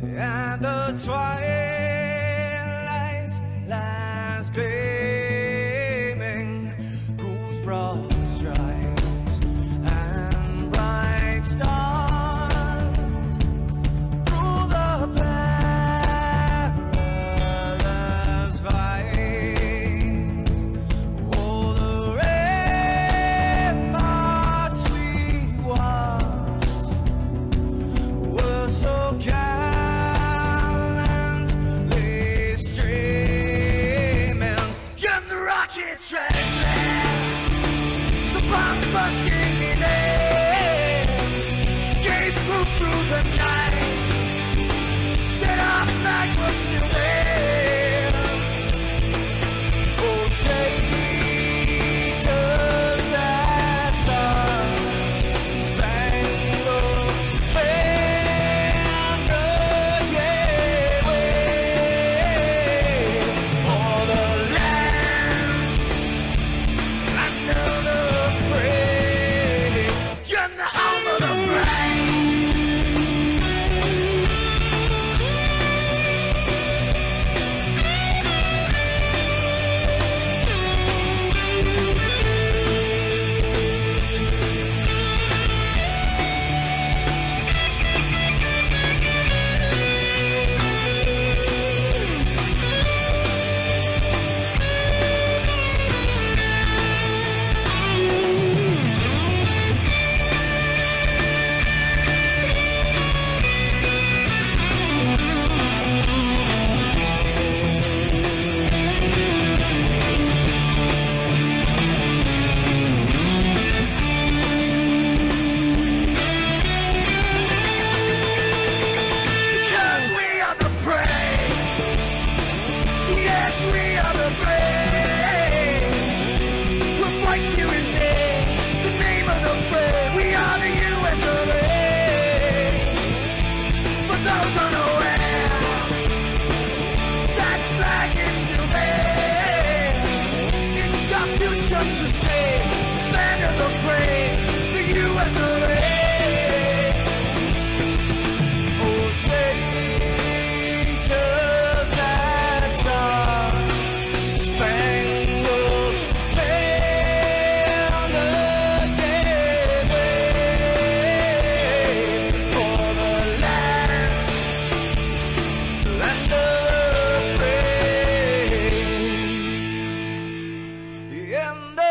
and the twilight lies gleaming, whose broad stripes and bright stars through the perilous fight. Oh, the ramparts we watched were so gallantly streaming, and the rocket train, the bombs bursting in air, gave proof through the night that our flag was still there. Oh, traitors that star-spangled banner, yeah, wave for the land under the free, and the home of the brave. Because we are the brave. Yes, we are the brave. We'll fight you in the name of the brave. We are the US of A. For those unaware, that flag is still there. It's our future to save. Stand of the brave, the US of A. Oh, traitors that star-spangled banner, yeah, wave for the land of the free, and the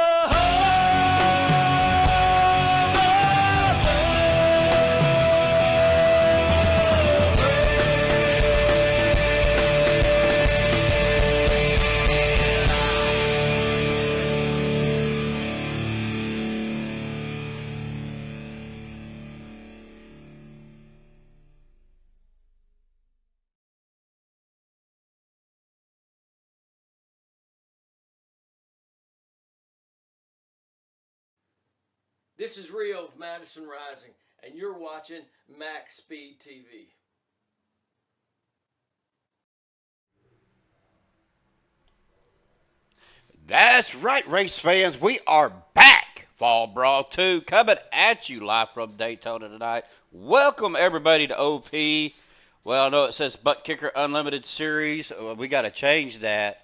This is Rio of Madison Rising, and you're watching Maxspeed TV. That's right, race fans. We are back. Fall Brawl 2 coming at you live from Daytona tonight. Welcome, everybody, to OP. Well, I know it says Butt Kicker Unlimited Series. We got to change that.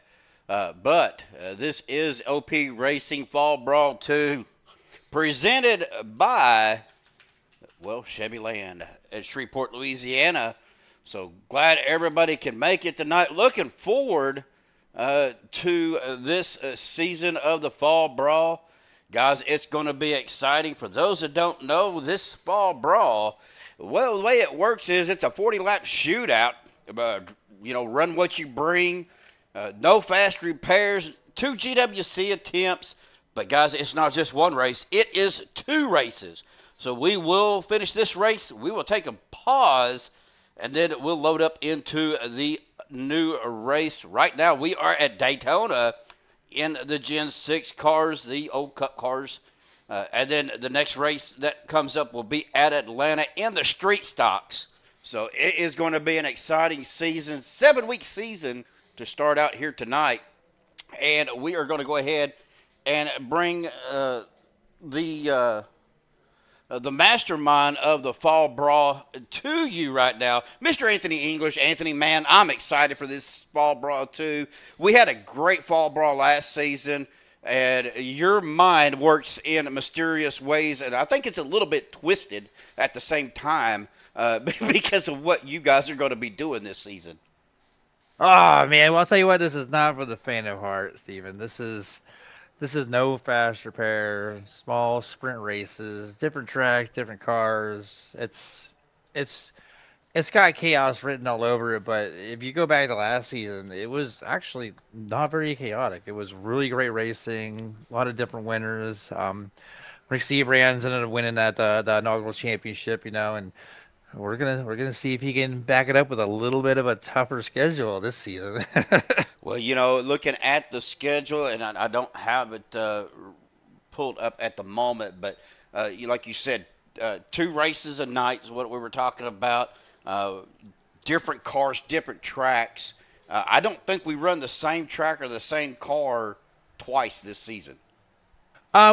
But this is OP Racing Fall Brawl 2, presented by, well, CHEVYLAND at Shreveport, Louisiana. So glad everybody can make it tonight. Looking forward to this season of the Fall Brawl. Guys, it's going to be exciting. For those that don't know, this Fall Brawl, well, the way it works is it's a 40-lap shootout. Run what you bring. No fast repairs. 2 GWC attempts. But, guys, it's not just one race. It is 2 races. So we will finish this race. We will take a pause, and then we'll load up into the new race. Right now, we are at Daytona in the Gen 6 cars, the old Cup cars. And then the next race that comes up will be at Atlanta in the street stocks. So it is going to be an exciting season, 7-week season to start out here tonight. And we are going to go ahead and bring the the mastermind of the Fall Brawl to you right now, Mr. Anthony English. Anthony, man, I'm excited for this Fall Brawl 2. We had a great Fall Brawl last season, and your mind works in mysterious ways, and I think it's a little bit twisted at the same time because of what you guys are going to be doing this season. Oh man, well I'll tell you what, this is not for the faint of heart, Steven. This is no fast repair, small sprint races, different tracks, different cars. It's it's got chaos written all over it, but if you go back to last season, it was actually not very chaotic. It was really great racing, a lot of different winners. Rick Seabrands ended up winning that inaugural championship, and we're gonna see if he can back it up with a little bit of a tougher schedule this season. Well, looking at the schedule, and I don't have it pulled up at the moment, but like you said, 2 races a night is what we were talking about. Different cars, different tracks. I don't think we run the same track or the same car twice this season.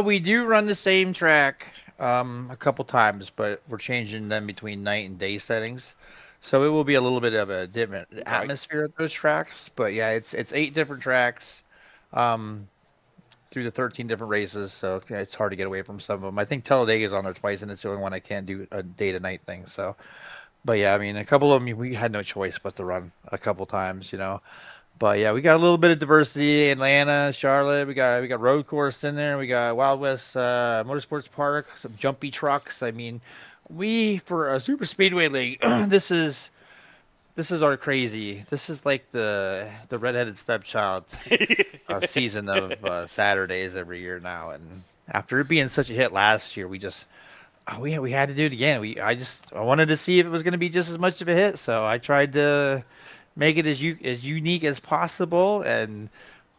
We do run the same track a couple times, but we're changing them between night and day settings. So it will be a little bit of a different atmosphere at those tracks. But yeah, it's 8 different tracks through the 13 different races. So it's hard to get away from some of them. I think Talladega is on there twice, and it's the only one I can't do a day to night thing. So, but yeah, I mean, a couple of them we had no choice but to run a couple times, But yeah, we got a little bit of diversity. Atlanta, Charlotte, we got road course in there. We got Wild West Motorsports Park, some jumpy trucks. I mean, for a super speedway league, this is our crazy. This is like the redheaded stepchild season of Saturdays every year now. And after it being such a hit last year, we had to do it again. I wanted to see if it was going to be just as much of a hit, so I tried to make it as unique as possible, and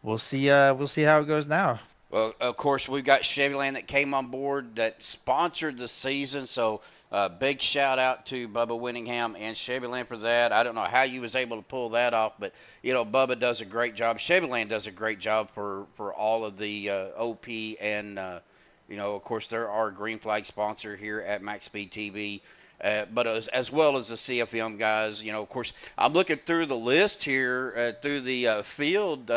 we'll see how it goes now. Well, of course, we've got CHEVYLAND that came on board that sponsored the season, so big shout out to Bubba Winningham and CHEVYLAND for that. I don't know how you was able to pull that off, but Bubba does a great job. CHEVYLAND does a great job for all of the OP, and of course, they're our green flag sponsor here at Maxspeed TV. But as well as the CFM guys, of course, I'm looking through the list here, through the field.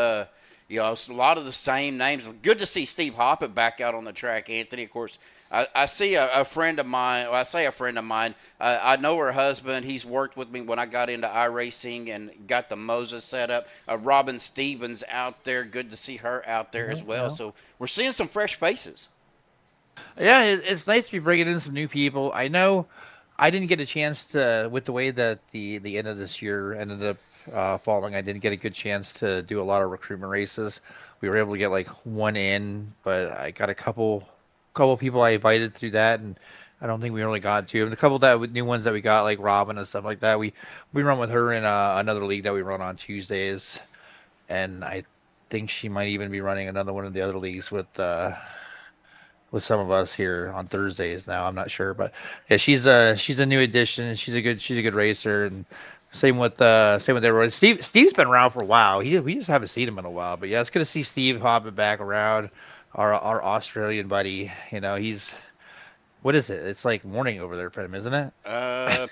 It's a lot of the same names. Good to see Steve Hoppett back out on the track, Anthony. Of course, I see a friend of mine. Well, I say a friend of mine. I know her husband. He's worked with me when I got into iRacing and got the Moses set up. Robin Stevens out there. Good to see her out there as well. So we're seeing some fresh faces. Yeah, it's nice to be bringing in some new people. I know I didn't get a chance to, with the way that the end of this year ended up falling, I didn't get a good chance to do a lot of recruitment races. We were able to get like one in, but I got a couple people I invited through that, and I don't think we really got to. And a couple new ones that we got, like Robin and stuff like that, we run with her in another league that we run on Tuesdays, and I think she might even be running another one of the other leagues with some of us here on Thursdays now. I'm not sure, but yeah, she's a new addition. She's a good racer, and same with everyone. Steve's been around for a while. We just haven't seen him in a while, but yeah, it's good to see Steve hopping back around. Our Australian buddy, he's, what is it? It's like morning over there for him, isn't it?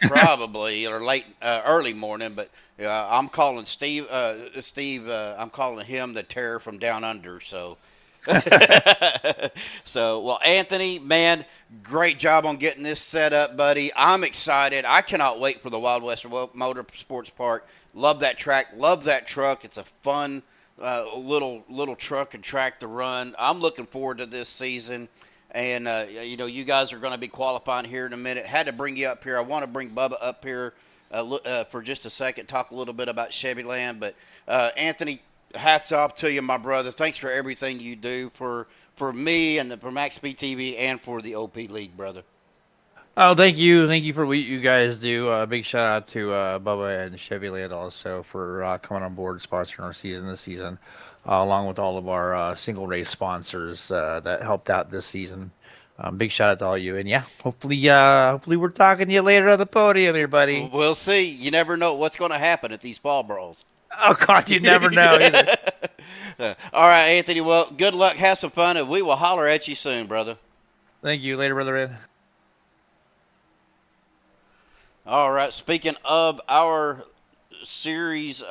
Probably or late, early morning. But I'm calling Steve. I'm calling him the Terror from Down Under. So. Well, Anthony, man, great job on getting this set up, buddy. I'm excited. I cannot wait for the Wild West Motorsports Park. Love that track. Love that truck. It's a fun little truck and track to run. I'm looking forward to this season. And, you guys are going to be qualifying here in a minute. Had to bring you up here. I want to bring Bubba up here for just a second, talk a little bit about CHEVYLAND. But, Anthony, hats off to you, my brother. Thanks for everything you do for me and for Maxspeed TV and for the OP League, brother. Oh, thank you for what you guys do. Big shout out to Bubba and CHEVYLAND also for coming on board, sponsoring our season this season, along with all of our single race sponsors that helped out this season. Big shout out to all you, and yeah, hopefully we're talking to you later on the podium here, buddy. We'll see. You never know what's going to happen at these Fall Brawls. Oh, God, you never know either. All right, Anthony, well, good luck. Have some fun, and we will holler at you soon, brother. Thank you. Later, brother Ed. All right. Speaking of our series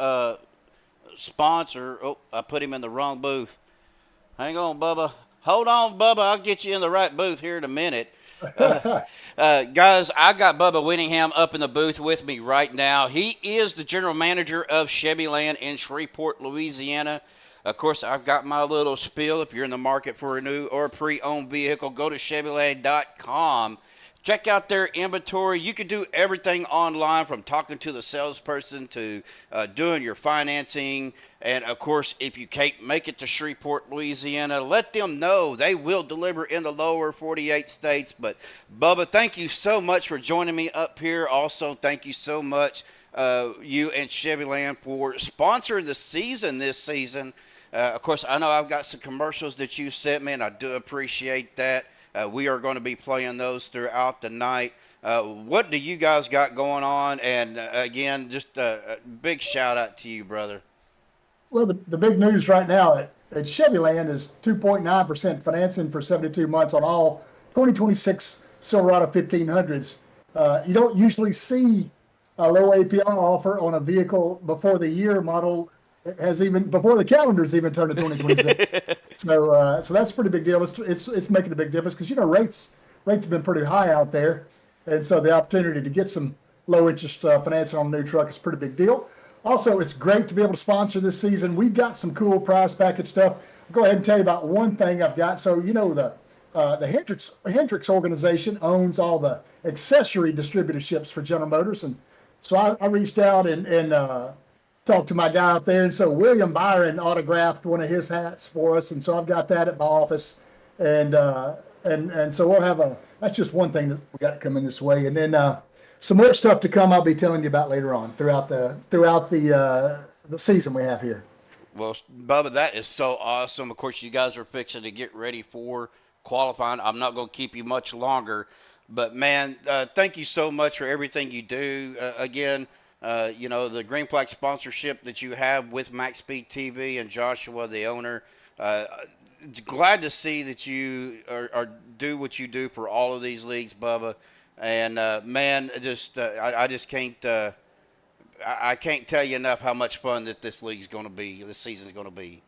sponsor, oh, I put him in the wrong booth. Hang on, Bubba. Hold on, Bubba. I'll get you in the right booth here in a minute. Guys, I got Bubba Winningham up in the booth with me right now. He is the general manager of CHEVYLAND in Shreveport, Louisiana. Of course, I've got my little spiel. If you're in the market for a new or pre-owned vehicle, go to CHEVYLAND.com. Check out their inventory. You can do everything online, from talking to the salesperson to doing your financing. And, of course, if you can't make it to Shreveport, Louisiana, let them know. They will deliver in the lower 48 states. But, Bubba, thank you so much for joining me up here. Also, thank you so much, you and CHEVYLAND, for sponsoring the season this season. Of course, I know I've got some commercials that you sent me, and I do appreciate that. We are going to be playing those throughout the night. What do you guys got going on? And, again, just a big shout-out to you, brother. Well, the big news right now at CHEVYLAND is 2.9% financing for 72 months on all 2026 Silverado 1500s. You don't usually see a low APR offer on a vehicle before the year model before the calendar's even turned to 2026. So that's a pretty big deal. It's making a big difference because, rates have been pretty high out there. And so the opportunity to get some low interest financing on a new truck is a pretty big deal. Also, it's great to be able to sponsor this season. We've got some cool prize package stuff. I'll go ahead and tell you about one thing I've got. So, the Hendricks organization owns all the accessory distributorships for General Motors. And so I reached out and talked to my guy out there. And so William Byron autographed one of his hats for us. And so I've got that at my office. And so we'll have that's just one thing that we got coming this way. And then some more stuff to come I'll be telling you about later on throughout the season we have here. Well, Bubba, that is so awesome. Of course, you guys are fixing to get ready for qualifying. I'm not going to keep you much longer. But, man, thank you so much for everything you do. Again, the Green Flag sponsorship that you have with Maxspeed TV and Joshua, the owner. Glad to see that you are do what you do for all of these leagues, Bubba. And, man, I just can't I can't tell you enough how much fun that this league's going to be, this season's going to be.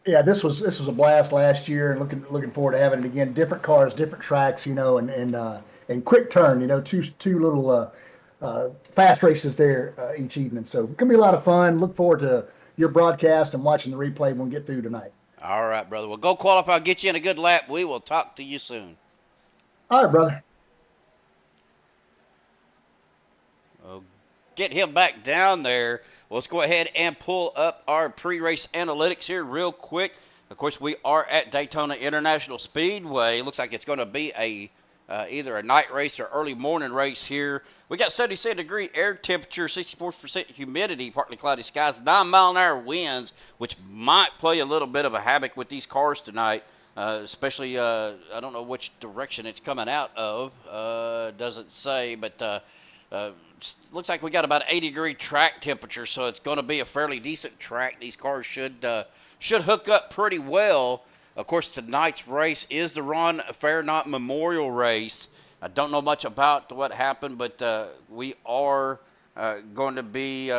Yeah, this was a blast last year, and looking forward to having it again. Different cars, different tracks, and quick turn, two little fast races there each evening. So it's gonna be a lot of fun. Look forward to your broadcast and watching the replay when we get through tonight. All right, brother. Well, go qualify, get you in a good lap. We will talk to you soon. All right, brother. Get him back down there. Well, let's go ahead and pull up our pre-race analytics here real quick. Of course, we are at Daytona International Speedway. Looks like it's going to be either a night race or early morning race here. We got 77-degree air temperature, 64% humidity, partly cloudy skies, 9-mile-an-hour winds, which might play a little bit of a havoc with these cars tonight, especially I don't know which direction it's coming out of. Doesn't say, but looks like we got about 80-degree track temperature, so it's going to be a fairly decent track. These cars should hook up pretty well. Of course, tonight's race is the Ron Fairnot Memorial Race. I don't know much about what happened, but we are going to be,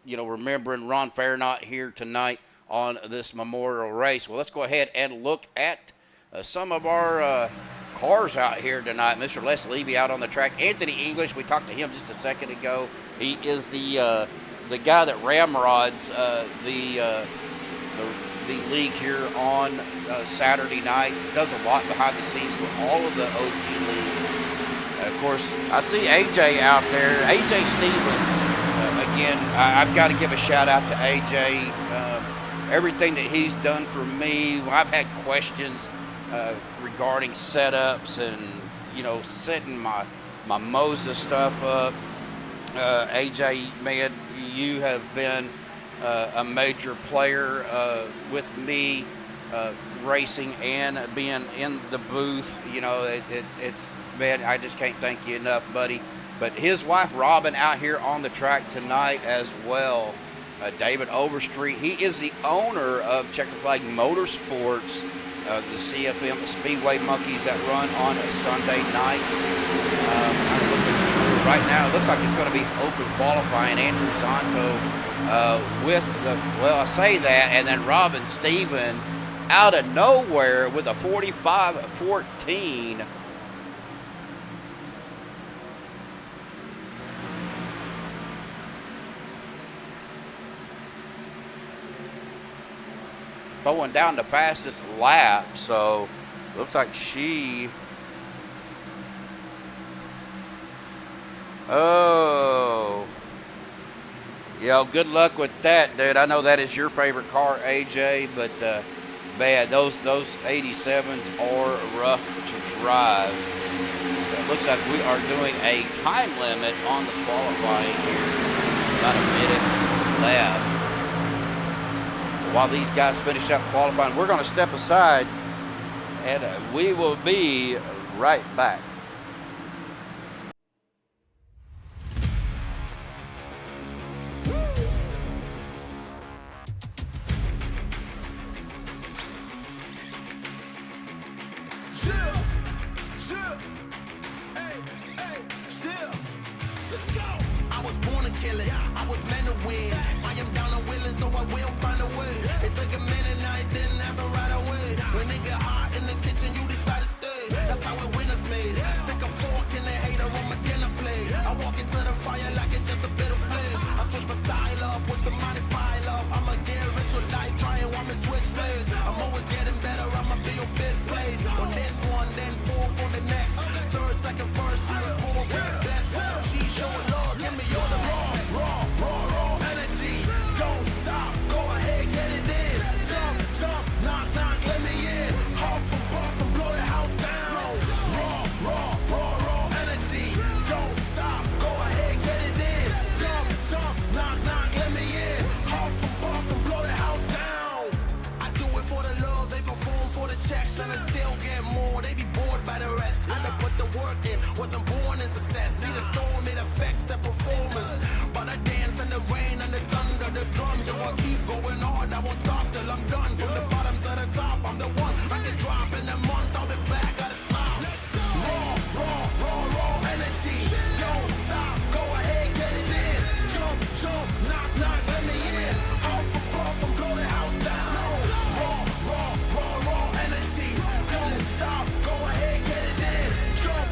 remembering Ron Fairnot here tonight on this Memorial Race. Well, let's go ahead and look at some of our cars out here tonight. Mr. Les Levy out on the track. Anthony English, we talked to him just a second ago. He is the guy that ramrods the league here on Saturday nights. Does a lot behind the scenes with all of the OP leagues. Of course, I see AJ out there. AJ Stevens. Again, I've got to give a shout out to AJ. Everything that he's done for me. I've had questions regarding setups and, setting my Moza stuff up. AJ, man, you have been a major player with me racing and being in the booth. It's man, I just can't thank you enough, buddy. But his wife Robin out here on the track tonight as well. David Overstreet, he is the owner of Checker Flag Motorsports, the CFM Speedway Monkeys that run on Sunday nights. I'm looking right now, it looks like it's going to be open qualifying. Andrew Zonto with the, well, I say that, and then Robin Stevens out of nowhere with a 45-14. Going down the fastest lap, so looks like she. Oh, yeah. Good luck with that, dude. I know that is your favorite car, AJ, but man, those 87s are rough to drive. It looks like we are doing a time limit on the qualifying here. About a minute left. While these guys finish up qualifying, we're going to step aside, and we will be right back. Let's go. I was born to kill it. I was meant to win. I am down and willing, so I will find a way. It took a minute, now it didn't happen right away. When it get hot in the kitchen, you decide to stay. That's how it winners made. Stick a fork in the hater on my dinner plate. I walk into the fire like it's just a bit of flame. I switch my style up, watch the money pile up. I'ma get rich or die trying, want me switch lanes. I'm always getting better, I'ma be your fifth place. On this one, then fourth on the next. Third, second, first, third, fourth, best. She showing love, give me all the raw energy. Don't stop, go ahead, get it in. Jump, knock, let me in. Huff and puff and blow the house down. Raw energy. Don't stop, go ahead, get it in. Jump, knock, let me in. Huff and puff and blow the house down. I do it for the love, they perform for the checks, and I still get more. They be bored by the rest. I done put the work in, wasn't born in success. See the storm, it affects the performance. But I dance in the rain and the thunder, the drums. So I keep going hard, I won't stop till I'm done. From the bottom to the top, I'm the one. I can drop in a month, I'll be back at the top. Let's go. Raw energy. Don't stop, go ahead, get it in. Jump, knock, let me in. Off and puff and blow the house down. Raw energy. Don't stop, go ahead, get it in. Jump,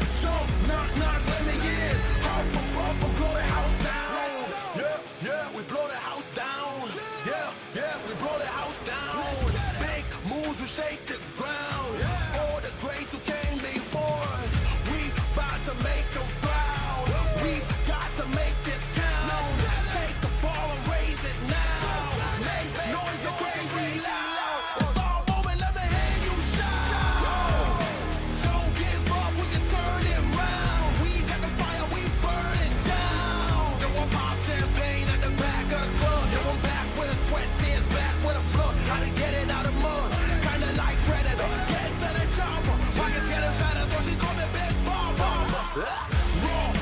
knock, let me in. Off and puff and blow the house down. Yeah, we blow the house down. Yeah, we blow the house down. Big moves, we shake the ground. All the greats who came before us, we about to make them proud. We've got to make this count. Take the ball and raise it now. Make noise and crazy loud. It's all moment, let me hear you shout. Don't give up, we can turn it round. We got the fire, we burn it down. Yo, I pop champagne at the back of the club. Yo, I'm back with a sweat, tears back with a blood. How to get it out of mud, kinda like Predator. Get to the chopper, pockets getting fatter, so she called me Big Bomber.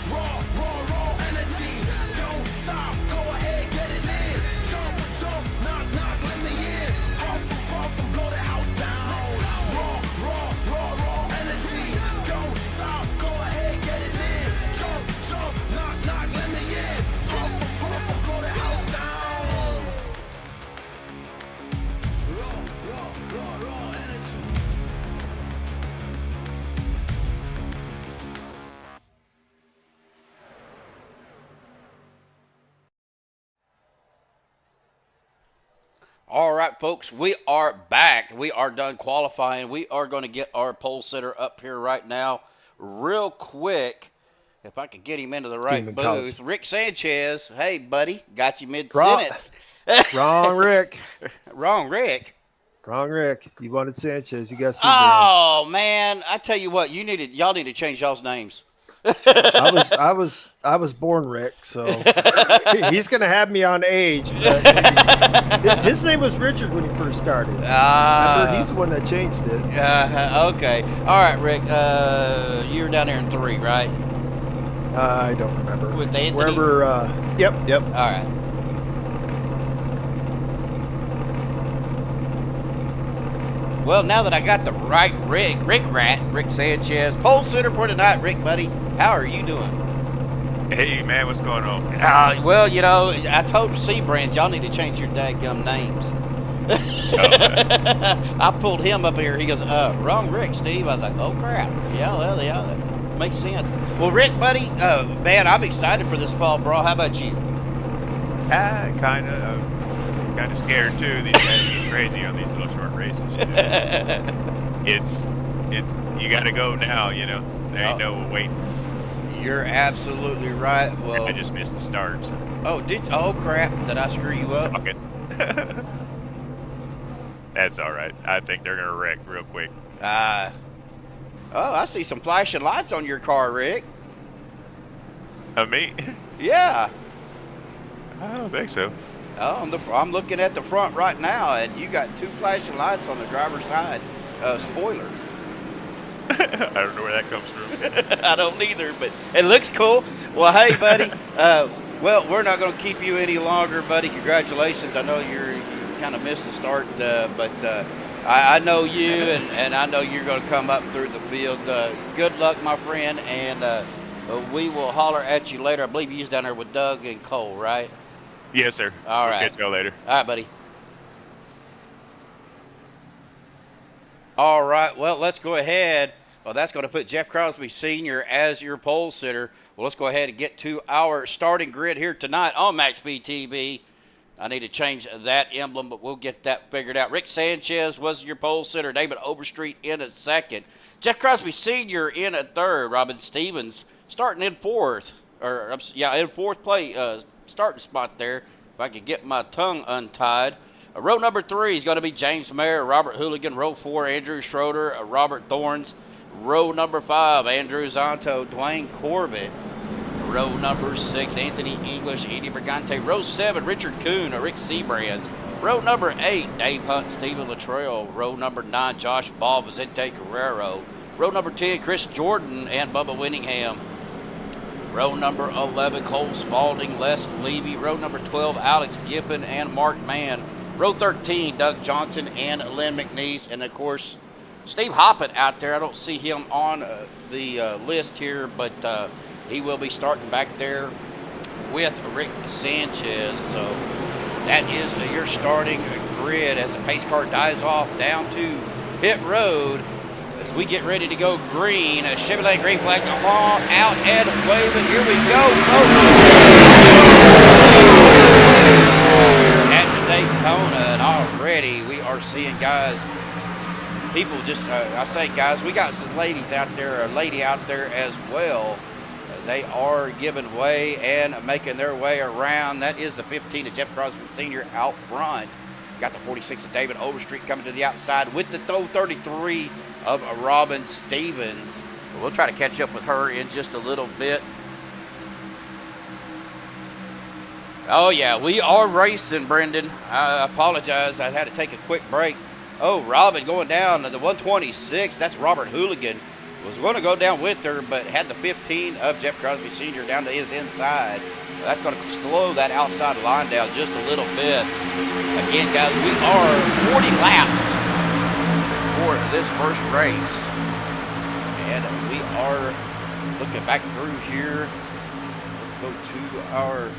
Raw energy. Don't stop, go ahead, get it in. Jump, knock, let me in. Huff and puff and blow the house down. Raw energy. Don't stop, go ahead, get it in. Jump, knock, let me in. Huff and puff and blow the house down. Raw energy. All right, folks, we are back. We are done qualifying. We are going to get our pole sitter up here right now real quick. If I could get him into the right Team in booth. college. Rick Sanchez, hey, buddy, got you mid-sentence. Wrong, Rick. Wrong, Rick. Wrong, Rick. You wanted Sanchez. You got Seagrams. Oh, man, I tell you what, y'all need to change y'all's names. I was born Rick, so he's gonna have me on age. But his name was Richard when he first started. Remember, he's the one that changed it. Okay. All right, Rick. You were down there in 3, right? I don't remember. With Anthony? Wherever. Yep. All right. Well, now that I got the right Rick Sanchez, pole sitter for tonight, Rick, buddy. How are you doing? Hey, man, what's going on? Well, you know, I told C-Brands, y'all need to change your daggum names. I pulled him up here. He goes, wrong Rick, Steve. I was like, oh, crap. Yeah, well, yeah, that makes sense. Well, Rick, buddy, man, I'm excited for this fall brawl. How about you? Kind of scared, too. These guys get crazy on these little short races. It's you got to go now, you know. There ain't no waiting. You're absolutely right. Well, I just missed the start. So. Oh, crap. Did I screw you up? Okay. That's all right. I think they're going to wreck real quick. Oh, I see some flashing lights on your car, Rick. Me? Yeah. I don't think so. Oh, I'm looking at the front right now, and you got 2 flashing lights on the driver's side. Spoiler. I don't know where that comes from. I don't either, but it looks cool. Well, hey, buddy. Well, we're not going to keep you any longer, buddy. Congratulations. I know you kind of missed the start, but I know you, and I know you're going to come up through the field. Good luck, my friend, and we will holler at you later. I believe you was down there with Doug and Cole, right? Yes, sir. All right. We'll catch y'all later. All right, buddy. All right, well, let's go ahead. Well, that's going to put Jeff Crosby Sr. as your pole sitter. Well, let's go ahead and get to our starting grid here tonight on Maxspeed TV. I need to change that emblem, but we'll get that figured out. Rick Sanchez was your pole sitter. David Overstreet in at second. Jeff Crosby Sr. in at third. Robin Stevens starting in fourth. In fourth place, starting spot there. If I could get my tongue untied. Row number 3 is going to be James Mayer, Robert Hooligan. Row 4, Andrew Schroeder, Robert Thorns. Row number 5, Andrew Zonto, Dwayne Corbett. Row number 6, Anthony English, Andy Brigante. Row 7, Richard Kuhn, Rick Seabrands. Row number 8, Dave Hunt, Stephen Latrell. Row number 9, Josh Ball, Vicente Guerrero. Row number 10, Chris Jordan and Bubba Winningham. Row number 11, Cole Spalding, Les Levy. Row number 12, Alex Giffen and Mark Mann. Row 13, Doug Johnson and Lynn McNeese. And, of course, Steve Hoppett out there. I don't see him on the list here, but he will be starting back there with Rick Sanchez. So that is your starting grid as the pace car dies off down to pit road. As we get ready to go green, a CHEVYLAND green flag long out and waving. Here we go. Daytona, and already we are seeing guys, people just, I say guys, we got some ladies out there, a lady out there as well. They are giving way and making their way around. That is the 15 of Jeff Crosby Sr. out front. Got the 46 of David Overstreet coming to the outside with the 33 of Robin Stevens. We'll try to catch up with her in just a little bit. Oh, yeah, we are racing, Brendan. I apologize. I had to take a quick break. Oh, Robin going down to the 126. That's Robert Hooligan. Was going to go down with her, but had the 15 of Jeff Crosby Sr. down to his inside. That's going to slow that outside line down just a little bit. Again, guys, we are 40 laps for this first race. And we are looking back through here. Let's go to our...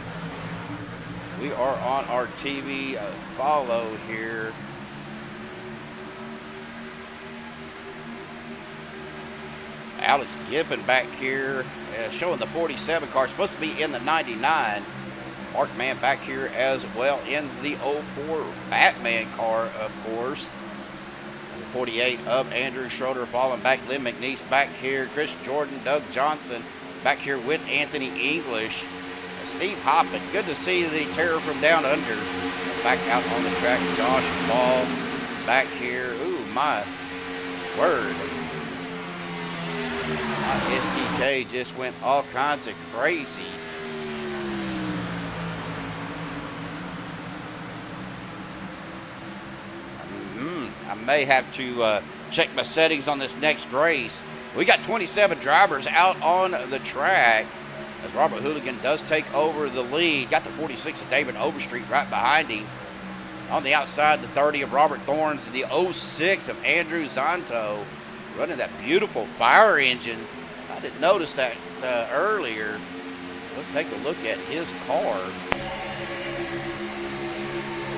We are on our TV follow here. Alex Giffen back here showing the 47 car. Supposed to be in the 99. Mark Mann back here as well in the 04 Batman car, of course. And the 48 of Andrew Schroeder falling back. Lynn McNeese back here. Chris Jordan, Doug Johnson back here with Anthony English. Steve Hoppett, good to see the terror from down under. Back out on the track, Josh Ball back here. Ooh, my word. My SDK just went all kinds of crazy. I may have to check my settings on this next race. We got 27 drivers out on the track. As Robert Hooligan does take over the lead. Got the 46 of David Overstreet right behind him. On the outside, the 30 of Robert Thorns and the 06 of Andrew Zonto. Running that beautiful fire engine. I didn't notice that earlier. let's take a look at his car.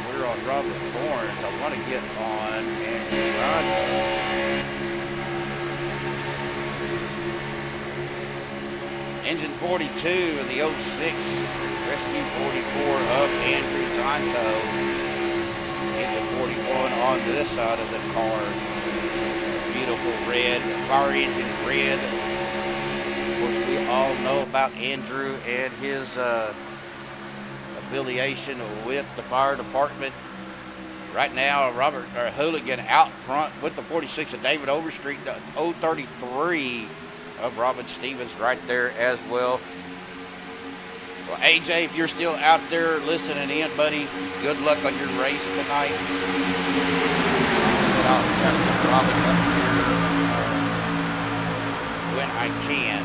We're on Robert Lawrence. I want to get on Andrew Zonto. Engine 42 of the 06 Rescue 44 of Andrew Zonto. Engine 41 on this side of the car. Beautiful red, fire engine red. Of course, we all know about Andrew and his affiliation with the fire department. Right now, Robert Hooligan out front with the 46 of David Overstreet, the 033 of Robin Stevens right there as well. Well, AJ, if you're still out there listening in, buddy, good luck on your race tonight. I'll try to get Robin up here when I can.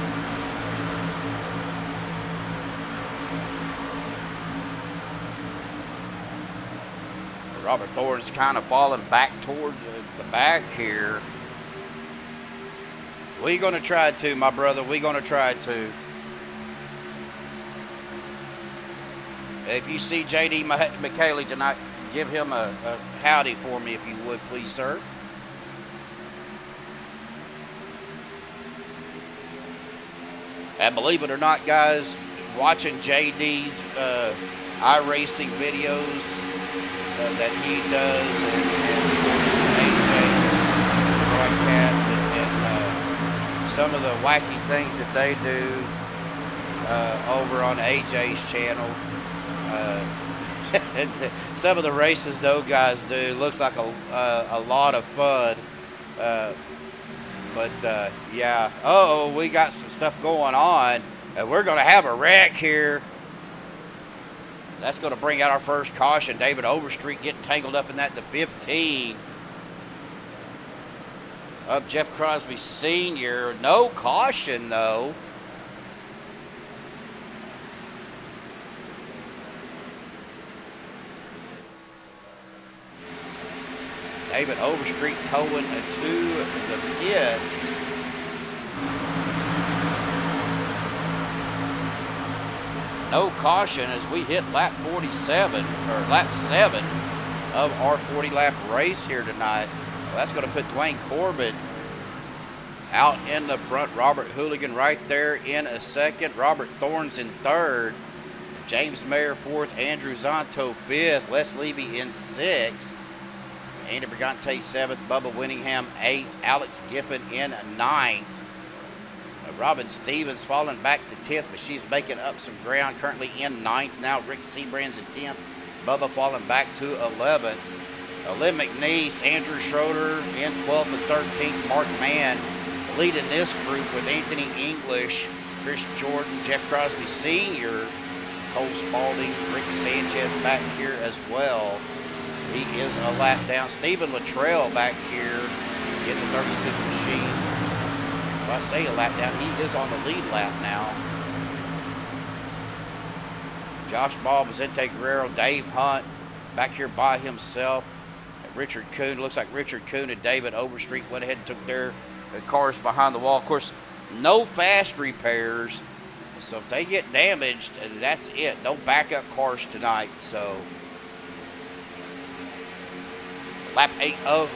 Robert Thorne's kind of falling back toward the back here. We're going to try to, my brother. We're going to try to. If you see J.D. McKaylee tonight, give him a howdy for me if you would, please, sir. And believe it or not, guys, watching J.D.'s iRacing videos that he does and AJ broadcasts and some of the wacky things that they do over on AJ's channel. Some of the races those guys do looks like a lot of fun. But yeah, we got some stuff going on. We're going to have a wreck here. That's going to bring out our first caution. David Overstreet getting tangled up in that to 15. Up Jeff Crosby Sr. No caution, though. David Overstreet towing to the pits. No caution as we hit lap 47, or lap 7 of our 40-lap race here tonight. Well, that's going to put Dwayne Corbett out in the front. Robert Hooligan right there in a second. Robert Thorne's in third. James Mayer fourth. Andrew Zonto fifth. Les Levy in sixth. Andy Brigante seventh. Bubba Winningham eighth. Alex Giffen in ninth. Robin Stevens falling back to 10th, but she's making up some ground, currently in 9th now. Rick Seabrand's in 10th. Bubba falling back to 11th. Lynn McNeese, Andrew Schroeder in 12th and 13th. Mark Mann leading this group with Anthony English, Chris Jordan, Jeff Crosby Sr., Cole Spalding, Rick Sanchez back here as well. He is a lap down. Stephen Luttrell back here in the 36 machine. Well, I say a lap down, he is on the lead lap now. Josh Ball, Vicente Guerrero, Dave Hunt back here by himself. Richard Kuhn, looks like Richard Kuhn and David Overstreet went ahead and took their cars behind the wall. Of course, no fast repairs, so if they get damaged, that's it. No backup cars tonight, so. Lap 8 of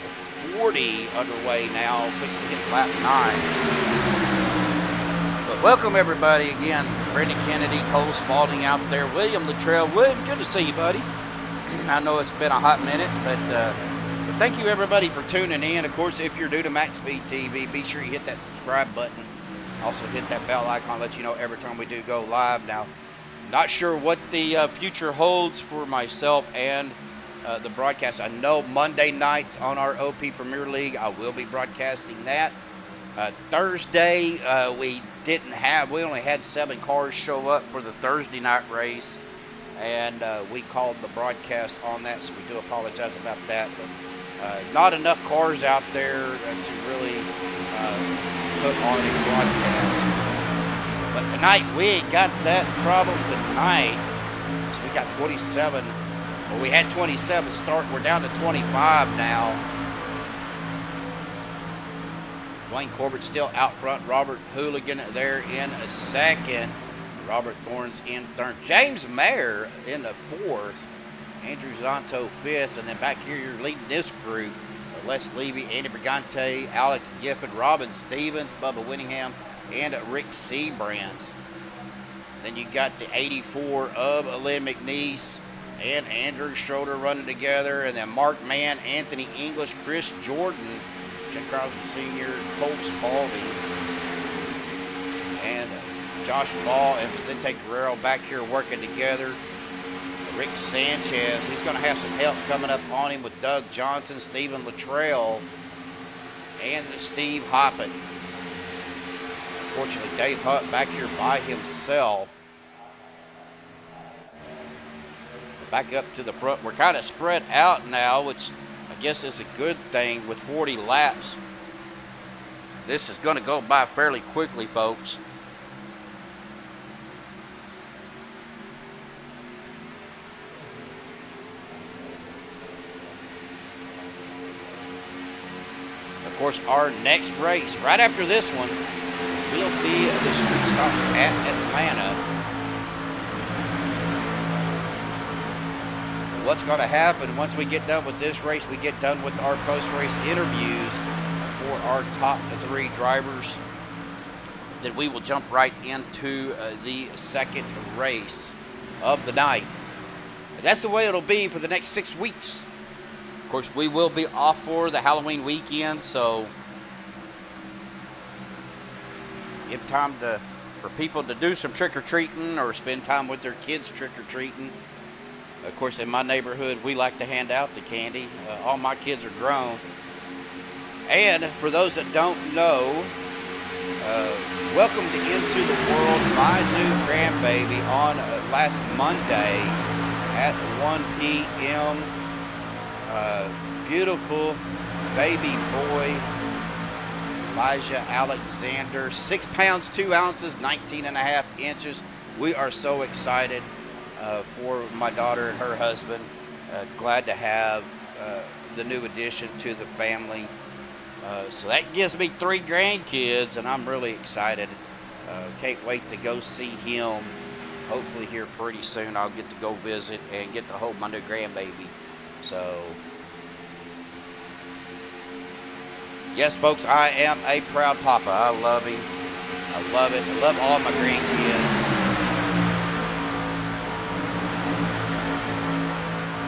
40 underway now, fixing to hit lap 9. But welcome everybody again. Brendan Kennedy, Cole Spalding out there, William Luttrell. William, good to see you, buddy. I know it's been a hot minute, but thank you everybody for tuning in. Of course, if you're new to Maxspeed TV, be sure you hit that subscribe button. Also hit that bell icon, let you know every time we do go live. Now, not sure what the future holds for myself and the broadcast. I know Monday nights on our OP Premier League, I will be broadcasting that. Thursday, we only had 7 cars show up for the Thursday night race, and we called the broadcast on that, so we do apologize about that. But not enough cars out there to really put on a broadcast. But tonight, we ain't got that problem tonight. So we got 27. Well, we had 27 start. We're down to 25 now. Dwayne Corbett still out front. Robert Hooligan there in a second. Robert Thorns in third. James Mayer in the fourth. Andrew Zonto fifth. And then back here, you're leading this group. Les Levy, Andy Brigante, Alex Giffen, Robin Stevens, Bubba Winningham, and Rick Seabrands. Then you got the 84 of Lynn McNeese and Andrew Schroeder running together. And then Mark Mann, Anthony English, Chris Jordan, Jim Crosby Sr., Cole Spalding, and Josh Ball and Vicente Guerrero back here working together. Rick Sanchez, he's going to have some help coming up on him with Doug Johnson, Stephen Luttrell, and Steve Hoppin. Unfortunately, Dave Hunt back here by himself. Back up to the front. We're kind of spread out now, which I guess is a good thing with 40 laps. This is going to go by fairly quickly, folks. Of course, our next race, right after this one, will be the Street Stocks at Atlanta. What's going to happen once we get done with this race, we get done with our post-race interviews for our top 3 drivers, then we will jump right into the second race of the night. And that's the way it'll be for the next 6 weeks. Of course, we will be off for the Halloween weekend, so give time for people to do some trick-or-treating or spend time with their kids trick-or-treating. Of course, in my neighborhood, we like to hand out the candy. All my kids are grown. And for those that don't know, welcomed into the world my new grandbaby on last Monday at 1 p.m. Beautiful baby boy, Elijah Alexander, 6 pounds, 2 ounces, 19.5 inches. We are so excited for my daughter and her husband. Glad to have the new addition to the family. So that gives me 3 grandkids, and I'm really excited. Can't wait to go see him. Hopefully here pretty soon I'll get to go visit and get to hold my new grandbaby. So, yes, folks, I am a proud papa. I love him. I love it. I love all my grandkids.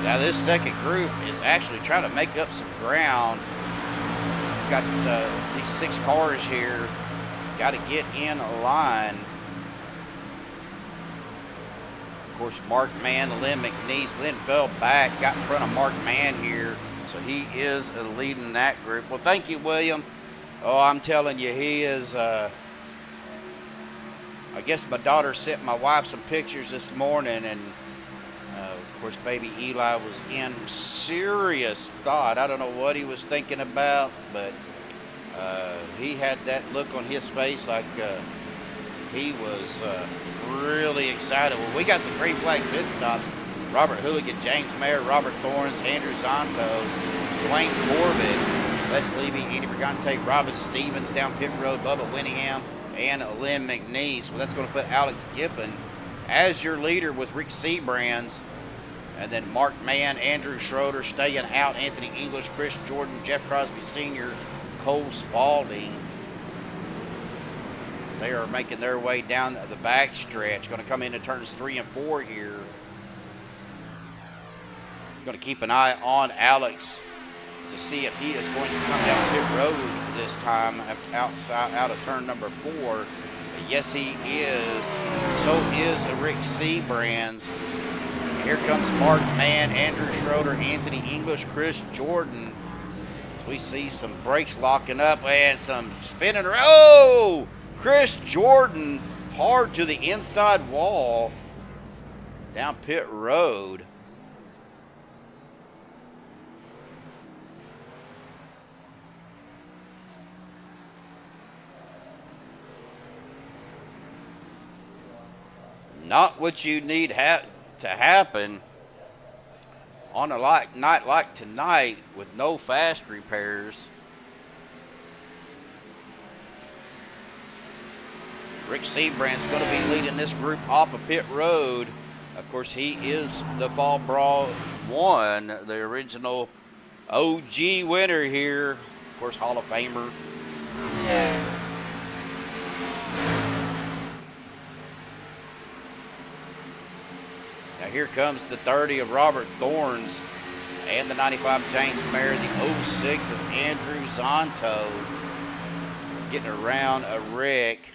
Now, this second group is actually trying to make up some ground. Got these 6 cars here. Got to get in a line. Of course, Mark Mann, Lynn McNeese. Lynn fell back, got in front of Mark Mann here. So he is leading that group. Well, thank you, William. Oh, I'm telling you, he is, I guess my daughter sent my wife some pictures this morning, and of course, baby Eli was in serious thought. I don't know what he was thinking about, but he had that look on his face like he was really excited. Well, we got some green flag pit stops. Robert Hooligan, James Mayer, Robert Thorns, Andrew Zonto, Dwayne Corbett, Les Levy, Andy Brigante, Robin Stevens down pit road, Bubba Winningham, and Lynn McNeese. Well, that's going to put Alex Giffen as your leader with Rick Seabrands. And then Mark Mann, Andrew Schroeder staying out, Anthony English, Chris Jordan, Jeff Crosby Sr., Cole Spalding. They are making their way down the back stretch. Going to come into turns 3 and 4 here. Going to keep an eye on Alex to see if he is going to come down pit road this time out of turn number 4. Yes, he is. So is Rick Seabrands. Here comes Mark Mann, Andrew Schroeder, Anthony English, Chris Jordan. As we see some brakes locking up and some spinning. Oh! Chris Jordan hard to the inside wall down pit road. Not what you need to happen on a night like tonight with no fast repairs. Rick Seabrand's going to be leading this group off of pit road. Of course, he is the Fall Brawl 1, the original OG winner here. Of course, Hall of Famer. Now here comes the 30 of Robert Thorns and the 95 James Mayer, the 06 of Andrew Zonto. Getting around a Rick.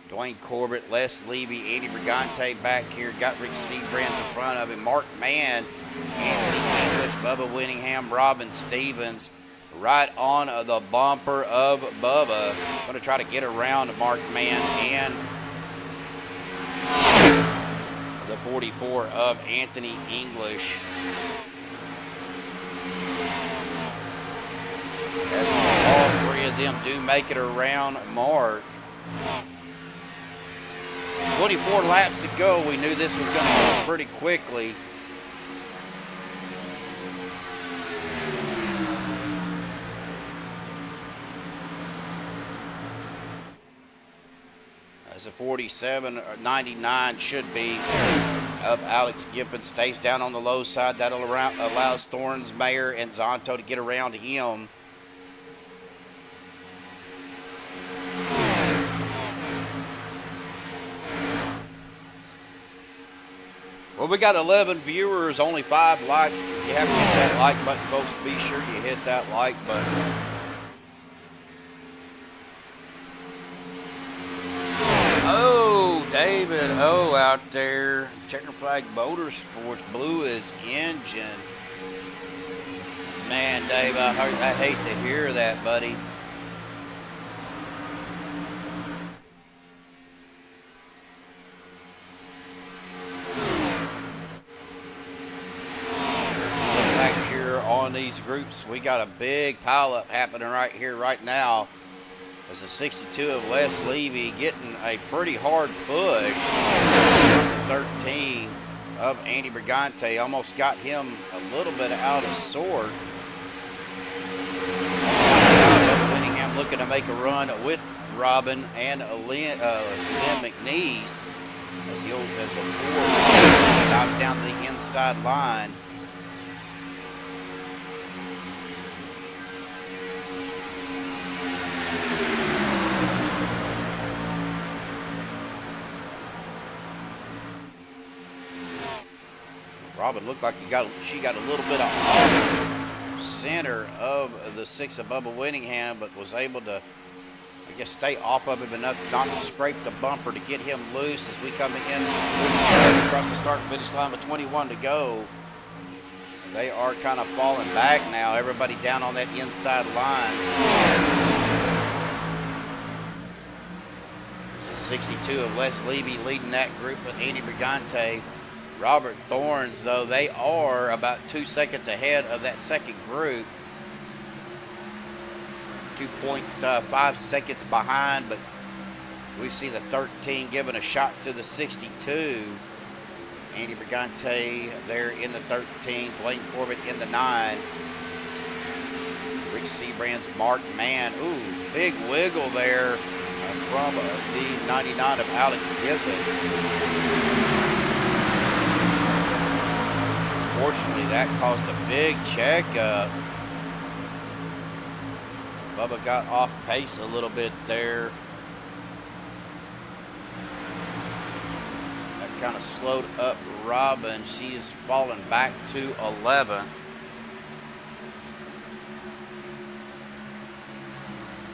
Dwayne Corbett, Les Levy, Andy Brigante back here. Got Rick Seabrand in front of him. Mark Mann, Anthony English, Bubba Winningham, Robin Stevens. Right on the bumper of Bubba. Going to try to get around Mark Mann and the 44 of Anthony English. As all three of them do make it around Mark. 24 laps to go. We knew this was going to go pretty quickly. As a 47 or 99 should be of Alex Gibbons stays down on the low side. That'll allow Thorns, Mayer, and Zonto to get around him. Well, we got 11 viewers, only 5 likes. If you haven't hit that like button, folks, be sure you hit that like button. Oh, David O out there. Checker Flag Motorsports blew his engine. Man, Dave, I hate to hear that, buddy. On these groups, we got a big pileup happening right here, right now. As a 62 of Les Levy getting a pretty hard push. 13 of Andy Brigante almost got him a little bit out of sort. Winningham looking to make a run with Robin and Lynn McNeese as the four dives down to the inside line. Robin looked like she got a little bit of off center of the 6 of Bubba Winningham, but was able to, I guess, stay off of him enough not to scrape the bumper to get him loose as we come in across the start and finish line with 21 to go. They are kind of falling back now. Everybody down on that inside line. So 62 of Les Levy leading that group with Andy Brigante. Robert Thorns, though, they are about 2 seconds ahead of that second group. 2.5 seconds behind, but we see the 13 giving a shot to the 62. Andy Brigante there in the 13. Dwayne Corbett in the 9. Rick Seabrand's Mark Mann. Ooh, big wiggle there from the 99 of Alex Gibbons. Unfortunately, that caused a big checkup. Bubba got off pace a little bit there. That kind of slowed up Robin. She is falling back to 11.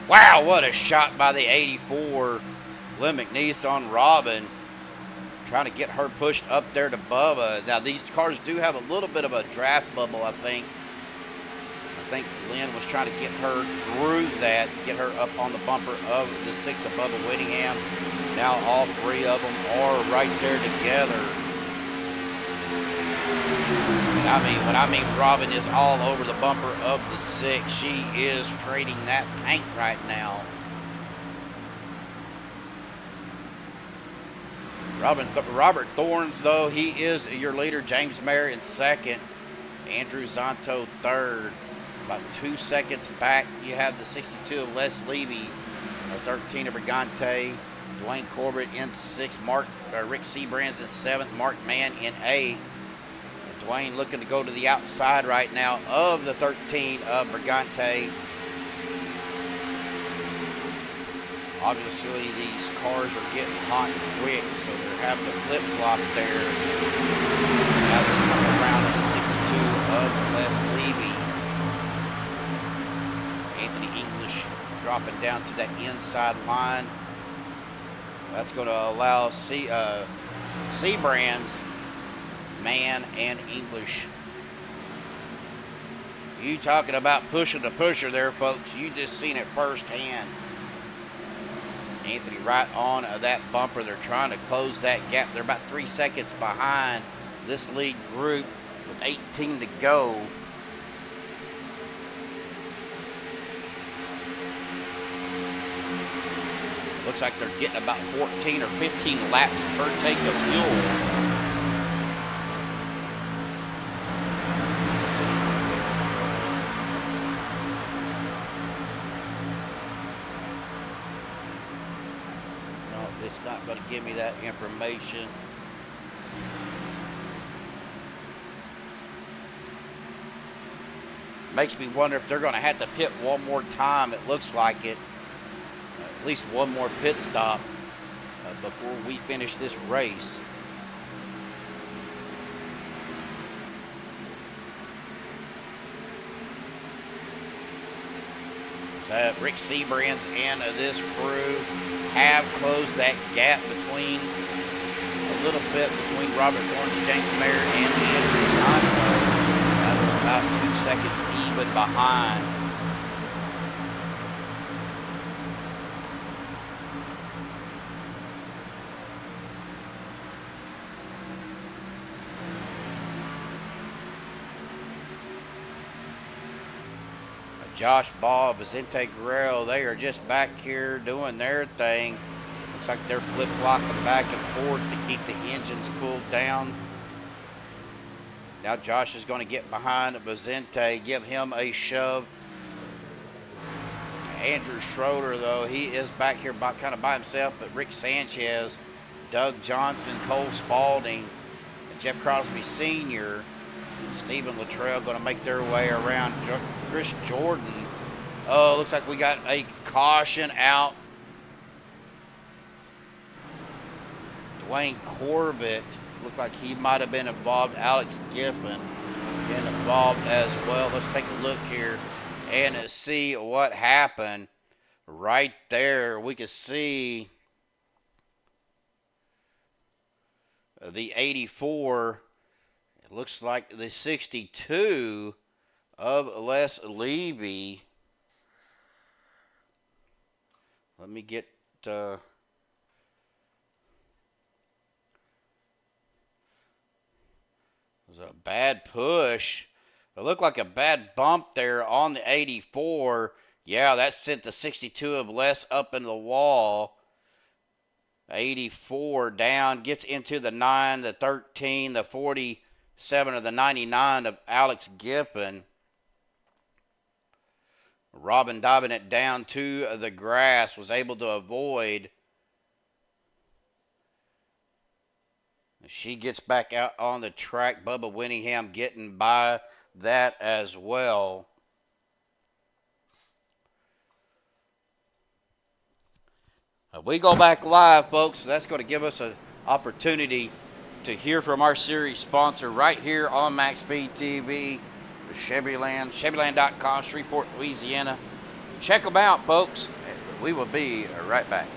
Wow, what a shot by the 84. Lynn McNeese on Robin. Trying to get her pushed up there to Bubba. Now, these cars do have a little bit of a draft bubble, I think. I think Lynn was trying to get her through that, to get her up on the bumper of the 6 of Bubba Winningham. Now all 3 of them are right there together. And when I mean Robin is all over the bumper of the 6, she is trading that paint right now. Robert Thorns, though, he is your leader. James Mayer in second. Andrew Zonto third. About 2 seconds back, you have the 62 of Les Levy. 13 of Brigante. Dwayne Corbett in 6th. Rick Seabrands in 7th. Mark Mann in 8th. Dwayne looking to go to the outside right now of the 13 of Brigante. Obviously, these cars are getting hot quick, so they're having to flip-flop there. Now they're coming around on the 62 of Les Levy. Anthony English dropping down to that inside line. That's going to allow Seabrands, Mann, and English. You talking about pushing the pusher there, folks. You just seen it firsthand. Anthony right on that bumper. They're trying to close that gap. They're about 3 seconds behind this lead group with 18 to go. Looks like they're getting about 14 or 15 laps per tank of fuel. It's not going to give me that information. Makes me wonder if they're going to have to pit one more time. It looks like it. At least one more pit stop before we finish this race. Rick Seabrands and this crew have closed that gap between a little bit between Robert Lawrence, James Mayer, and Andrew Santo. About 2 seconds even behind. Josh Ball, Vicente Guerrero, they are just back here doing their thing. Looks like they're flip-flopping back and forth to keep the engines cooled down. Now Josh is going to get behind Vicente, give him a shove. Andrew Schroeder, though, he is back here kind of by himself, but Rick Sanchez, Doug Johnson, Cole Spalding, and Jeff Crosby Sr., Stephen Luttrell going to make their way around. Chris Jordan. Oh, looks like we got a caution out. Dwayne Corbett looked like he might have been involved. Alex Giffen been involved as well. Let's take a look here and see what happened. Right there, we can see the 84. It looks like the 62 of Les Levy. Let me get it was a bad push. It looked like a bad bump there on the 84. Yeah, that sent the 62 of Les up in the wall. 84 down, gets into the 9, the 13, the 47 of the 99 of Alex Giffen. Robin diving it down to the grass, was able to avoid. She gets back out on the track. Bubba Winningham getting by that as well. We go back live, folks. So that's going to give us an opportunity to hear from our series sponsor right here on Maxspeed TV, CHEVYLAND, CHEVYLAND.com, Shreveport, Louisiana. Check them out, folks. We will be right back.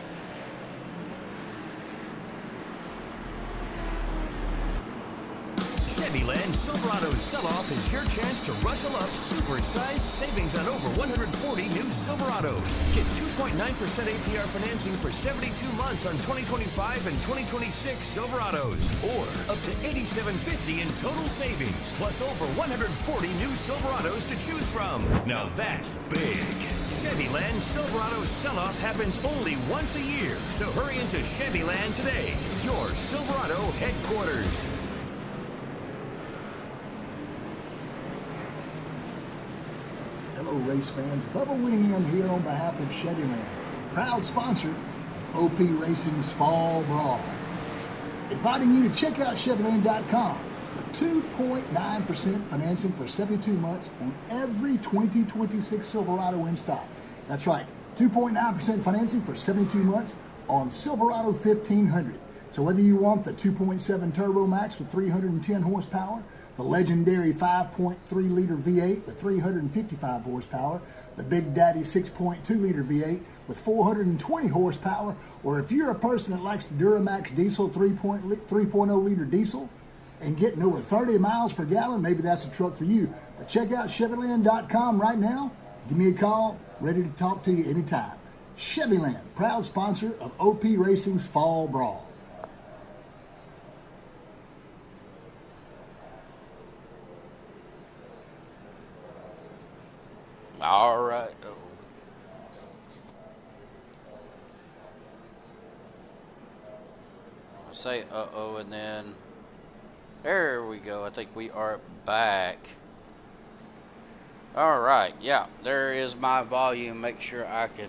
CHEVYLAND Silverado's sell-off is your chance to rustle up super-sized savings on over 140 new Silverados. Get 2.9% APR financing for 72 months on 2025 and 2026 Silverados, or up to $87.50 in total savings, plus over 140 new Silverados to choose from. Now that's big. CHEVYLAND Silverado sell-off happens only once a year, so hurry into CHEVYLAND today, your Silverado headquarters. Hello, race fans. Bubba Winningham here on behalf of CHEVYLAND. proud sponsor of OP Racing's Fall Brawl. Inviting you to check out CHEVYLAND.com for 2.9% financing for 72 months on every 2026 Silverado in stock. That's right, 2.9% financing for 72 months on Silverado 1500. So whether you want the 2.7 Turbo Max with 310 horsepower, the legendary 5.3 liter V8 with 355 horsepower, the Big Daddy 6.2 liter V8 with 420 horsepower, or if you're a person that likes the Duramax diesel 3.0 liter diesel and getting over 30 miles per gallon, maybe that's a truck for you. But check out CHEVYLAND.com right now. Give me a call, ready to talk to you anytime. CHEVYLAND, proud sponsor of OP Racing's Fall Brawl. All right. I'll say uh-oh, and then there we go. I think we are back. All right. Yeah, there is my volume. Make sure I could.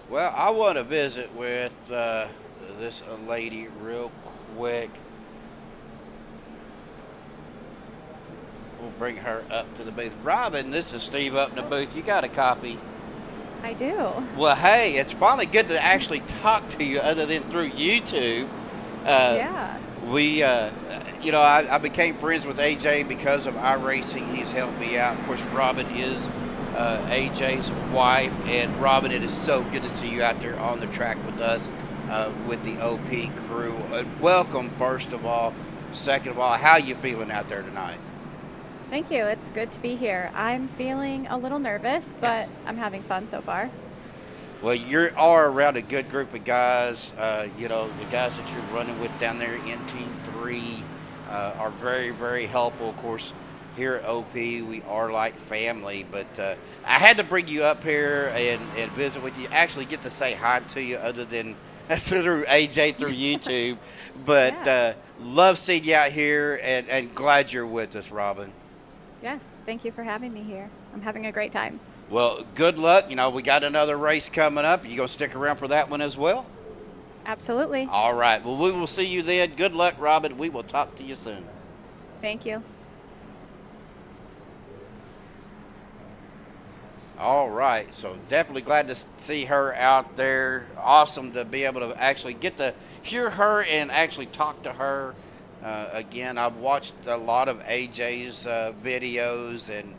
Well, I want to visit with this lady real quick. We'll bring her up to the booth. Robin, this is Steve up in the booth. You got a copy? I do. Well, hey, it's finally good to actually talk to you other than through YouTube. Yeah. We, you know, I became friends with AJ because of iRacing. He's helped me out. Of course, Robin is AJ's wife. And Robin, it is so good to see you out there on the track with us, with the OP crew. Welcome, first of all. Second of all, how you feeling out there tonight? Thank you. It's good to be here. I'm feeling a little nervous, but I'm having fun so far. Well, you are around a good group of guys. You know, the guys that you're running with down there in Team 3 are very, very helpful. Of course, here at OP, we are like family. But I had to bring you up here and visit with you. Actually get to say hi to you other than through AJ, through YouTube. But Yeah. love seeing you out here and glad you're with us, Robin. Yes, thank you for having me here. I'm having a great time. Well, good luck. You know, we got another race coming up. You going to stick around for that one as well? Absolutely. All right. Well, we will see you then. Good luck, Robin. We will talk to you soon. Thank you. All right. So definitely glad to see her out there. Awesome to be able to actually get to hear her and actually talk to her. Again, I've watched a lot of AJ's videos, and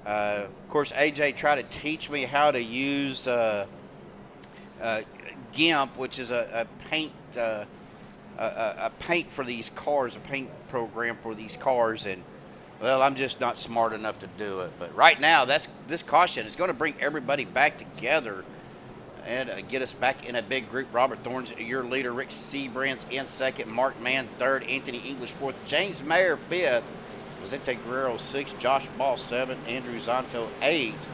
of course, AJ tried to teach me how to use GIMP, which is a paint for these cars, a paint program for these cars, and well, I'm just not smart enough to do it. But right now, this caution is going to bring everybody back together and get us back in a big group. Robert Thorne's your leader, Rick Seabrands in second, Mark Mann third, Anthony English fourth, James Mayer fifth, Vicente Guerrero sixth, Josh Ball seventh, Andrew Zonto eighth,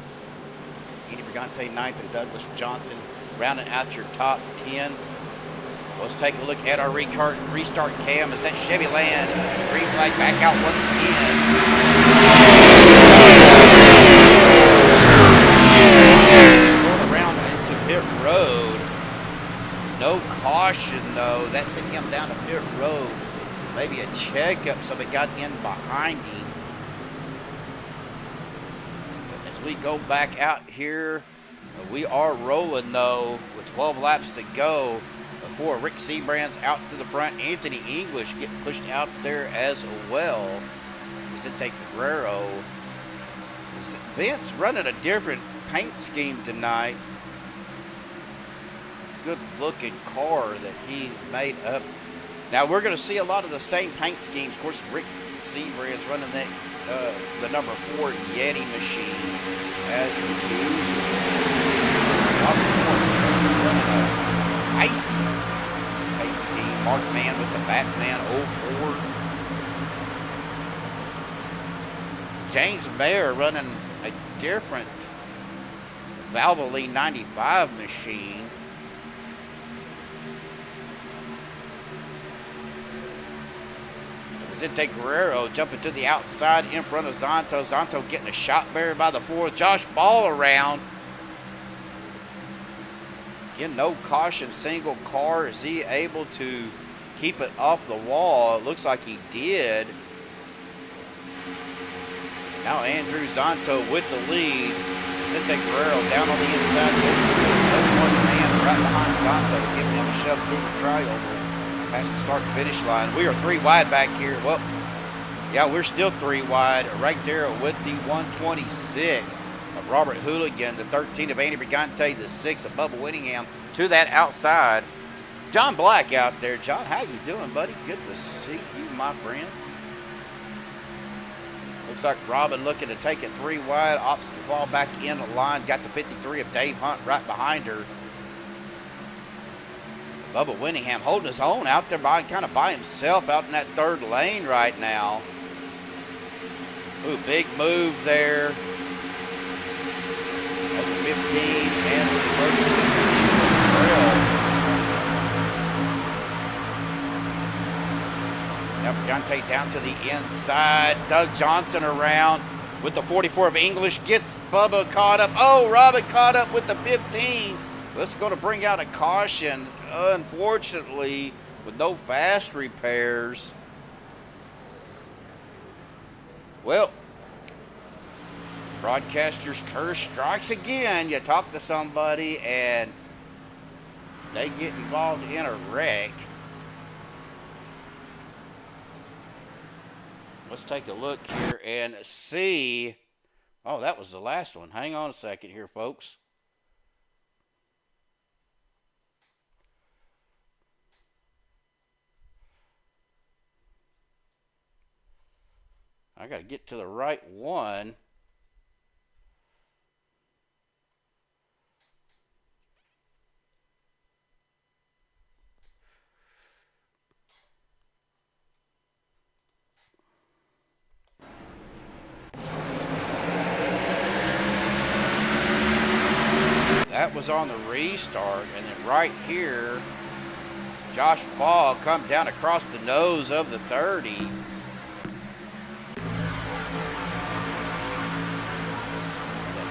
Edie Brigante ninth, and Douglas Johnson rounding out your top 10. Let's take a look at our restart cam. Is that CHEVYLAND? Green flag back out once again. Around into pit road. No caution though. That sent him down to pit road. Maybe a checkup, so it got in behind him. As we go back out here, we are rolling though with 12 laps to go. Before Rick Seabrands out to the front, Anthony English getting pushed out there as well. Vicente Guerrero. Vince running a different paint scheme tonight. Good looking car that he's made up. Now we're going to see a lot of the same paint schemes. Of course, Rick Seabrands running that the number 4 Yeti machine as usual. Running a icy paint scheme. Mark Mann with the Batman 04. James Mayer running a different Valvoline 95 machine. Vicente Guerrero jumping to the outside in front of Zonto. Zonto getting a shot barrier by the 4. Josh Ball around. Again, no caution, single car. Is he able to keep it off the wall? It looks like he did. Now Andrew Zonto with the lead. Vicente Guerrero down on the inside. Another one man right behind Zonto, giving him a shove through the triover past the start and finish line. We are 3 wide back here. Well, yeah, we're still 3 wide right there with the 126 of Robert Hooligan, the 13 of Andy Brigante, the 6 of Bubba Winningham to that outside. John Black out there. John, how you doing, buddy? Good to see you, my friend. Looks like Robin looking to take it 3 wide, opts to fall back in the line. Got the 53 of Dave Hunt right behind her. Bubba Winningham holding his own out there kind of by himself out in that 3rd lane right now. Ooh, big move there. That's a 15 and a 16 grill. Now Brigante down to the inside. Doug Johnson around with the 44 of English. Gets Bubba caught up. Oh, Robin caught up with the 15. Let's go to bring out a caution. Unfortunately, with no fast repairs. Well, broadcaster's curse strikes again. You talk to somebody and they get involved in a wreck. Let's take a look here and see. Oh, that was the last one. Hang on a second here, folks. I got to get to the right one. That was on the restart, and then right here, Josh Ball come down across the nose of the 30.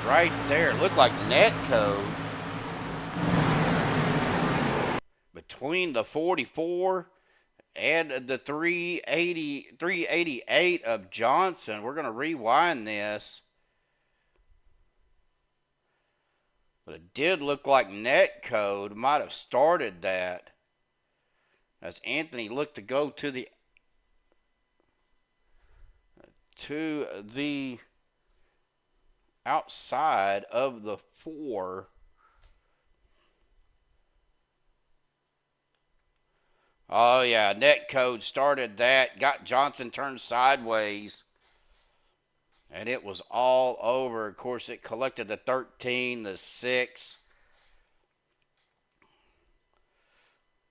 Right there, it looked like net code between the 44 and the 388 of Johnson. We're going to rewind this, but it did look like net code might have started that as Anthony looked to go to the outside of the 4. Oh yeah, net code started that, got Johnson turned sideways, and it was all over. Of course, it collected the 13, the 6.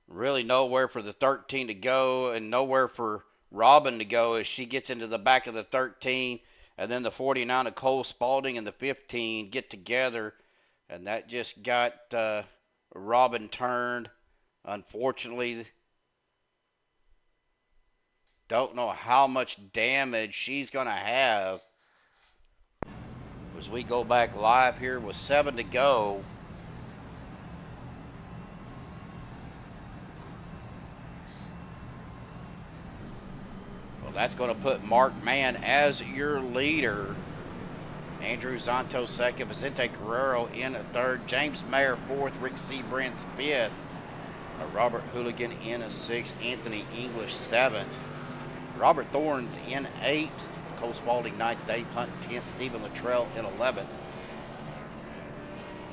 Really nowhere for the 13 to go and nowhere for Robin to go as she gets into the back of the 13. And then the 49 of Cole Spalding and the 15 get together. And that just got Robin turned. Unfortunately, don't know how much damage she's going to have. As we go back live here with 7 to go. That's going to put Mark Mann as your leader. Andrew Zonto second, Vicente Guerrero in 3rd, James Mayer 4th, Rick Seabrand's 5th, Robert Hooligan in 6th, Anthony English 7th, Robert Thorns in 8th, Cole Spalding 9th, Dave Hunt 10th, Stephen Luttrell in 11th,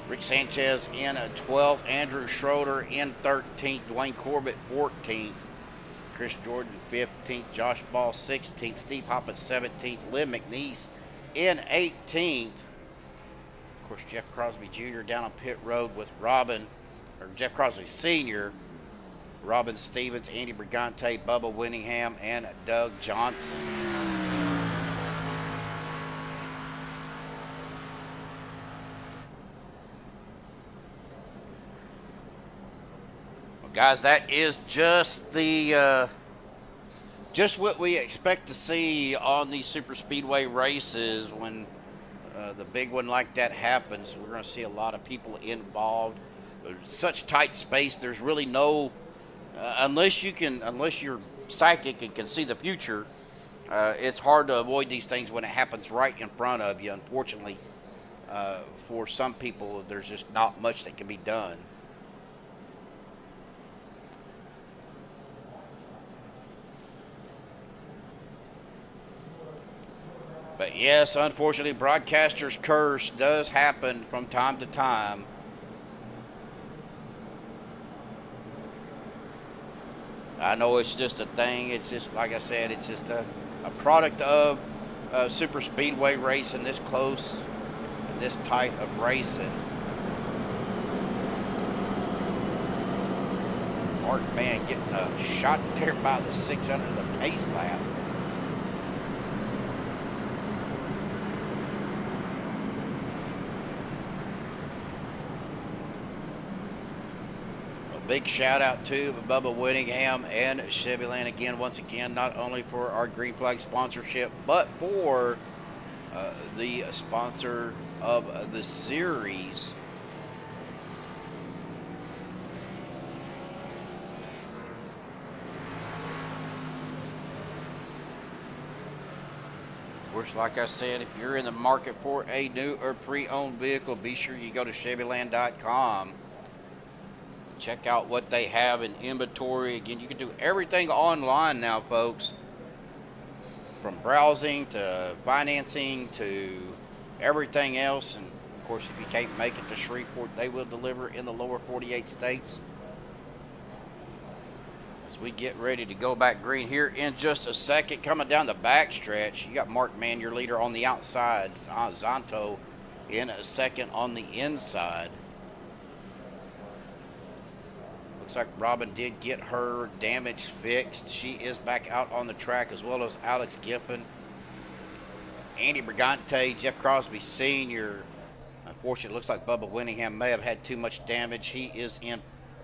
Rick Sanchez in 12th, Andrew Schroeder in 13th, Dwayne Corbett 14th, Chris Jordan 15th, Josh Ball 16th, Steve Hoppett 17th, Lynn McNeese in 18th. Of course, Jeff Crosby Jr. down on pit road with Jeff Crosby Sr., Robin Stevens, Andy Brigante, Bubba Winningham, and Doug Johnson. Guys, that is just just what we expect to see on these super speedway races. When the big one like that happens, we're going to see a lot of people involved. such tight space. There's really no, unless you're psychic and can see the future. It's hard to avoid these things when it happens right in front of you. Unfortunately, for some people, there's just not much that can be done. But yes, unfortunately, broadcaster's curse does happen from time to time. I know it's just a thing. It's just, like I said, it's just a product of super speedway racing this close and this tight of racing. Mark Man getting a shot there by the 600 of the pace lap. Big shout out to Bubba Whittingham and CHEVYLAND again, once again, not only for our green flag sponsorship, but for the sponsor of the series. Of course, like I said, if you're in the market for a new or pre-owned vehicle, be sure you go to CHEVYLAND.com. Check out what they have in inventory. Again, you can do everything online now, folks. From browsing to financing to everything else. And of course, if you can't make it to Shreveport, they will deliver in the lower 48 states. As we get ready to go back green here in just a second, coming down the back stretch, you got Mark Man, your leader, on the outside. Zonto in a second on the inside. Looks like Robin did get her damage fixed. She is back out on the track, as well as Alex Giffen, Andy Brigante, Jeff Crosby Sr. Unfortunately, it looks like Bubba Whittingham may have had too much damage. He is in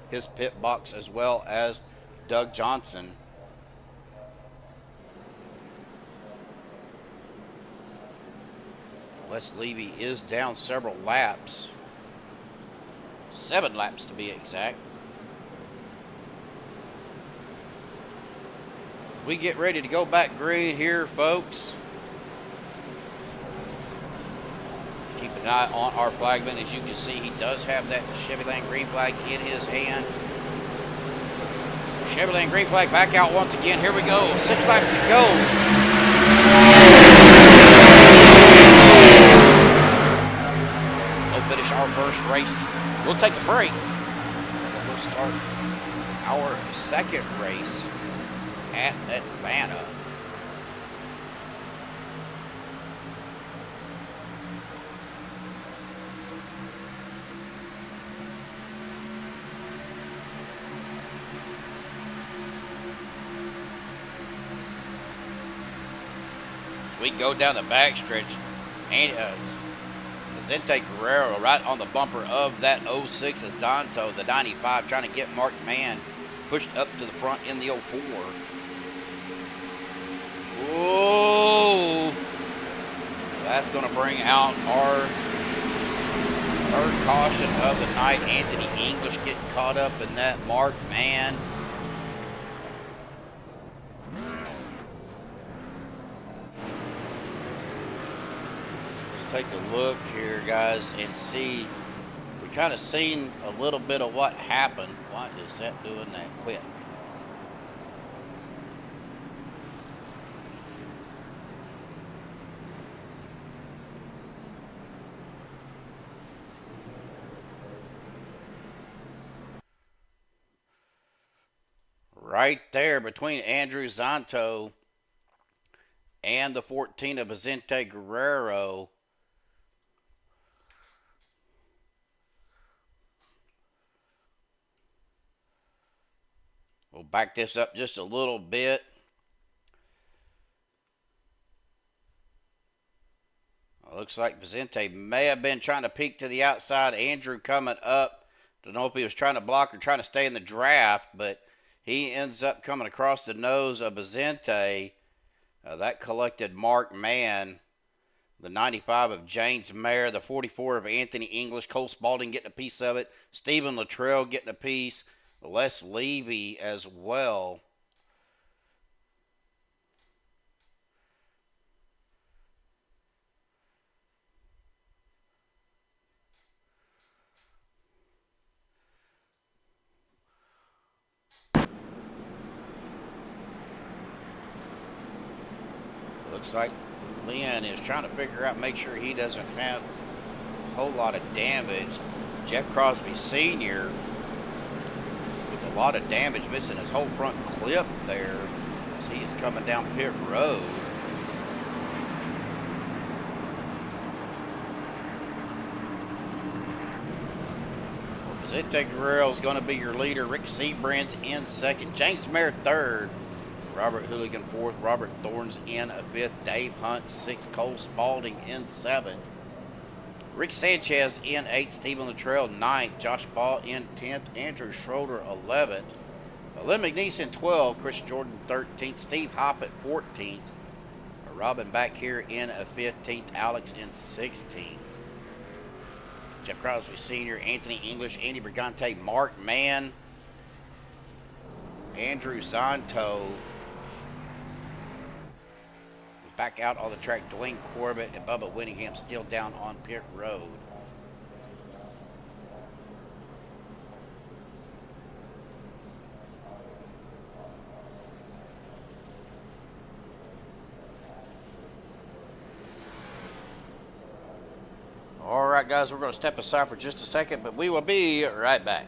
his pit box, as well as Doug Johnson. Les Levy is down several laps. 7 laps to be exact. We get ready to go back green here, folks. Keep an eye on our flagman. As you can see, he does have that CHEVYLAND green flag in his hand. CHEVYLAND green flag back out once again. Here we go. 6 laps to go. We'll finish our first race. We'll take a break. And then we'll start our second race at Atlanta. We go down the backstretch, and Vicente Guerrero right on the bumper of that 06 Zonto, the 95, trying to get Mark Man pushed up to the front in the 04. Whoa! That's going to bring out our third caution of the night. Anthony English getting caught up in that Mark Man. Let's take a look here, guys, and see. We kind of seen a little bit of what happened. What is that doing that quick? Right there between Andrew Zonto and the 14 of Vicente Guerrero. We'll back this up just a little bit. Looks like Vicente may have been trying to peek to the outside. Andrew coming up. Don't know if he was trying to block or trying to stay in the draft, but he ends up coming across the nose of Vicente. That collected Mark Man. The 95 of James Mayer, the 44 of Anthony English, Cole Spalding getting a piece of it, Stephen Luttrell getting a piece, Les Levy as well. Looks like Lynn is trying to figure out, make sure he doesn't have a whole lot of damage. Jeff Crosby Sr. with a lot of damage, missing his whole front clip there as he is coming down pit road. Vicente Guerrero is going to be your leader. Rick Seabrand's in second. James Mayer third. Robert Hooligan fourth. Robert Thorns in fifth. Dave Hunt sixth. Cole Spalding in seventh. Rick Sanchez in eighth. Stephen Luttrell ninth. Josh Ball in 10th. Andrew Schroeder 11th. Lynn McNeese in 12th. Chris Jordan 13th. Steve Hopp at 14th. Robin back here in 15th. Alex in 16th. Jeff Crosby Sr., Anthony English, Andy Brigante, Mark Mann, Andrew Zanto is back out on the track. Dwayne Corbett and Bubba Winningham still down on pit road. All right, guys, we're going to step aside for just a second, but we will be right back.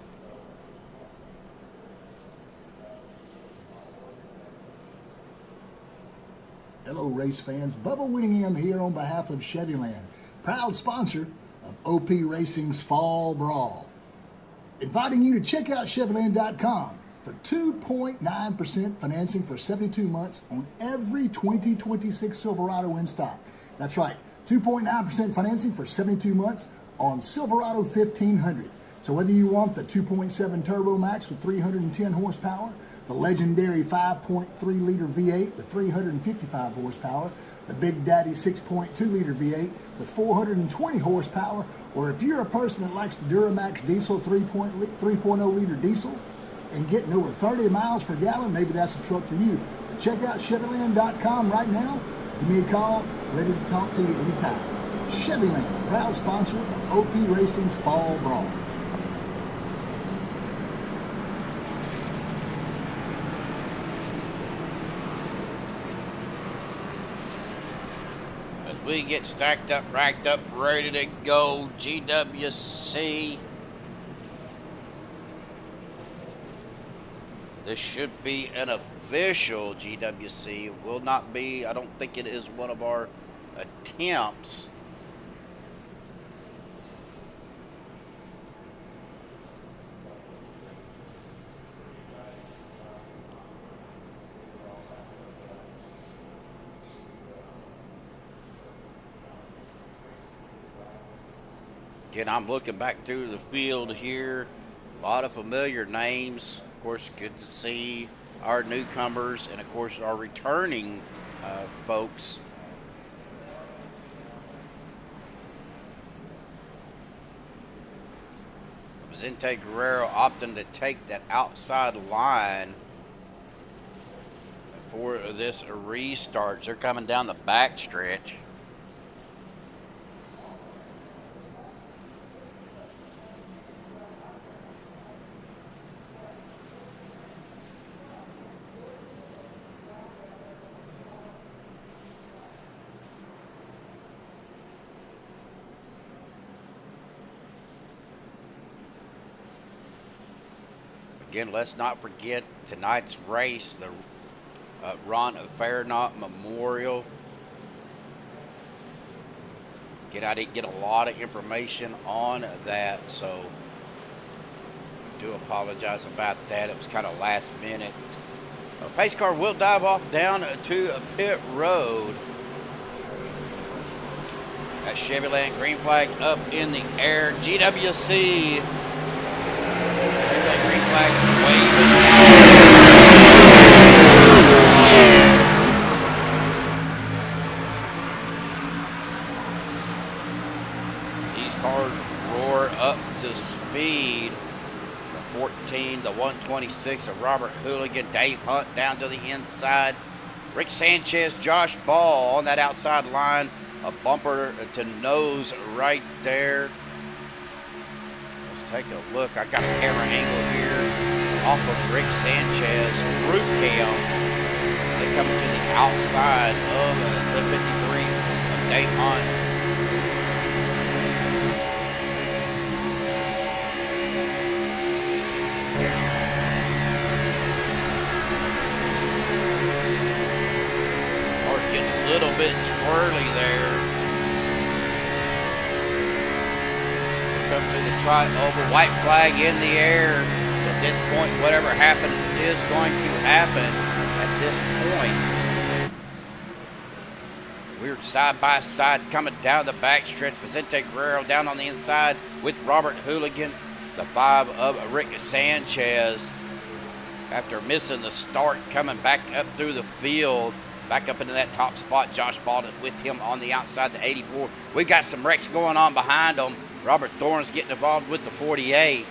Hello, race fans. Bubba Winningham here on behalf of CHEVYLAND, proud sponsor of OP Racing's Fall Brawl. Inviting you to check out CHEVYLAND.com for 2.9% financing for 72 months on every 2026 Silverado in stock. That's right. 2.9% financing for 72 months on Silverado 1500. So whether you want the 2.7 Turbo Max with 310 horsepower, the legendary 5.3 liter V8 with 355 horsepower, the Big Daddy 6.2 liter V8 with 420 horsepower, or if you're a person that likes the Duramax diesel 3.0 liter diesel and getting over 30 miles per gallon, maybe that's the truck for you. Check out CHEVYLAND.com right now. Give me a call, ready to talk to you anytime. CHEVYLAND, proud sponsor of OP Racing's Fall Brawl. As we get stacked up, racked up, ready to go, GWC. This should be an official GWC. It will not be, I don't think it is one of our attempts. Again, I'm looking back through the field here. A lot of familiar names. Of course, good to see our newcomers and, of course, our returning folks. Vicente Guerrero opting to take that outside line for this restart. They're coming down the back stretch. Again, let's not forget tonight's race, the Ron Fairnot Memorial. Again, I didn't get a lot of information on that, so I do apologize about that. It was kind of last minute. Pace car will dive off down to pit road. That CHEVYLAND green flag up in the air. GWC. Green flag waving. 126 of Robert Hooligan. Dave Hunt down to the inside. Rick Sanchez, Josh Ball on that outside line. A bumper to nose right there. Let's take a look. I got a camera angle here off of Rick Sanchez roof cam. They come to the outside of the 53 of Dave Hunt. A little bit squirrely there. Come to the trot over, white flag in the air. At this point, whatever happens is going to happen at this point. We're side by side coming down the backstretch. Vicente Guerrero down on the inside with Robert Hooligan. The 5 of Rick Sanchez. After missing the start, coming back up through the field. Back up into that top spot. Josh Ball with him on the outside, the 84. We've got some wrecks going on behind them. Robert Thorne's getting involved with the 48.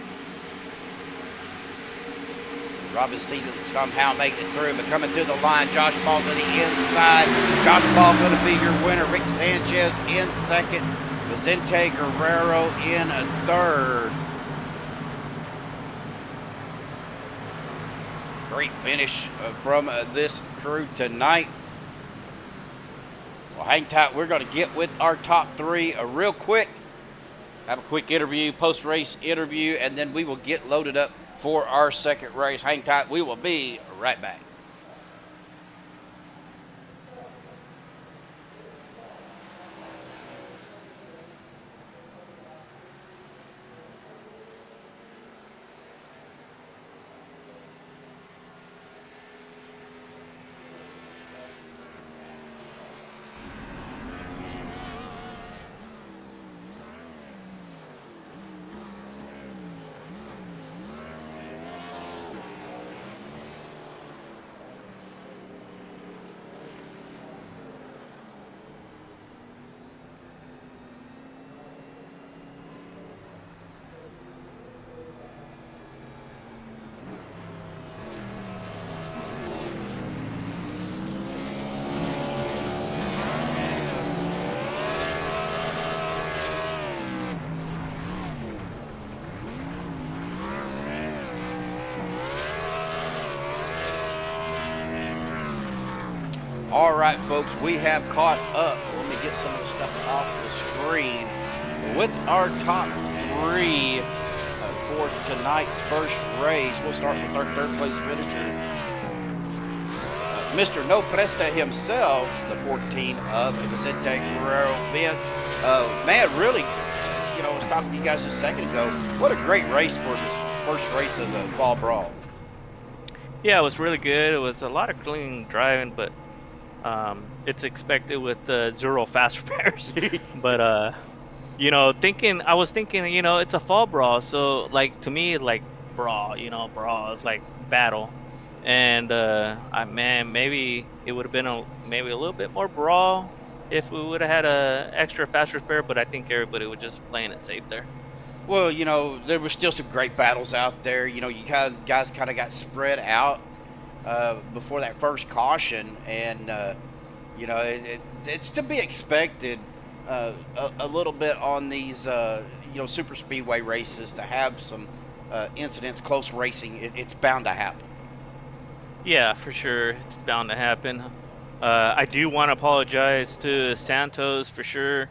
Robin Stevenson somehow making it through, but coming to the line. Josh Ball to the inside. Josh Ball going to be your winner. Rick Sanchez in second. Vicente Guerrero in third. Great finish from this crew tonight. Well, hang tight. We're going to get with our top 3 real quick. Have a quick interview, post-race interview, and then we will get loaded up for our second race. Hang tight. We will be right back. All right, folks, we have caught up. Let me get some of the stuff off the screen. With our top 3 for tonight's first race, we'll start with our third place finisher. Mr. No Presta himself, the 14 of Vicente Guerrero. Vince, man, really, you know, I was talking to you guys a second ago. What a great race for this first race of the Fall Brawl. Yeah, it was really good. It was a lot of clean driving, but it's expected with 0 fast repairs. But you know, I was thinking, you know, it's a Fall Brawl, so like to me, like brawl, you know, brawl is like battle, and man, maybe it would have been maybe a little bit more brawl if we would have had a extra fast repair, but I think everybody was just playing it safe there. Well, you know, there were still some great battles out there. You know, you guys kind of got spread out before that first caution, and you know, it's to be expected a little bit on these you know, super speedway races to have some incidents, close racing. It's bound to happen. Yeah, for sure, it's bound to happen. I do want to apologize to Santos for sure.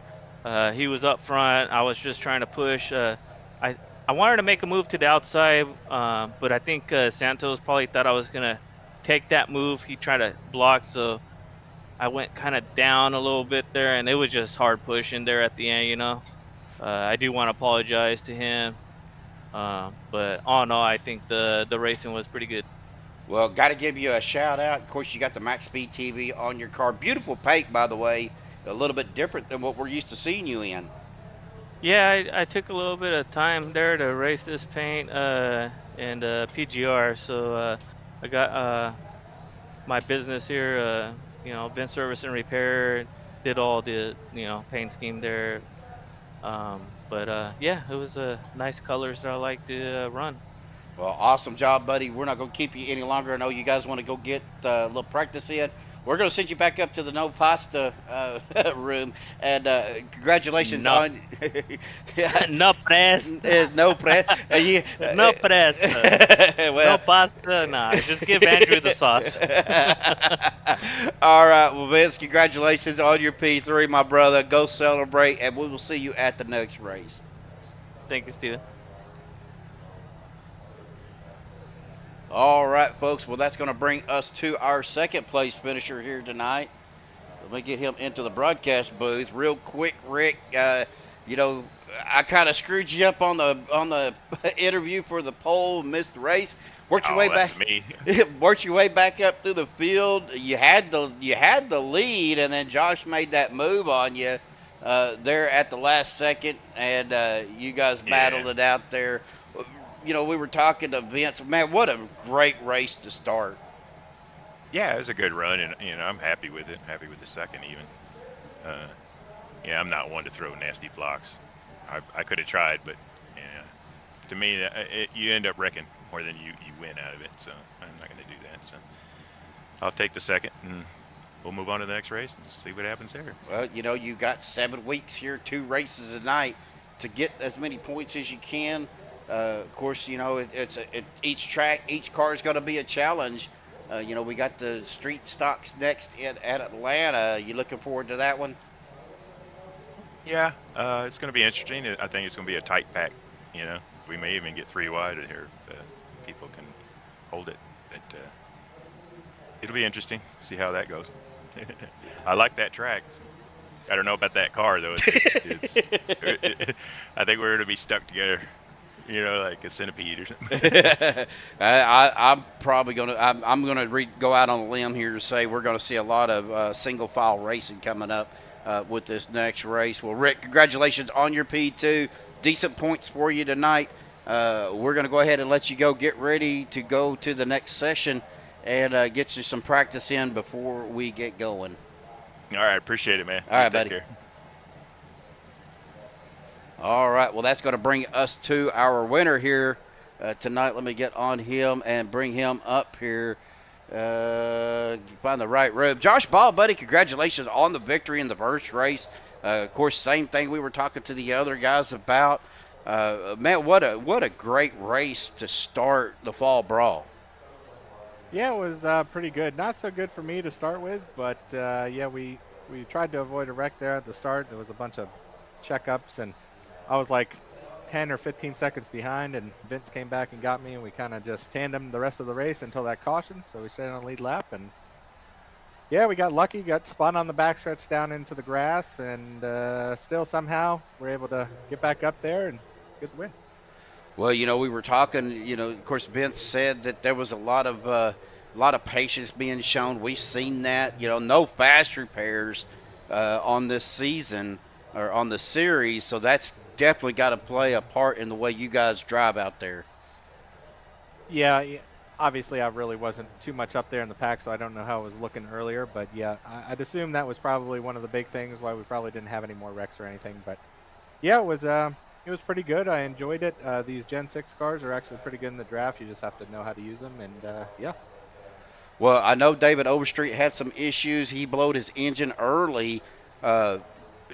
He was up front. I was just trying to push. I wanted to make a move to the outside, but I think Santos probably thought I was gonna take that move. He tried to block, so I went kind of down a little bit there, and it was just hard pushing there at the end, you know. I do want to apologize to him, but all in all, I think the racing was pretty good. Well, got to give you a shout out. Of course, you got the Maxspeed TV on your car. Beautiful paint, by the way. A little bit different than what we're used to seeing you in. Yeah, I took a little bit of time there to race this paint and PGR. So I got my business here, you know, VIN service and repair. Did all the, you know, paint scheme there. But yeah, it was nice colors that I like to run. Well, awesome job, buddy. We're not going to keep you any longer. I know you guys want to go get a little practice in. We're going to send you back up to the no pasta room, and congratulations No. on yeah, No press. no press. No press. No Well, pasta. Nah, just give Andrew the sauce. all right. Well, Vince, congratulations on your P3, my brother. Go celebrate, and we will see you at the next race. Thank you, Steven. All right, folks. Well, that's going to bring us to our second place finisher here tonight. Let me get him into the broadcast booth real quick, Rick. You know, I kind of screwed you up on the interview for the pole, missed the race. Worked your way that's back. me. Worked your way back up through the field. You had the lead, and then Josh made that move on you there at the last second, and you guys battled it out there. You know, we were talking to Vince. Man, what a great race to start. Yeah, it was a good run, and I'm happy with it. Happy with the second even. I'm not one to throw nasty blocks. I could have tried, but to me, you end up wrecking more than you win out of it. So I'm not going to do that. So I'll take the second, and we'll move on to the next race and see what happens there. Well, you know, you got 7 weeks here, 2 races a night to get as many points as you can. Of course, you know, each track, each car is going to be a challenge. You know, we got the street stocks next at Atlanta. You looking forward to that one? Yeah, it's going to be interesting. I think it's going to be a tight pack. You know, we may even get 3 wide in here if people can hold it. But it'll be interesting. See how that goes. I like that track. I don't know about that car though. I think we're going to be stuck together. You know, like a centipede or something. I'm probably going to. I'm going to go out on a limb here to say we're going to see a lot of single file racing coming up with this next race. Well, Rick, congratulations on your P2. Decent points for you tonight. We're going to go ahead and let you go. Get ready to go to the next session and get you some practice in before we get going. All right, appreciate it, man. All right, Take buddy. care. All right, well, that's going to bring us to our winner here tonight. Let me get on him and bring him up here. Find the right robe. Josh Ball, buddy, congratulations on the victory in the first race. Of course, same thing we were talking to the other guys about. Man, what a great race to start the Fall Brawl. Yeah, it was pretty good. Not so good for me to start with, but yeah, we tried to avoid a wreck there at the start. There was a bunch of checkups, and I was like 10 or 15 seconds behind, and Vince came back and got me, and we kind of just tandemed the rest of the race until that caution. So we stayed on the lead lap, and yeah, we got lucky, got spun on the backstretch down into the grass, and still somehow we're able to get back up there and get the win. Well, you know, we were talking, you know, of course, Vince said that there was a lot of patience being shown. We've seen that, you know, no fast repairs on this season or on the series, so that's definitely got to play a part in the way you guys drive out there. Yeah, obviously I really wasn't too much up there in the pack, so I don't know how it was looking earlier, but yeah, I'd assume that was probably one of the big things why we probably didn't have any more wrecks or anything. But yeah, it was pretty good. I enjoyed it. These Gen 6 cars are actually pretty good in the draft. You just have to know how to use them, and yeah. Well, I know David Overstreet had some issues. He blowed his engine early.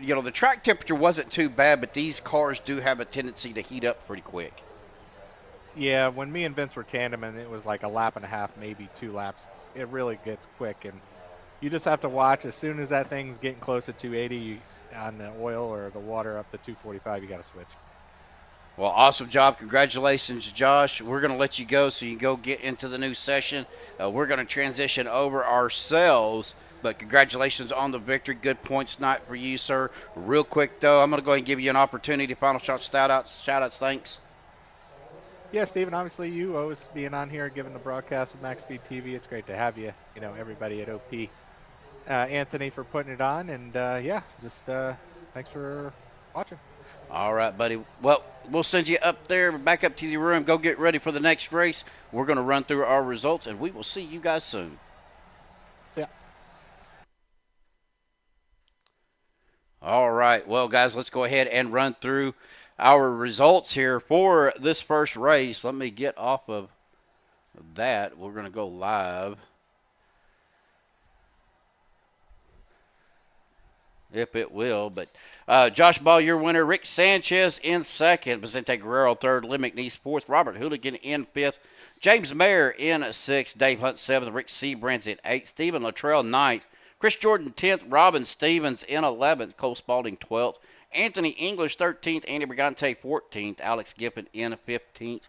You know, the track temperature wasn't too bad, but these cars do have a tendency to heat up pretty quick. Yeah, when me and Vince were tandeming, it was like a lap and a half, maybe 2 laps. It really gets quick, and you just have to watch. As soon as that thing's getting close to 280 on the oil or the water up to 245, you got to switch. Well, awesome job. Congratulations, Josh. We're going to let you go so you can go get into the new session. We're going to transition over ourselves, but congratulations on the victory. Good points tonight for you, sir. Real quick, though, I'm going to go ahead and give you an opportunity. Final shots, shout-outs, thanks. Yeah, Steven, obviously you always being on here, giving the broadcast with Maxspeed TV. It's great to have you, you know, everybody at OP. Anthony for putting it on, and yeah, just thanks for watching. All right, buddy. Well, we'll send you up there, back up to your room. Go get ready for the next race. We're going to run through our results, and we will see you guys soon. Yeah. All right. Well, guys, let's go ahead and run through our results here for this first race. Let me get off of that. We're going to go live. If it will, but Josh Ball, your winner. Rick Sanchez in second. Vicente Guerrero third. Lynn McNeese fourth. Robert Hooligan in fifth. James Mayer in sixth. Dave Hunt seventh. Rick Seabrands in eighth. Stephen Luttrell ninth. Chris Jordan 10th. Robin Stevens in 11th. Cole Spalding 12th. Anthony English 13th. Andy Brigante 14th. Alex Giffen in 15th.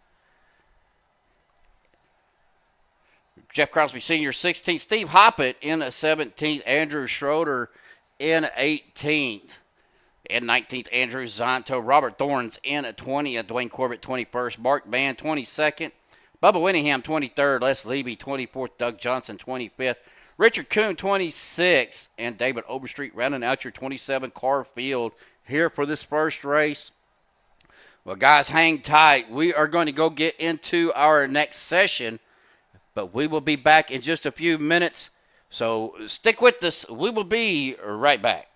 Jeff Crosby Sr. 16th. Steve Hoppett in 17th. Andrew Schroeder in 18th. In 19th, Andrew Zonto. Robert Thorns in 20th. Dwayne Corbett 21st. Mark Van 22nd. Bubba Winningham 23rd. Les Levy 24th. Doug Johnson 25th. Richard Kuhn 26th. And David Overstreet rounding out your 27-car field here for this first race. Well, guys, hang tight. We are going to go get into our next session, but we will be back in just a few minutes. So stick with us. We will be right back.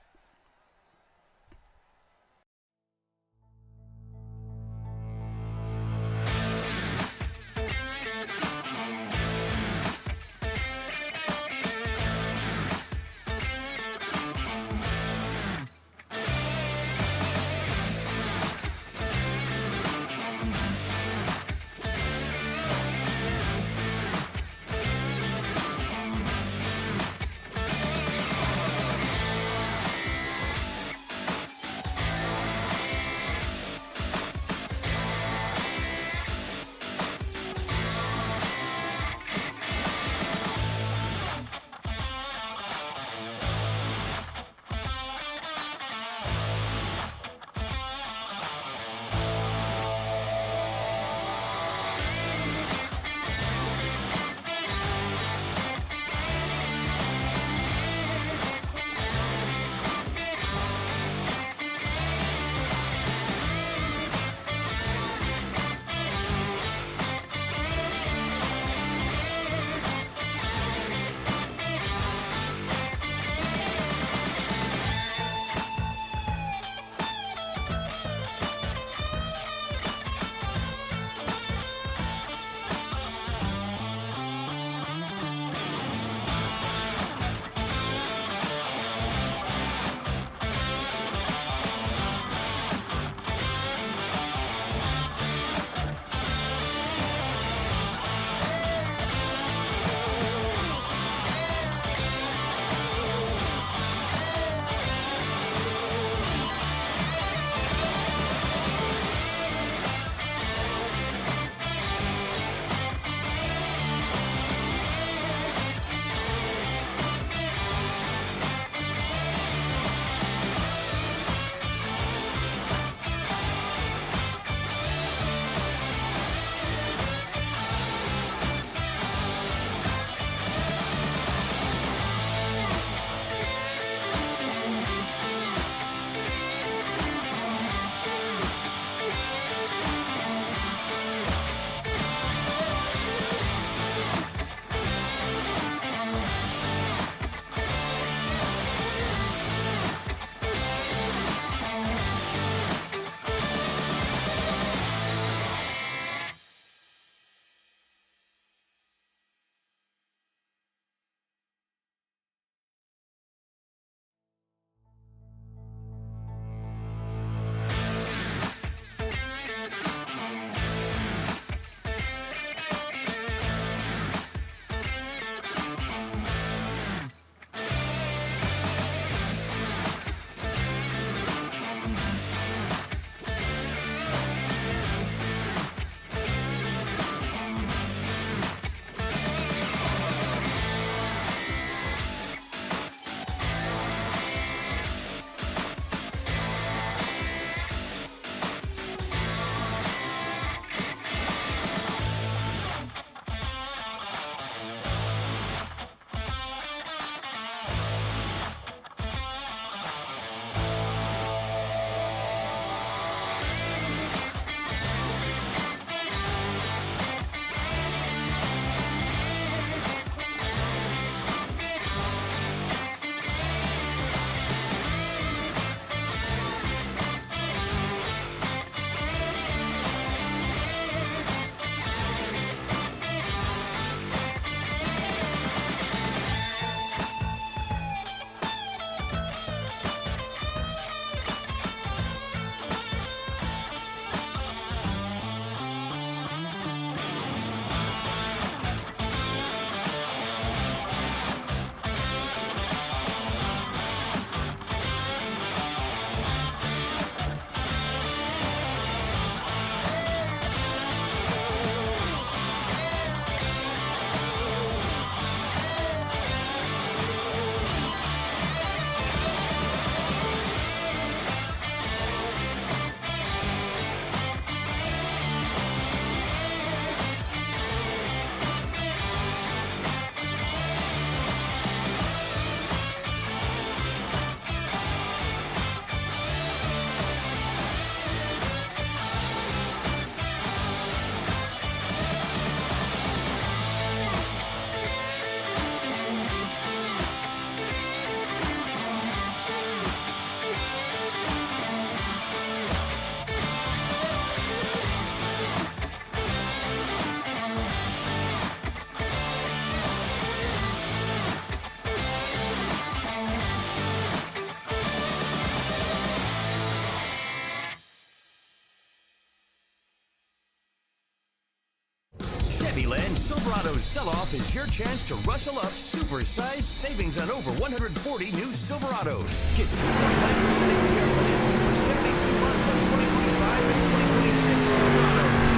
Silverado's sell-off is your chance to rustle up super-sized savings on over 140 new Silverados. Get 2.9% APR financing for 72 months on 2025 and 2026 Silverados.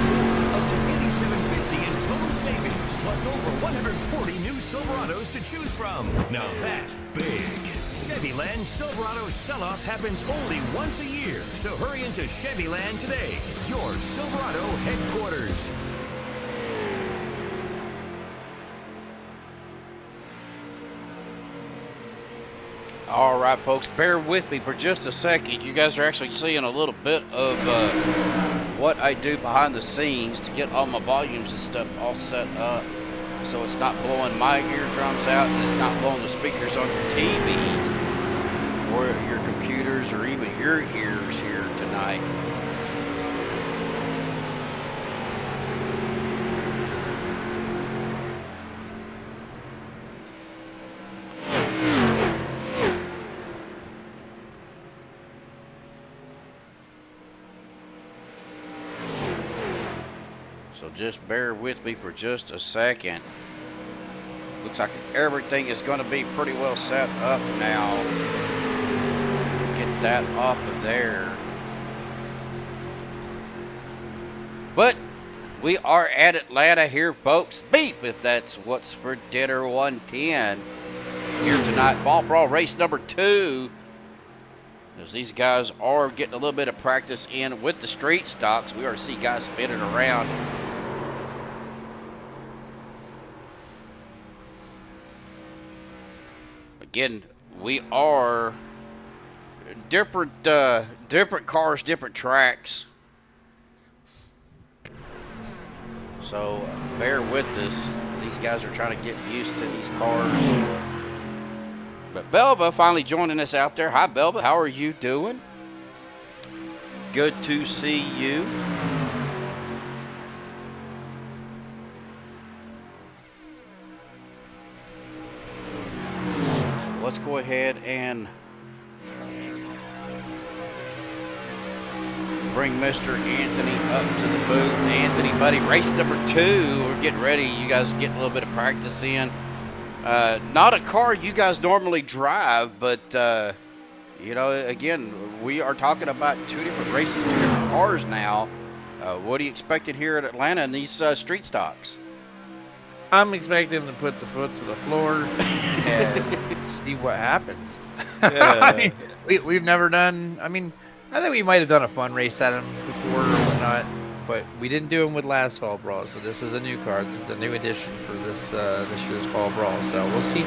Up to $8,750 in total savings, plus over 140 new Silverados to choose from. Now that's big. CHEVYLAND Silverado sell-off happens only once a year, so hurry into CHEVYLAND today, your Silverado headquarters. All right, folks, bear with me for just a second. You guys are actually seeing a little bit of what I do behind the scenes to get all my volumes and stuff all set up, so it's not blowing my eardrums out and it's not blowing the speakers on your TVs or your computers or even your ears here tonight. So just bear with me for just a second. Looks like everything is going to be pretty well set up now. Get that off of there. But we are at Atlanta here, folks. Beef, if that's what's for dinner 110. Here tonight, Fall Brawl race number 2. As these guys are getting a little bit of practice in with the street stocks. We already see guys spinning around. Again, we are different cars, different tracks. So bear with us. These guys are trying to get used to these cars. But Belva finally joining us out there. Hi, Belva. How are you doing? Good to see you. Let's go ahead and bring Mr. Anthony up to the booth. Anthony, buddy, race number 2. We're getting ready. You guys getting a little bit of practice in. Not a car you guys normally drive, but, you know, again, we are talking about 2 different races, 2 different cars now. What are you expecting here at Atlanta in these street stocks? I'm expecting to put the foot to the floor and see what happens. I mean, we've never done. I mean, I think we might have done a fun race at them before or whatnot, but we didn't do them with last Fall Brawl. So this is a new car. This is a new addition for this year's Fall Brawl. So we'll see.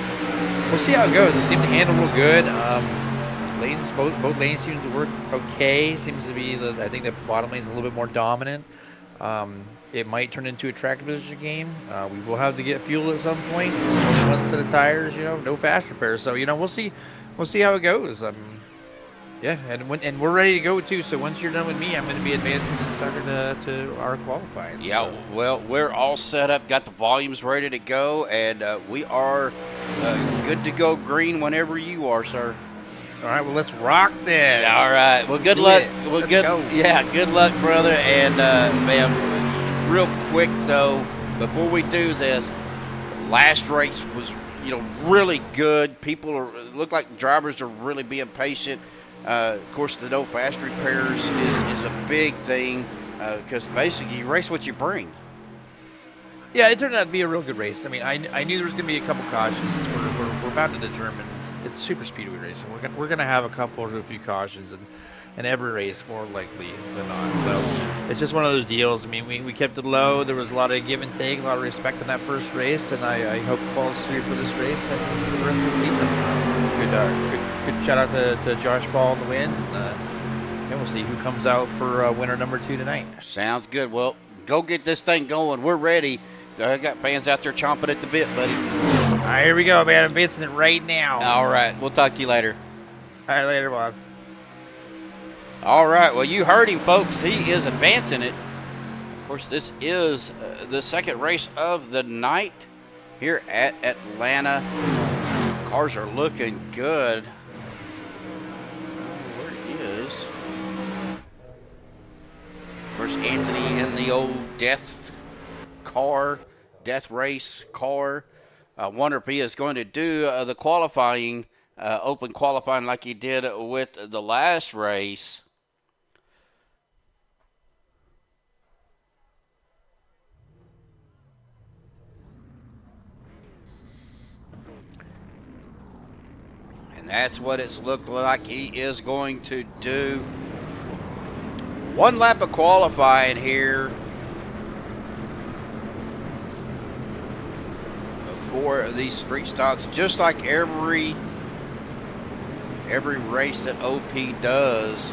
We'll see how it goes. It seemed to handle real good. Lanes, both lanes seem to work okay. Seems to be I think the bottom lane is a little bit more dominant. It might turn into a track position game. We will have to get fuel at some point. Only one set of tires, you know, no fast repairs. So, you know, we'll see how it goes. Yeah, and we're ready to go too. So once you're done with me, I'm going to be advancing and starting to our qualifying. Yeah, so. Well, we're all set up, got the volumes ready to go, and we are good to go green whenever you are, sir. All right, well, let's rock this. All right. Well, good luck. Well, good luck, brother. And man, real quick though, before we do this, last race was, you know, really good. Look like drivers are really being patient. Of course, the no fast repairs is a big thing because basically you race what you bring. Yeah, it turned out to be a real good race. I mean, I knew there was going to be a couple cautions. We're about to determine. It's super speedway racing. We're gonna have a couple or a few cautions in every race, more likely than not. So it's just one of those deals. I mean, we kept it low. There was a lot of give and take, a lot of respect in that first race, and I hope it follows through for this race and for the rest of the season. Good shout out to Josh Paul in the win. And we'll see who comes out for winner number 2 tonight. Sounds good. Well, go get this thing going. We're ready. I got fans out there chomping at the bit, buddy. All right, here we go, man. I'm advancing it right now. All right. We'll talk to you later. All right, later, boss. All right. Well, you heard him, folks. He is advancing it. Of course, this is the second race of the night here at Atlanta. Cars are looking good. Where is? Of course, Anthony in the old death car. death race car. I wonder if he is going to do the qualifying, open qualifying like he did with the last race. And that's what it's looked like he is going to do. One lap of qualifying here for these street stocks, just like every race that OP does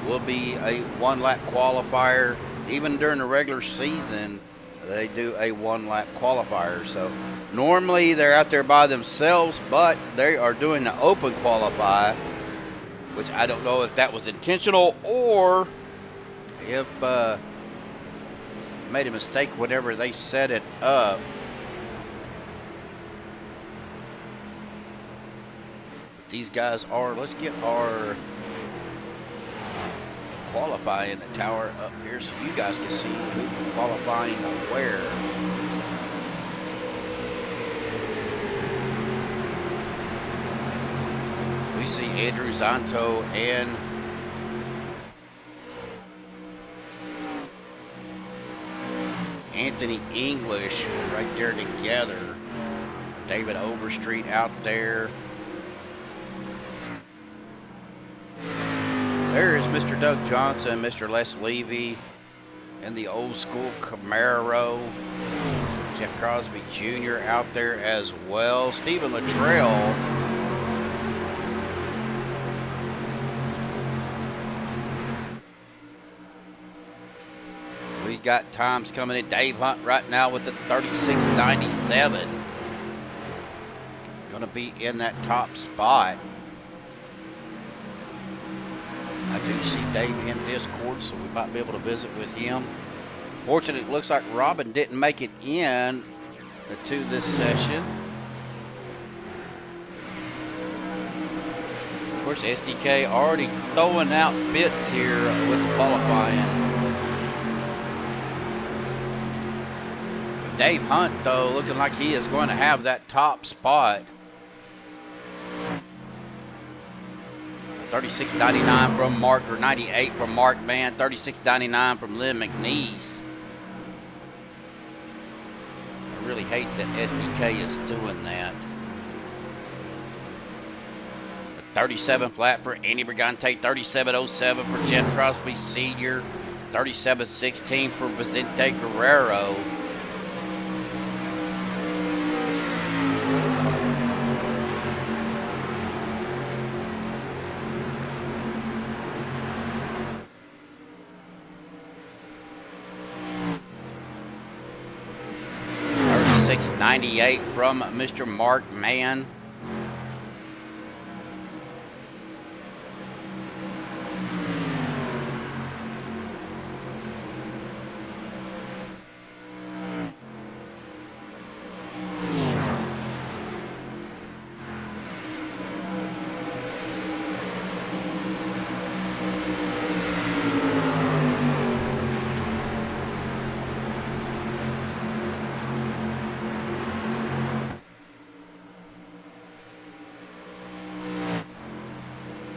will be a one lap qualifier. Even during the regular season, they do a one lap qualifier. So normally they're out there by themselves, but they are doing the open qualify, which I don't know if that was intentional or if made a mistake whenever they set it up. These guys are, let's get our qualifying tower up here so you guys can see who's qualifying where. We see Andrew Zanto and Anthony English right there together. David Overstreet out there. There is Mr. Doug Johnson, Mr. Les Levy, and the old school Camaro. Jeff Crosby Jr. out there as well. Stephen Luttrell. We got times coming in. Dave Hunt right now with the 36.97. Going to be in that top spot. I do see Dave in Discord, so we might be able to visit with him. Fortunately, it looks like Robin didn't make it in to this session. Of course, SDK already throwing out bits here with the qualifying. Dave Hunt, though, looking like he is going to have that top spot. 36.99 from Mark, or 98 from Mark Mann, 36.99 from Lynn McNeese. I really hate that SDK is doing that. 37 flat for Andy Brigante, 37.07 for Jeff Crosby Sr., 37.16 for Vicente Guerrero. $96.98 from Mr. Mark Mann.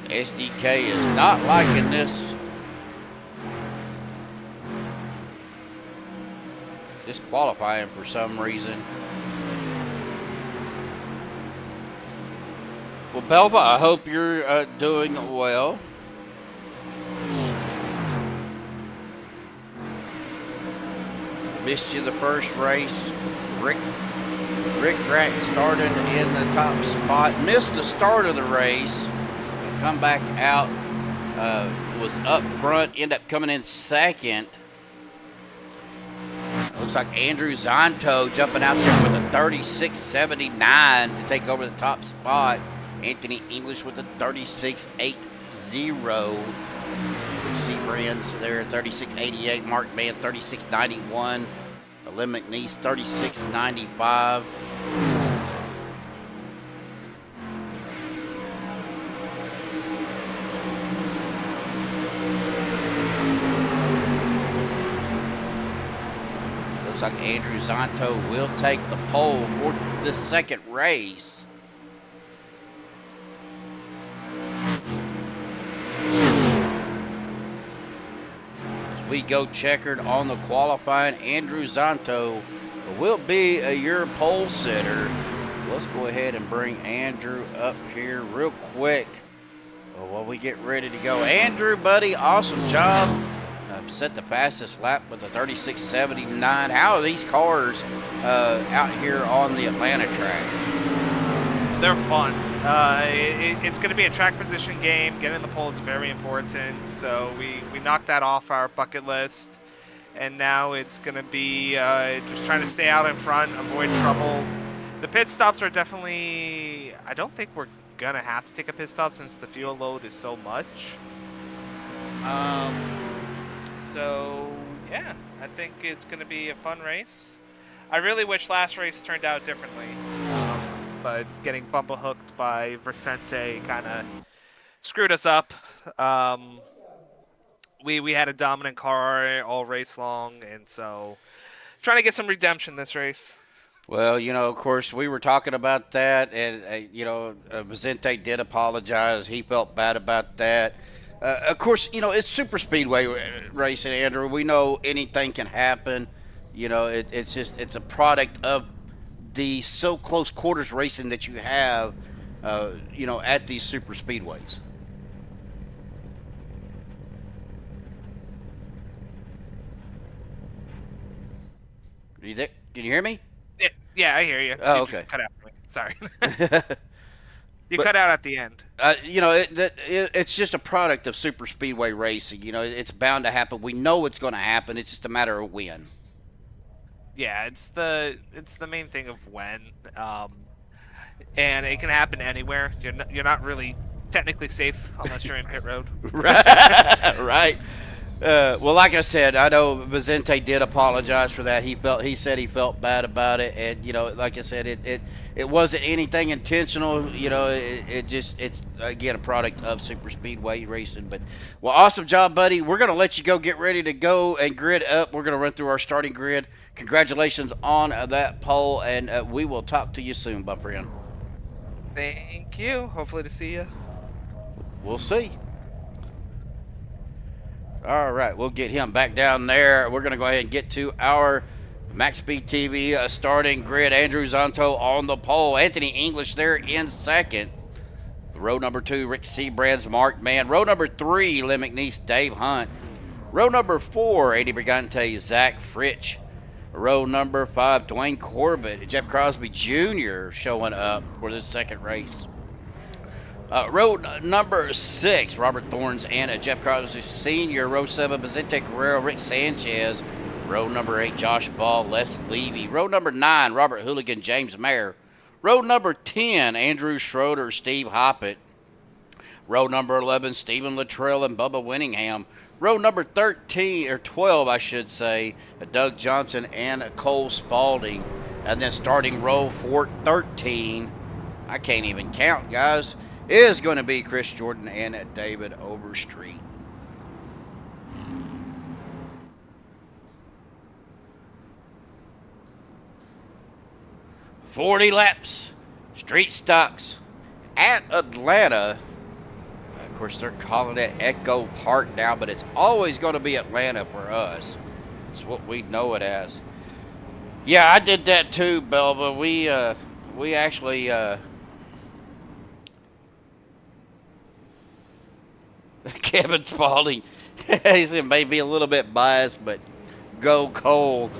SDK is not liking this disqualifying for some reason. Well, Belva, I hope you're doing well. Missed you the first race. Rick Rack started in the top spot. Missed the start of the race. Come back out, was up front, end up coming in second. Looks like Andrew Zanto jumping out there with a 36.79 to take over the top spot. Anthony English with a 36.80. C Brands there at 36.88. Mark Mann 36.91. Lynn McNeese 36.95. like Andrew Zanto will take the pole for the second race. As we go checkered on the qualifying, Andrew Zanto will be your pole sitter. Let's go ahead and bring Andrew up here real quick while we get ready to go. Andrew, buddy, awesome job. Set the fastest lap with a 36.79. How are these cars out here on the Atlanta track? They're fun. It's going to be a track position game. Getting the pole is very important. So we knocked that off our bucket list. And now it's going to be just trying to stay out in front, avoid trouble. The pit stops are definitely... I don't think we're going to have to take a pit stop since the fuel load is so much. So, yeah, I think it's going to be a fun race. I really wish last race turned out differently. But getting bumper hooked by Vicente kind of screwed us up. We had a dominant car all race long, and so trying to get some redemption this race. Well, you know, of course, we were talking about that, and, you know, Vicente did apologize. He felt bad about that. Of course, you know, it's super speedway racing, Andrew. We know anything can happen. You know, it's a product of the so close quarters racing that you have, you know, at these super speedways. Are you there? Can you hear me? Yeah, I hear you. Oh, You okay. just cut out for me. Sorry. You cut out at the end. You know, it's just a product of super speedway racing. You know, it's bound to happen. We know it's going to happen. It's just a matter of when. Yeah, it's the main thing of when, and it can happen anywhere. You're not really technically safe unless you're in pit road. Right. Well, like I said, I know Vicente did apologize for that. He said he felt bad about it, and you know, like I said, it wasn't anything intentional. You know, it's again a product of super speedway racing. But well, awesome job, buddy. We're gonna let you go, get ready to go and grid up. We're gonna run through our starting grid. Congratulations on that pole, and we will talk to you soon, my friend. Thank you. Hopefully to see you. We'll see. All right, we'll get him back down there. We're going to go ahead and get to our Maxspeed TV starting grid. Andrew Zanto on the pole. Anthony English there in second. Row number 2, Rick Seabrand's Mark Mann. Row number 3, Len McNeese, Dave Hunt. Row number 4, Eddie Brigante, Zach Fritsch. Row number 5, Dwayne Corbett, Jeff Crosby Jr. showing up for this second race. Row number 6, Robert Thorns and Jeff Crosby Sr. Row 7, Vicente Guerrero, Rick Sanchez. Row number 8, Josh Ball, Les Levy. Row number 9, Robert Hooligan, James Mayer. Row number 10, Andrew Schroeder, Steve Hoppett. Row number 11, Stephen Luttrell and Bubba Winningham. Row number 13, or 12, I should say, Doug Johnson and Cole Spalding. And then starting row 13, I can't even count, guys, is going to be Chris Jordan and David Overstreet. "40 laps, street stocks at Atlanta." Of course, they're calling it Echo Park now, but it's always going to be Atlanta for us. It's what we know it as. Yeah, I did that too, Belva. We actually Kevin Spalding, he said maybe a little bit biased, but go Cole.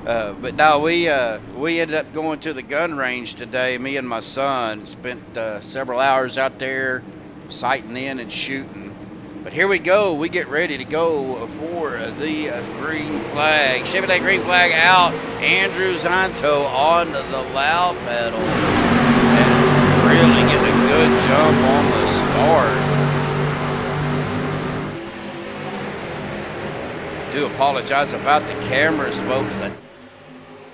But no, we ended up going to the gun range today. Me and my son spent several hours out there sighting in and shooting. But here we go. We get ready to go for the green flag. Chevrolet green flag out. Andrew Zanto on the loud pedal. And really getting a good jump on the start. I do apologize about the cameras, folks. I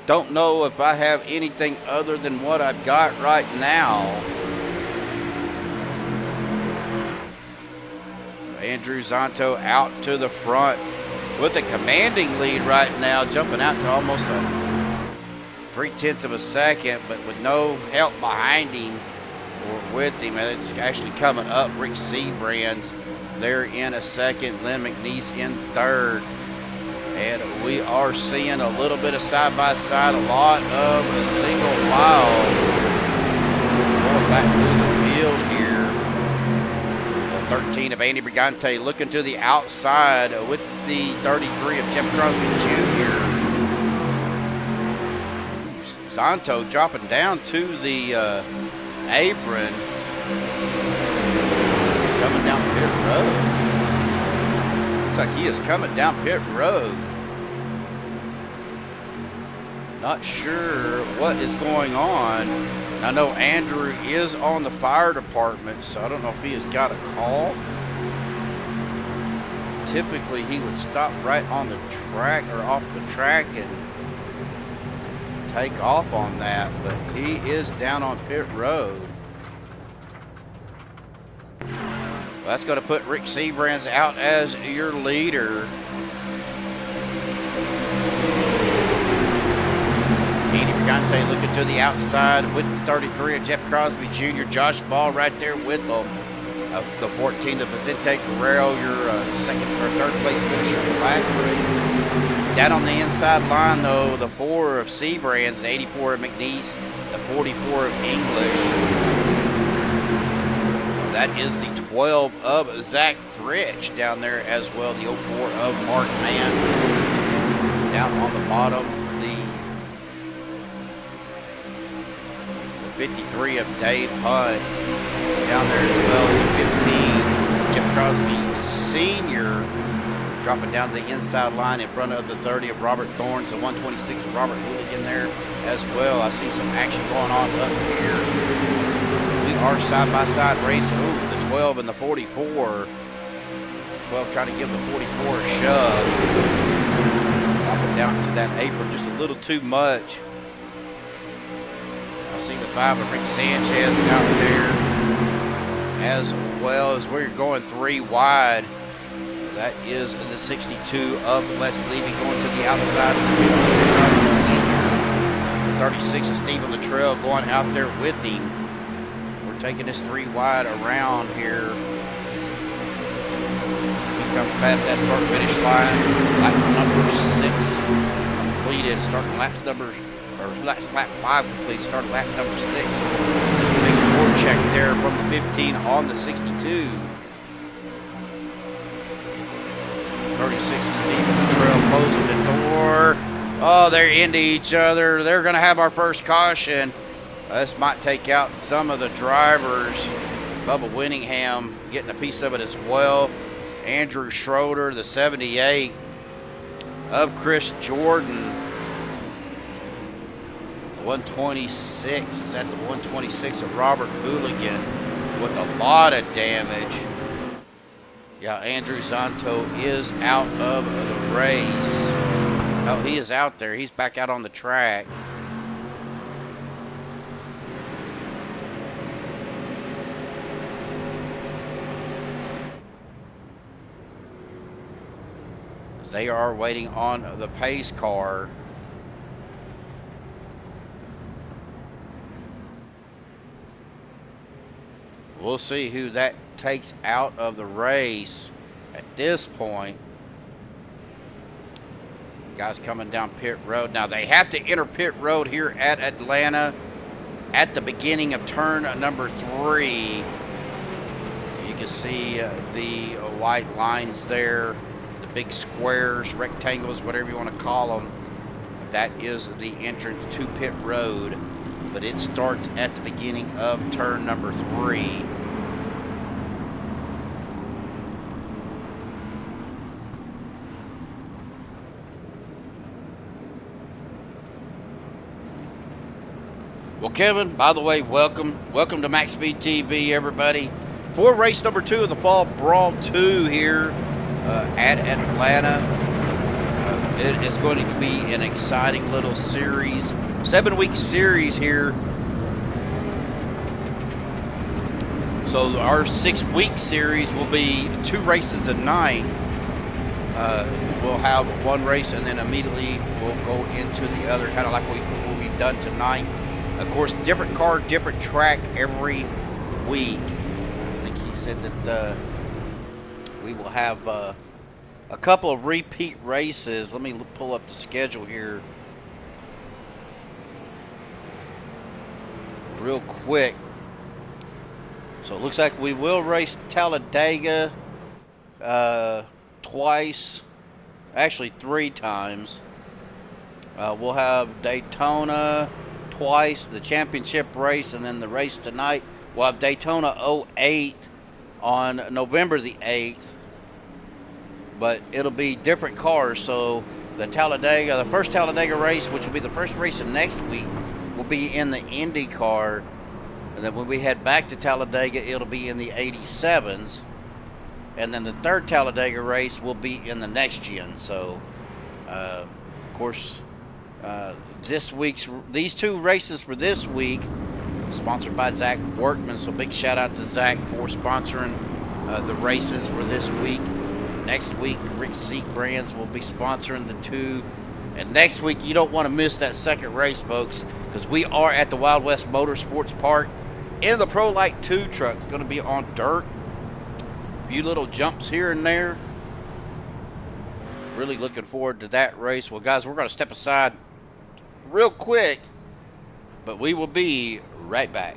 don't know if I have anything other than what I've got right now. Andrew Zonto out to the front with a commanding lead right now, jumping out to almost a 3/10 of a second, but with no help behind him or with him. And it's actually coming up. Rick Seabrands there in a second, Len McNeese in third. And we are seeing a little bit of side-by-side, a lot of a single file going back through the field here. 13 of Andy Brigante looking to the outside with the 33 of Jeff Crosby Jr. Zonto dropping down to the apron. Coming down pit road. Looks like he is coming down pit road. Not sure what is going on. I know Andrew is on the fire department, so I don't know if he has got a call. Typically, he would stop right on the track or off the track and take off on that, but he is down on pit road. Well, that's going to put Rick Seabrands out as your leader. Andy Brigante looking to the outside with the 33 of Jeff Crosby Jr. Josh Ball right there with them. The 14 of Vicente Guerrero, your second or third place finisher in the last race. Down on the inside line, though, the 4 of Seabrands, the 84 of McNeese, the 44 of English. That is the 12 of Zach Fritch down there as well. The 04 of Mark Mann. Down on the bottom, the 53 of Dave Hunt. Down there as well, the 15, Jeff Crosby Sr. Dropping down the inside line in front of the 30 of Robert Thorns, the 126 of Robert Hooligan there as well. I see some action going on up here. We are side-by-side racing. Ooh, the 12 and the 44. 12 trying to give the 44 a shove. Dropping down to that apron just a little too much. I see the 5 of Rick Sanchez out there as well as we're going 3 wide. That is the 62 of Les Levy going to the outside of the field. The 36 of Steve on the trail going out there with him. We're taking this 3 wide around here. We come past that start-finish line. Lap number 6 completed. Starting laps number, or lap 5 completed. Starting lap number 6. Big board check there from the 15 on the 62. 36 is Steve on the trail, closing the door. Oh, they're into each other. They're going to have our first caution. This might take out some of the drivers. Bubba Winningham getting a piece of it as well. Andrew Schroeder, the 78 of Chris Jordan. The 126 is at the 126 of Robert Hooligan with a lot of damage. Yeah, Andrew Zonto is out of the race. Oh, he is out there. He's back out on the track. They are waiting on the pace car. We'll see who that takes out of the race at this point. Guys coming down pit road. Now they have to enter pit road here at Atlanta at the beginning of turn number 3. You can see the white lines there, the big squares, rectangles, whatever you want to call them. That is the entrance to pit road, but it starts at the beginning of turn number 3. Well, Kevin, by the way, welcome to Maxspeed TV, everybody. For race number 2 of the Fall Brawl 2 here at Atlanta. It is going to be an exciting little series, 7-week series here. So our 6-week series will be 2 races a night. We'll have one race and then immediately we'll go into the other, kind of like what we've done tonight. Of course, different car, different track every week. I think he said that we will have a couple of repeat races. Let me pull up the schedule here real quick. So it looks like we will race Talladega twice, actually 3 times. We'll have Daytona twice, the championship race, and then the race tonight. We'll have Daytona 08 on November the 8th, but it'll be different cars. So the Talladega, the first Talladega race, which will be the first race of next week, will be in the Indy car. And then when we head back to Talladega, it'll be in the 87s. And then the third Talladega race will be in the next gen. So, of course, these 2 races for this week, sponsored by Zach Workman. So big shout out to Zach for sponsoring the races for this week. Next week, Rick Seek Brands will be sponsoring the 2. And next week, you don't want to miss that second race, folks, because we are at the Wild West Motorsports Park in the Pro Light 2 truck. It's going to be on dirt. A few little jumps here and there. Really looking forward to that race. Well, guys, we're going to step aside real quick, but we will be right back.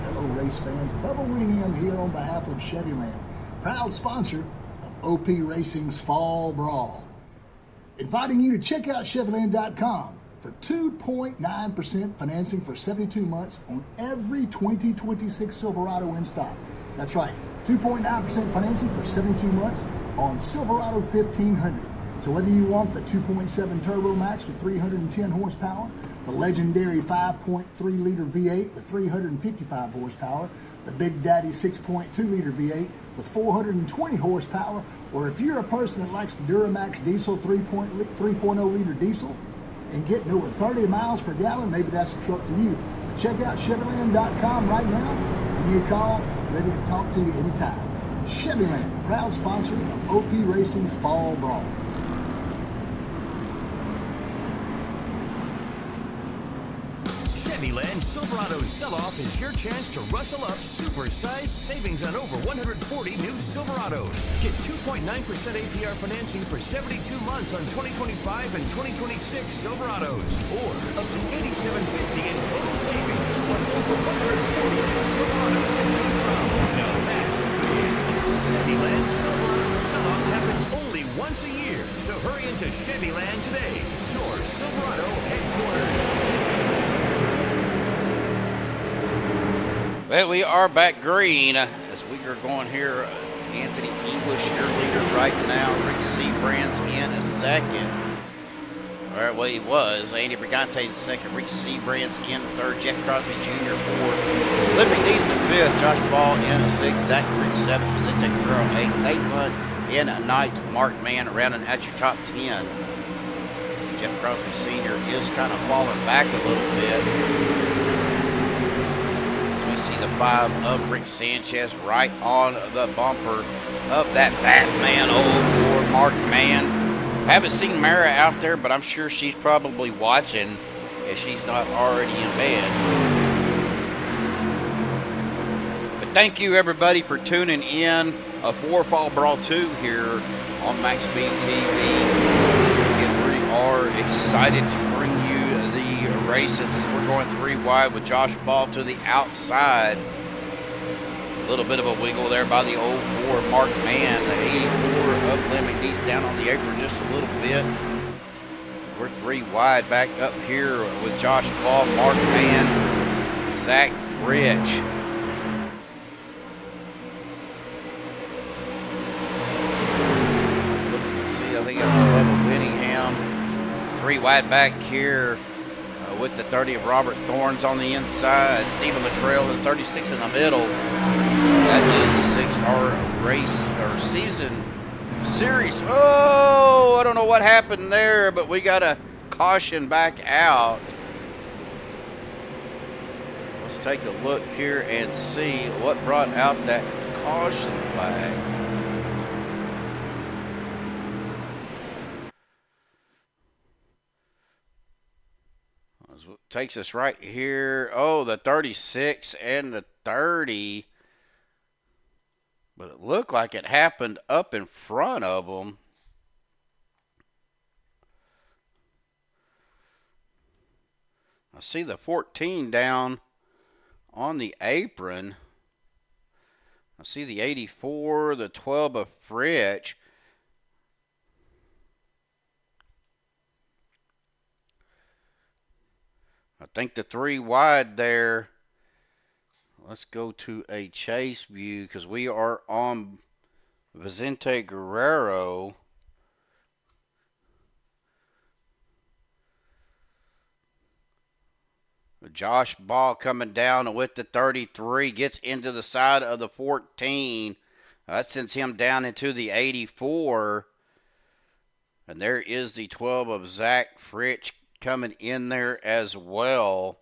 Hello, race fans. Bubba Winningham here on behalf of CHEVYLAND, proud sponsor of OP Racing's Fall Brawl. Inviting you to check out CHEVYLAND.com for 2.9% financing for 72 months on every 2026 Silverado in stock. That's right, 2.9% financing for 72 months on Silverado 1500. So whether you want the 2.7 Turbo Max with 310 horsepower, the legendary 5.3-liter V8 with 355 horsepower, the Big Daddy 6.2-liter V8 with 420 horsepower, or if you're a person that likes the Duramax diesel 3.0-liter diesel and getting over 30 miles per gallon, maybe that's the truck for you. But check out CHEVYLAND.com right now. Give me a call, ready to talk to you anytime. CHEVYLAND, proud sponsor of OP Racing's Fall Brawl. CHEVYLAND Silverado's sell-off is your chance to rustle up super-sized savings on over 140 new Silverados. Get 2.9% APR financing for 72 months on 2025 and 2026 Silverados, or up to $87.50 in total savings, plus over 140 new Silverados to choose from. Now that's big. CHEVYLAND Silverado sell-off happens only once a year, so hurry into CHEVYLAND today, your Silverado headquarters. Well, we are back green as we are going here. Anthony English, your leader right now. Rick C. Brands in a second. All right, well, he was. Andy Brigante in second. Rick C. Brands in third. Jeff Crosby Jr. fourth. Olympic Neeson fifth. Josh Ball in a sixth. Zach Green seventh. Pacific Girl eighth. Nate Hunt in a ninth. Mark Mann rounding at your top 10. Jeff Crosby Sr. is kind of falling back a little bit. See the 5 of Rick Sanchez right on the bumper of that Batman 04 Mark Mann. Haven't seen Mara out there, but I'm sure she's probably watching if she's not already in bed. But thank you everybody for tuning in for Fall Brawl 2 here on Maxspeed TV. Again, we are excited to bring you the races as we're going 3 wide with Josh Ball to the outside. A little bit of a wiggle there by the 04 Mark Mann. The 84 of Lemon East down on the apron just a little bit. We're 3 wide back up here with Josh Ball, Mark Mann, Zach Fritch. Let's see, I think I'm Bubba Winningham. 3 wide back here. With the 30 of Robert Thorns on the inside, Stephen Luttrell in 36 in the middle. That is the 6-hour race or season series. Oh, I don't know what happened there, but we got a caution back out. Let's take a look here and see what brought out that caution flag. Takes us right here. Oh, the 36 and the 30. But it looked like it happened up in front of them. I see the 14 down on the apron. I see the 84, the 12 of Fritch. I think the 3 wide there. Let's go to a chase view because we are on Vicente Guerrero. Josh Ball coming down with the 33, gets into the side of the 14. That sends him down into the 84. And there is the 12 of Zach Fritch coming in there as well.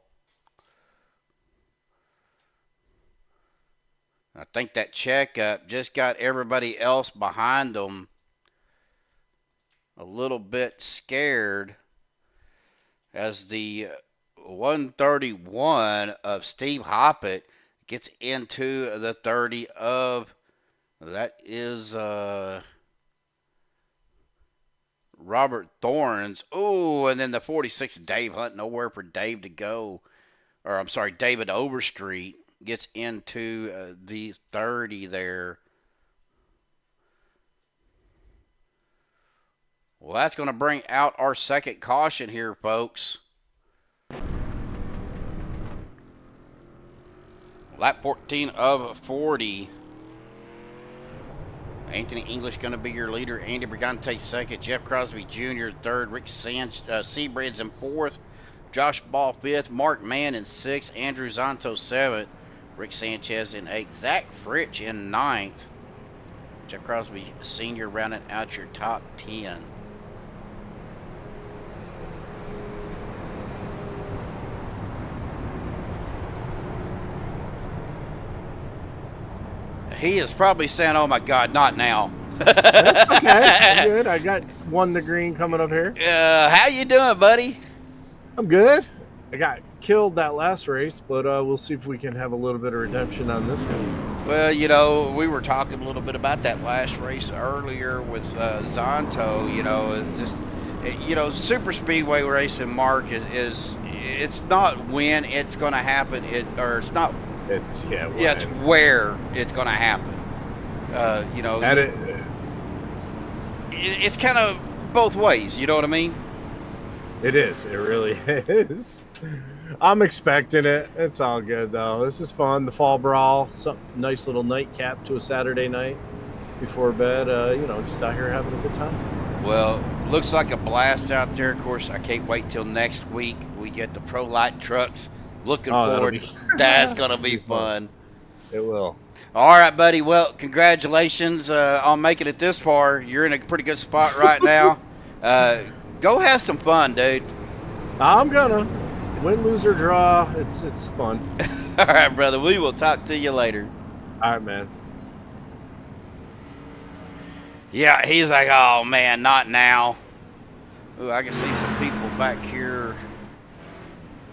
I think that checkup just got everybody else behind them a little bit scared as the 131 of Steve Hoppett gets into the 30 of, that is Robert Thorns. Oh, and then the 46, Dave Hunt, nowhere for Dave to go. Or I'm sorry, David Overstreet gets into the 30 there. Well, that's going to bring out our second caution here, folks. Lap 14 of 40. Anthony English going to be your leader. Andy Brigante second. Jeff Crosby Jr. third. Rick Seabridge in fourth. Josh Ball fifth. Mark Mann in sixth. Andrew Zonto seventh. Rick Sanchez in eighth. Zach Fritch in ninth. Jeff Crosby Sr. rounding out your top 10. He is probably saying, "Oh my God, not now." That's okay. I'm good. I got one the green coming up here. How you doing, buddy? I'm good. I got killed that last race, but we'll see if we can have a little bit of redemption on this one. Well, you know, we were talking a little bit about that last race earlier with Zonto. You know, just super speedway racing, Mark, is it's not when it's going to happen. It's not. It's it's where it's going to happen. It's kind of both ways. You know what I mean? It is. It really is. I'm expecting it. It's all good though. This is fun. The Fall Brawl, some nice little nightcap to a Saturday night before bed. Just out here having a good time. Well, looks like a blast out there. Of course, I can't wait till next week. We get the Pro Light trucks. Looking forward. That's going to be fun. It will. All right, buddy. Well, congratulations on making it this far. You're in a pretty good spot right now. Go have some fun, dude. I'm gonna. Win, lose, or draw. It's fun. All right, brother. We will talk to you later. All right, man. Yeah, he's like, oh, man, not now. Ooh, I can see some people back here.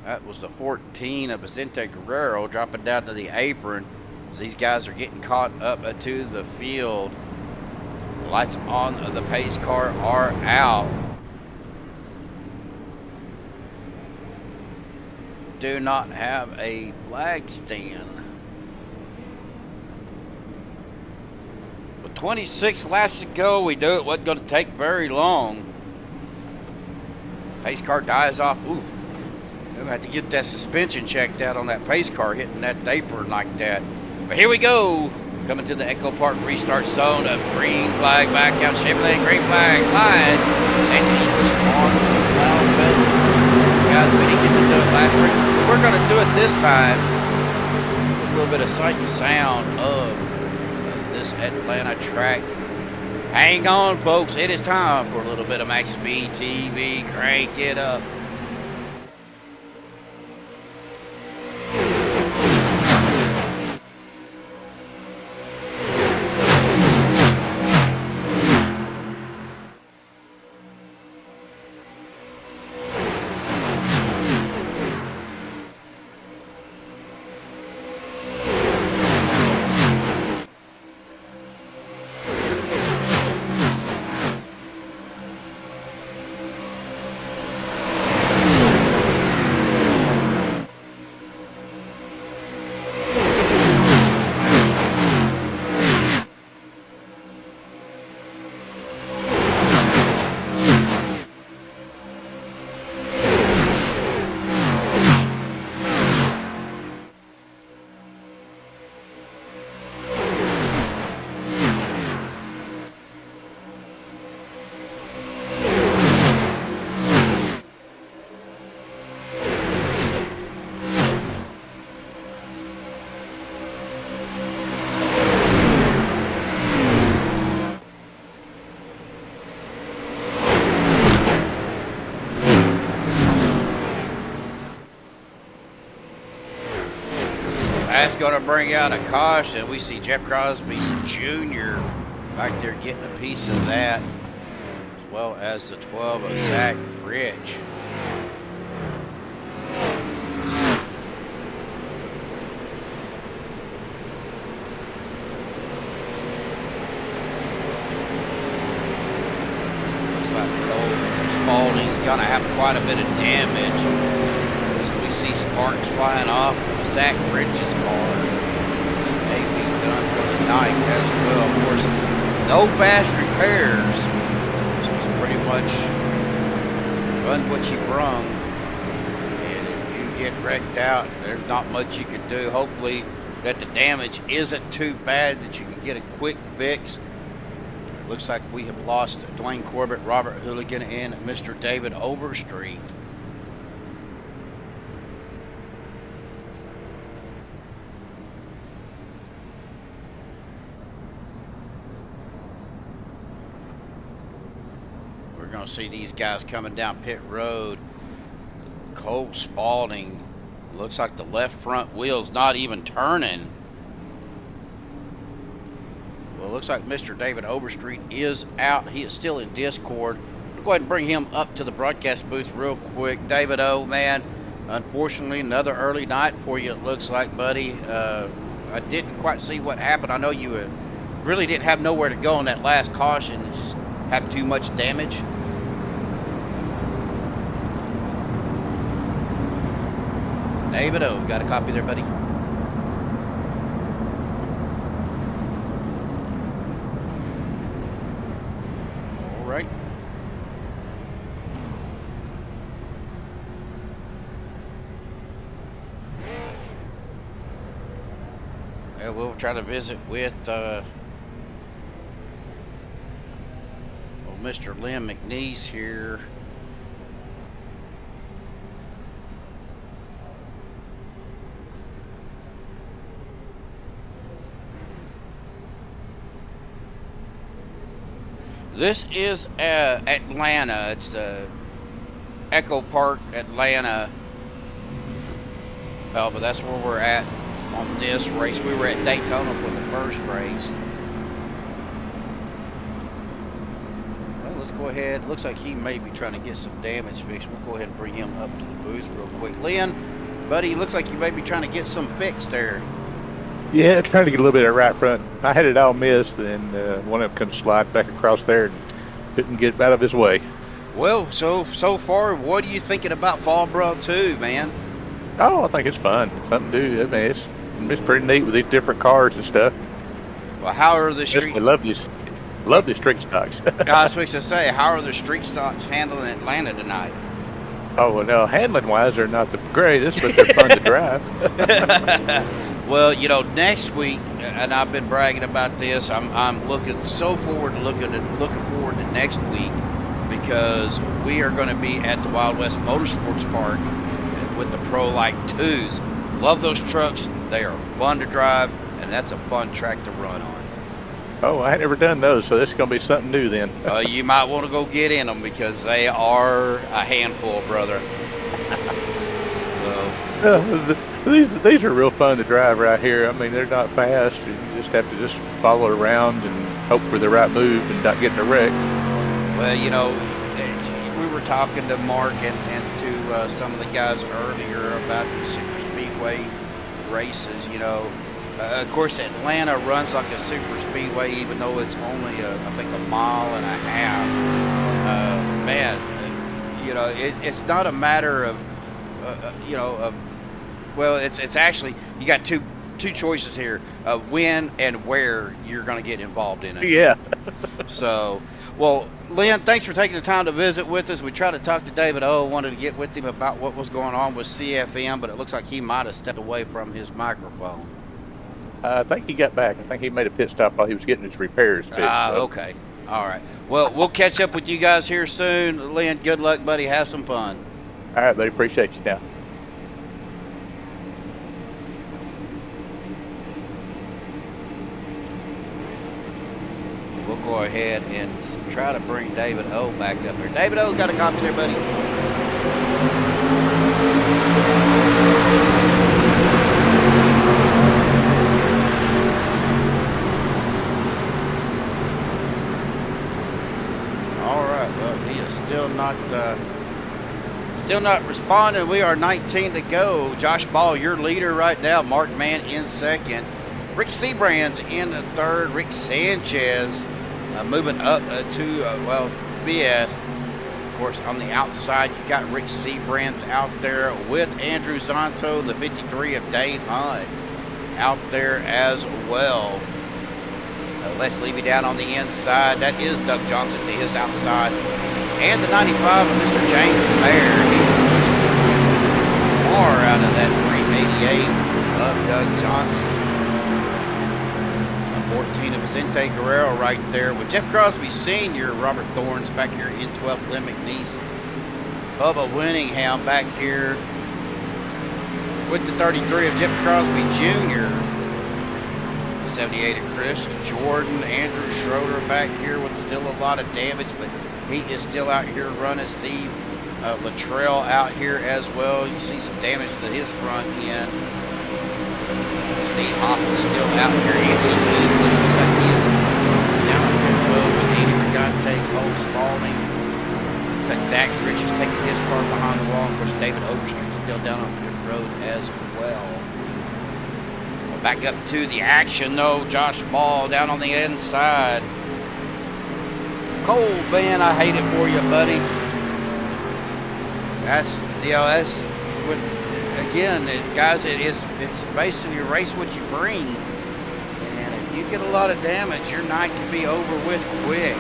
That was the 14 of Vicente Guerrero dropping down to the apron. These guys are getting caught up to the field. Lights on the pace car are out. Do not have a flag stand. With 26 laps to go, we knew it wasn't going to take very long. Pace car dies off. Ooh. We'll have to get that suspension checked out on that pace car hitting that apron like that. But here we go. Coming to the Echo Park restart zone. A green flag back out. CHEVYLAND, green flag, line. And English on the loud pedal. Guys, we didn't get to do it last week. We're going to do it this time. A little bit of sight and sound of this Atlanta track. Hang on, folks. It is time for a little bit of Maxspeed TV. Crank it up. That's going to bring out a caution. We see Jeff Crosby Jr. back there getting a piece of that, as well as the 12 of Zach Rich. Looks like Cole Spalding's going to have quite a bit of damage. As we see sparks flying off Zach Rich's car. May be done for the night as well. Of course, no fast repairs. So it's pretty much run what you brung. And if you get wrecked out, there's not much you can do. Hopefully that the damage isn't too bad that you can get a quick fix. Looks like we have lost Dwayne Corbett, Robert Hooligan, and Mr. David Overstreet. We're going to see these guys coming down pit road. Cole Spalding, looks like the left front wheel's not even turning. Well, it looks like Mr. David Overstreet is out. He is still in Discord. We'll go ahead and bring him up to the broadcast booth real quick. David O, man, unfortunately, another early night for you, it looks like, buddy. I didn't quite see what happened. I know you really didn't have nowhere to go on that last caution. It just had too much damage. David O, got a copy there, buddy? All right. Yeah, we'll try to visit with Mr. Lynn McNeese here. This is Atlanta. It's the Echo Park, Atlanta. Oh, but that's where we're at on this race. We were at Daytona for the first race. Well, let's go ahead. Looks like he may be trying to get some damage fixed. We'll go ahead and bring him up to the booth real quick. Lynn, buddy, looks like you may be trying to get some fixed there. Yeah, trying to get a little bit of right front. I had it all missed, and one of them could slide back across there and couldn't get out of his way. Well, so far, what are you thinking about Fall Brawl II, man? Oh, I think it's fun. Something to do. I mean, it's pretty neat with these different cars and stuff. Well, how are the street? I love these street stocks. I was fixing to say, how are the street stocks handling Atlanta tonight? Oh, well, no, handling-wise, they're not the greatest, but they're fun to drive. Well, you know, next week, and I've been bragging about this, I'm looking so forward to looking forward to next week, because we are going to be at the Wild West Motorsports Park with the Pro Light 2s. Love those trucks. They are fun to drive, and that's a fun track to run on. Oh, I had never done those, so this is going to be something new then. You might want to go get in them, because they are a handful, brother. These are real fun to drive right here. I mean, they're not fast. You just have to just follow around and hope for the right move and not get in a wreck. Well, you know, we were talking to Mark and to some of the guys earlier about the super speedway races. You know, of course, Atlanta runs like a super speedway, even though it's only I think a mile and a half. Man, you know, it's not a matter of you know of. Well, it's actually, you got two choices here, when and where you're going to get involved in it. Yeah. So, well, Lynn, thanks for taking the time to visit with us. We tried to talk to David O. Wanted to get with him about what was going on with CFM, but it looks like he might have stepped away from his microphone. I think he got back. I think he made a pit stop while he was getting his repairs fixed. Okay. All right. Well, we'll catch up with you guys here soon. Lynn, good luck, buddy. Have some fun. All right, buddy. Appreciate you now. We'll go ahead and try to bring David O back up here. David O, got a copy there, buddy? still not responding. We are 19 to go. Josh Ball, your leader right now. Mark Mann in second. Rick Seabrand's in the third. Rick Sanchez moving up to BS. Of course, on the outside, you got Rick Seabrand's out there with Andrew Zonto, the 53 of Dave Hunt, out there as well. Les Levy down on the inside. That is Doug Johnson to his outside. And the 95 of Mr. James Mayer. He was far out of that 388 of Doug Johnson. 14 of Vicente Guerrero right there with Jeff Crosby Sr., Robert Thorns back here in 12th, Glenn McNeese. Bubba Winningham back here with the 33 of Jeff Crosby Jr. 78 of Chris Jordan. Andrew Schroeder back here with still a lot of damage, but he is still out here running. Steve Luttrell out here as well. You see some damage to his front end. Steve Hoffman's still out here. Anthony English looks like he is down on pit road with Andy Regante, Cole Spalding. Looks like Zach Rich is taking his car behind the wall. Of course, David Overstreet's still down on pit road as well. Back up to the action though. Josh Ball down on the inside. Cole, man, I hate it for you, buddy. That's what, again, guys, it's basically race what you bring. And if you get a lot of damage, your night can be over with quick.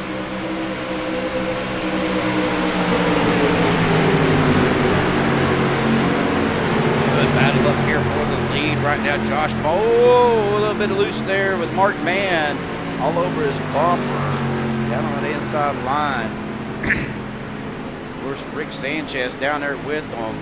Battle up here for the lead right now. Josh Ball, a little bit loose there with Mark Mann all over his bumper down on the inside line. Of course, Rick Sanchez down there with them.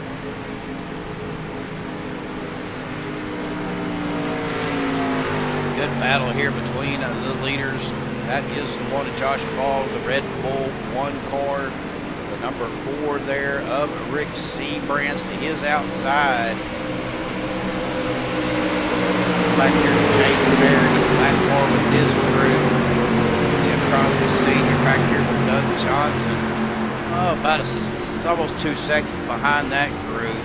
Good battle here between the leaders. That is one of Josh Ball, the Red Bull 1 car. The number 4 there of Rick Seabrands to his outside. Back here to James Barrett, his last car with this crew. Jim Crosby Sr. back here with Doug Johnson. Oh, about almost 2 seconds behind that group.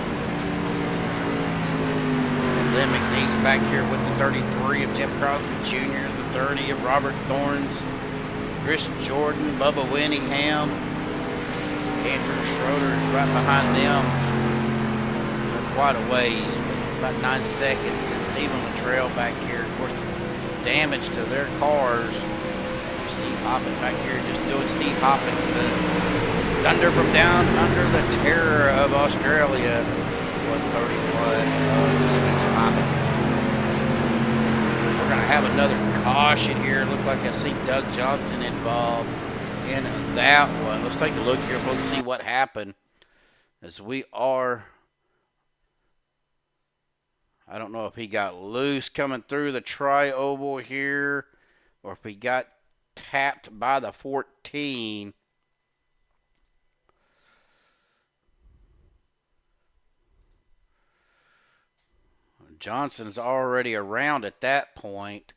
And Lynn McNeese back here with the 33 of Jeff Crosby Jr., the 30 of Robert Thorns, Chris Jordan, Bubba Winningham. Andrew Schroeder is right behind them. They're quite a ways, about 9 seconds. Then Stephen Luttrell back here. Of course, damage to their cars. Steve Hoppin back here just doing Steve Hoppin. The thunder from down under the terror of Australia. 131 of Steve Hoppin. We're going to have another caution here. Look like I see Doug Johnson involved in that one. Let's take a look here. Let's see what happened. As we are, I don't know if he got loose coming through the tri-oval here, or if he got tapped by the 14. Johnson's already around at that point.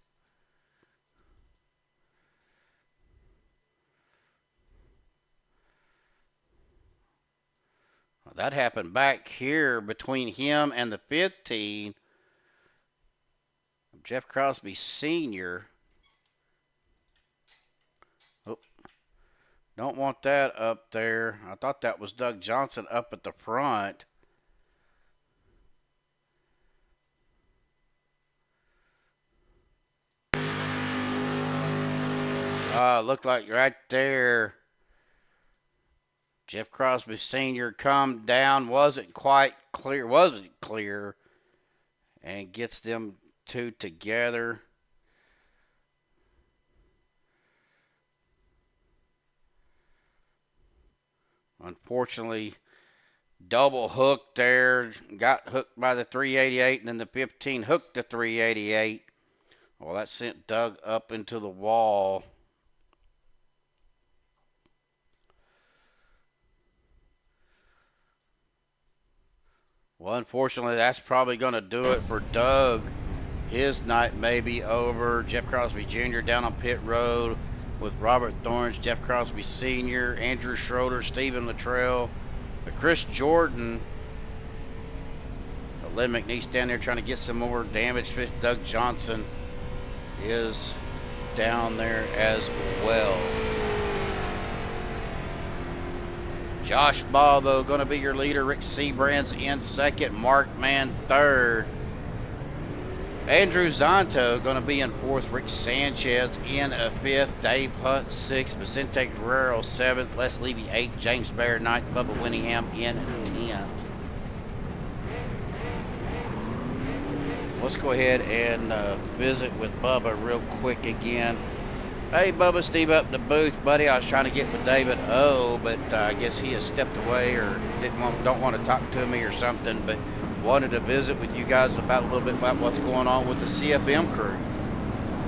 That happened back here between him and the 15. Jeff Crosby Sr. Oh, don't want that up there. I thought that was Doug Johnson up at the front. Looked like right there. Jeff Crosby Sr. come down, wasn't clear, and gets them two together. Unfortunately, double hooked there, got hooked by the 388, and then the 15 hooked the 388. Well, that sent Doug up into the wall. Well, unfortunately, that's probably going to do it for Doug. His night may be over. Jeff Crosby Jr. down on pit road. with Robert Thorns, Jeff Crosby Sr., Andrew Schroeder, Stephen Luttrell, Chris Jordan, Lynn McNeese down there trying to get some more damage. Doug Johnson is down there as well. Josh Ball, though, going to be your leader. Rick Seabrands in second. Mark Mann third. Andrew Zonto going to be in fourth. Rick Sanchez in fifth. Dave Hunt sixth. Vicente Guerrero seventh. Les Levy eighth. James Bear ninth. Bubba Winningham in 10th. Let's go ahead and visit with Bubba real quick again. Hey, Bubba, Steve up in the booth, buddy. I was trying to get with David O, but I guess he has stepped away or don't want to talk to me or something, but wanted to visit with you guys about a little bit about what's going on with the CFM crew.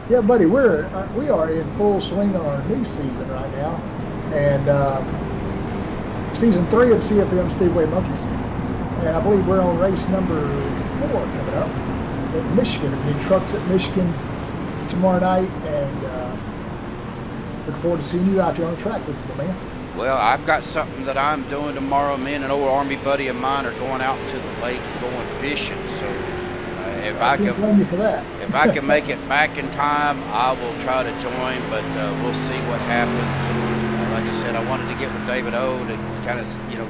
Yeah, buddy, we are in full swing on our new season right now, and season 3 of the CFM Speedway Monkeys, and I believe we're on race number 4 coming up in Michigan. New trucks at Michigan tomorrow night, and look forward to seeing you out there on the track with us, my man. Well, I've got something that I'm doing tomorrow. Me and an old Army buddy of mine are going out to the lake and going fishing. So if I can blame you for that. If I can make it back in time, I will try to join. But we'll see what happens. Like I said, I wanted to get with David O to kind of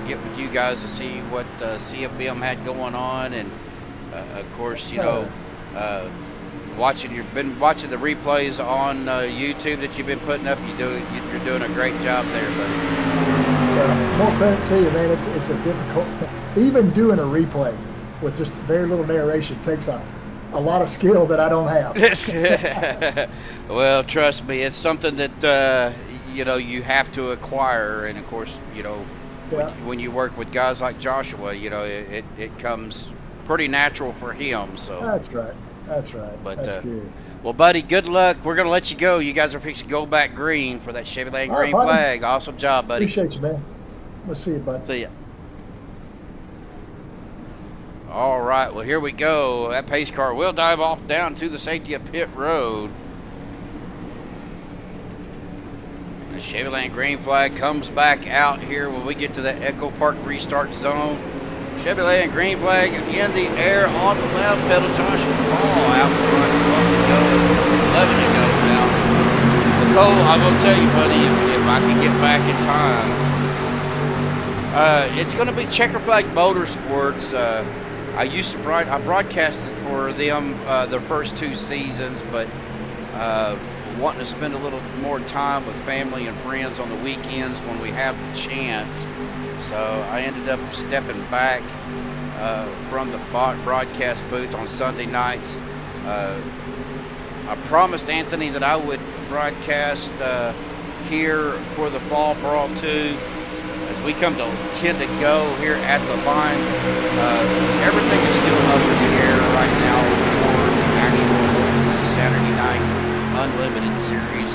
get with you guys to see what CFM had going on, and of course, you've been watching the replays on YouTube that you've been putting up. You're doing a great job there, buddy. More credit to you, man. It's a difficult, even doing a replay with just very little narration takes a lot of skill that I don't have. Well, trust me, it's something that you have to acquire, and of course, when you work with guys like Joshua, it comes pretty natural for him. So that's right. But that's good. Well, buddy, good luck. We're gonna let you go. You guys are fixing to go back green for that CHEVYLAND green flag. Awesome job, buddy. Appreciate you, man. We'll see you, bud. See ya. All right. Well, here we go. That pace car will dive off down to the safety of pit road. The CHEVYLAND green flag comes back out here when we get to the Echo Park restart zone. CHEVYLAND green flag in the air on the left pedal. Joshua Ball out front. 11 to go now. Nicole, I will tell you, buddy, if I can get back in time, it's going to be Checker Flag Motorsports. I broadcasted for them their first 2 seasons, but wanting to spend a little more time with family and friends on the weekends when we have the chance. So I ended up stepping back from the broadcast booth on Sunday nights. I promised Anthony that I would broadcast here for the Fall Brawl II. As we come to 10 to go here at the line, everything is still up in the air right now for the actual Saturday night Unlimited series.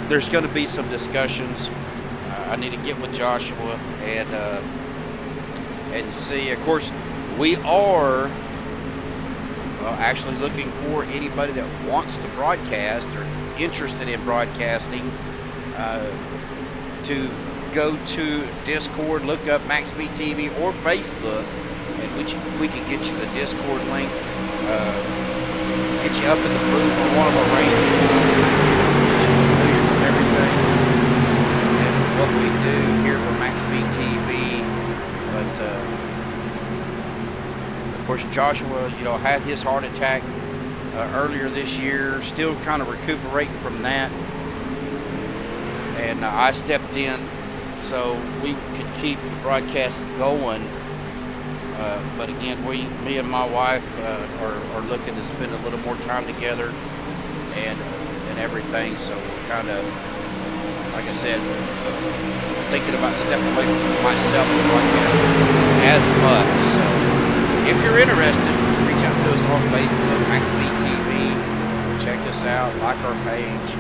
There's going to be some discussions. I need to get with Joshua and see. Of course, we are actually looking for anybody that wants to broadcast or interested in broadcasting to go to Discord, look up Maxspeed TV or Facebook, and we can get you the Discord link, get you up in the booth for one of our races, get you familiar with everything and what we do here for Maxspeed TV. But of course, Joshua, had his heart attack earlier this year, still kind of recuperating from that. And I stepped in so we could keep the broadcast going. But again, me and my wife are looking to spend a little more time together and everything. So we're kind of, like I said, thinking about stepping away from myself and broadcast as much. So if you're interested, reach out to us on Facebook, Maxspeed TV. Check us out, like our page.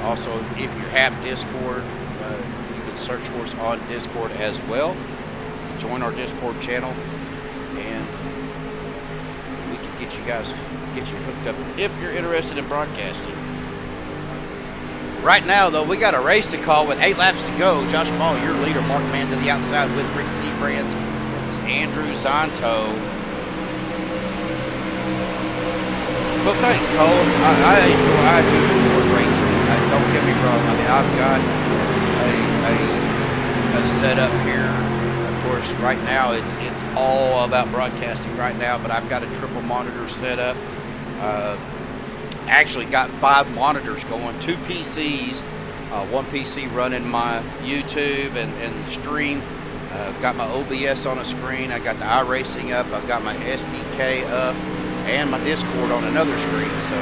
Also, if you have Discord, you can search for us on Discord as well. Join our Discord channel, and we can get you hooked up if you're interested in broadcasting. Right now, though, we got a race to call with 8 laps to go. Josh Ball, your leader. Mark Man to the outside with Rick Seabrands. Andrew Zonto. Well, thanks, Cole. I do enjoy racing. Don't get me wrong. I mean, I've got a setup here. Of course, right now it's all about broadcasting right now, but I've got a triple monitor setup. Actually got 5 monitors going, 2 PCs, 1 PC running my YouTube and the stream. Got my OBS on a screen. I got the iRacing up. I've got my SDK up and my Discord on another screen. So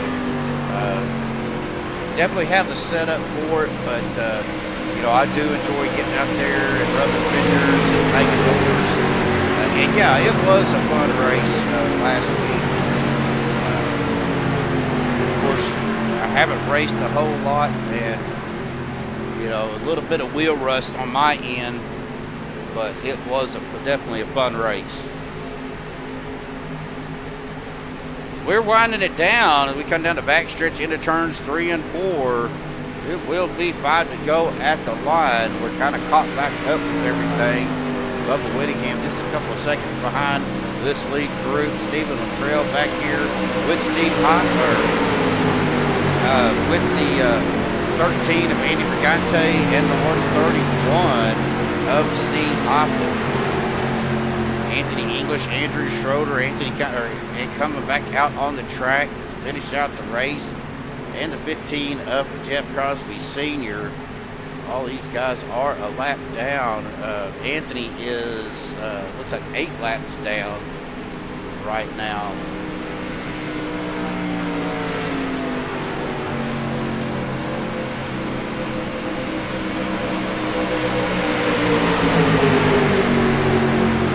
definitely have the setup for it, but you know, I do enjoy getting out there and rubbing fingers and making numbers. And yeah, it was a fun race last week. Of course, I haven't raced a whole lot, and you know, a little bit of wheel rust on my end, but it was definitely a fun race. We're winding it down as we come down the backstretch into turns 3 and 4. It will be 5 to go at the line. We're kind of caught back up with everything. Bubba Whittingham just a couple of seconds behind this lead group. Stephen Luttrell back here with Steve Hopper. With the 13 of Andy Brigante and the 131 of Steve Hopper. Anthony English, Andrew Schroeder, coming back out on the track to finish out the race. And the 15 of Jeff Crosby Sr. All these guys are a lap down. Anthony is, looks like 8 laps down right now.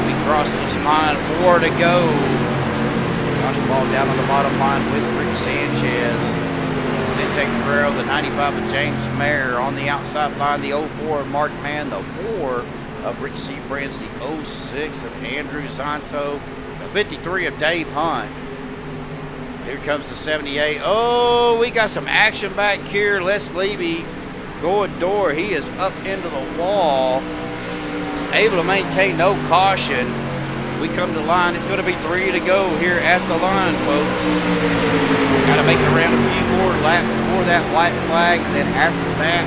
We cross this line, 4 to go. Josh Ball down on the bottom line with Rick Sanchez. Sente Guerrero, the 95 of James Mayer on the outside line, the 04 of Mark Mann, the 4 of Rick Seabrands, the 06 of Andrew Zonto, the 53 of Dave Hunt. Here comes the 78. Oh, we got some action back here. Les Levy going door. He is up into the wall. He's able to maintain no caution. We come to the line. It's going to be 3 to go here at the line, folks. Got to make it around a few more laps for that white flag, and then after that,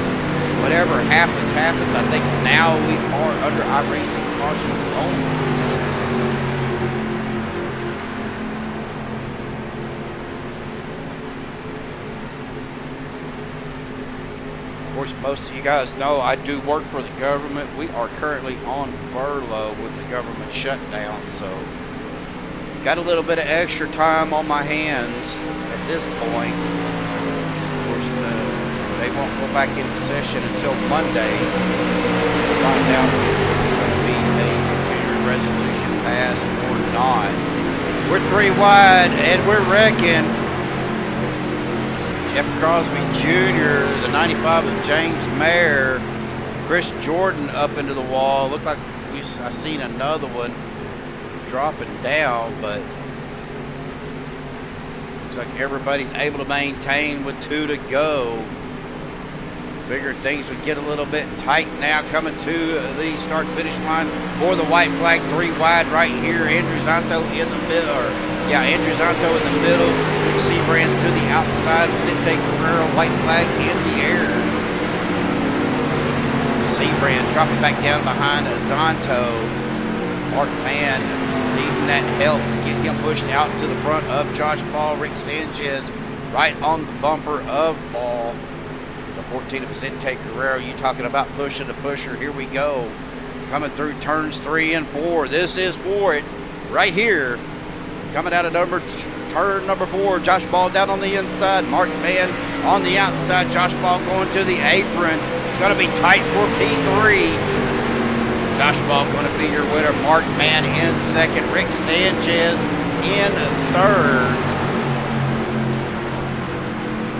whatever happens, happens. I think now we are under iRacing cautions only. Of course, most of you guys know I do work for the government. We are currently on furlough with the government shutdown, so got a little bit of extra time on my hands at this point. Of course, they won't go back into session until Monday. We'll find out if there's going to be a continuing resolution passed or not. We're 3 wide, and we're wrecking. Jeff Crosby Jr., the 95 of James Mayer, Chris Jordan up into the wall. Looked like I seen another one dropping down, but looks like everybody's able to maintain with 2 to go. Figured things would get a little bit tight now coming to the start-finish line for the white flag. 3 wide right here. Andrew Zonto in the middle. Andrew Zonto in the middle. Seabrands to the outside. Vicente Guerrero, white flag in the air. Seabrands dropping back down behind Zonto. Mark Mann needing that help to get him pushed out to the front of Josh Ball. Rick Sanchez right on the bumper of Ball. The 14 of Vicente Guerrero. You talking about pushing the pusher. Here we go. Coming through turns 3 and 4. This is for it right here. Coming out of turn number 4. Josh Ball down on the inside. Mark Mann on the outside. Josh Ball going to the apron. It's going to be tight for P3. Josh Ball going to be your winner. Mark Mann in second. Rick Sanchez in third.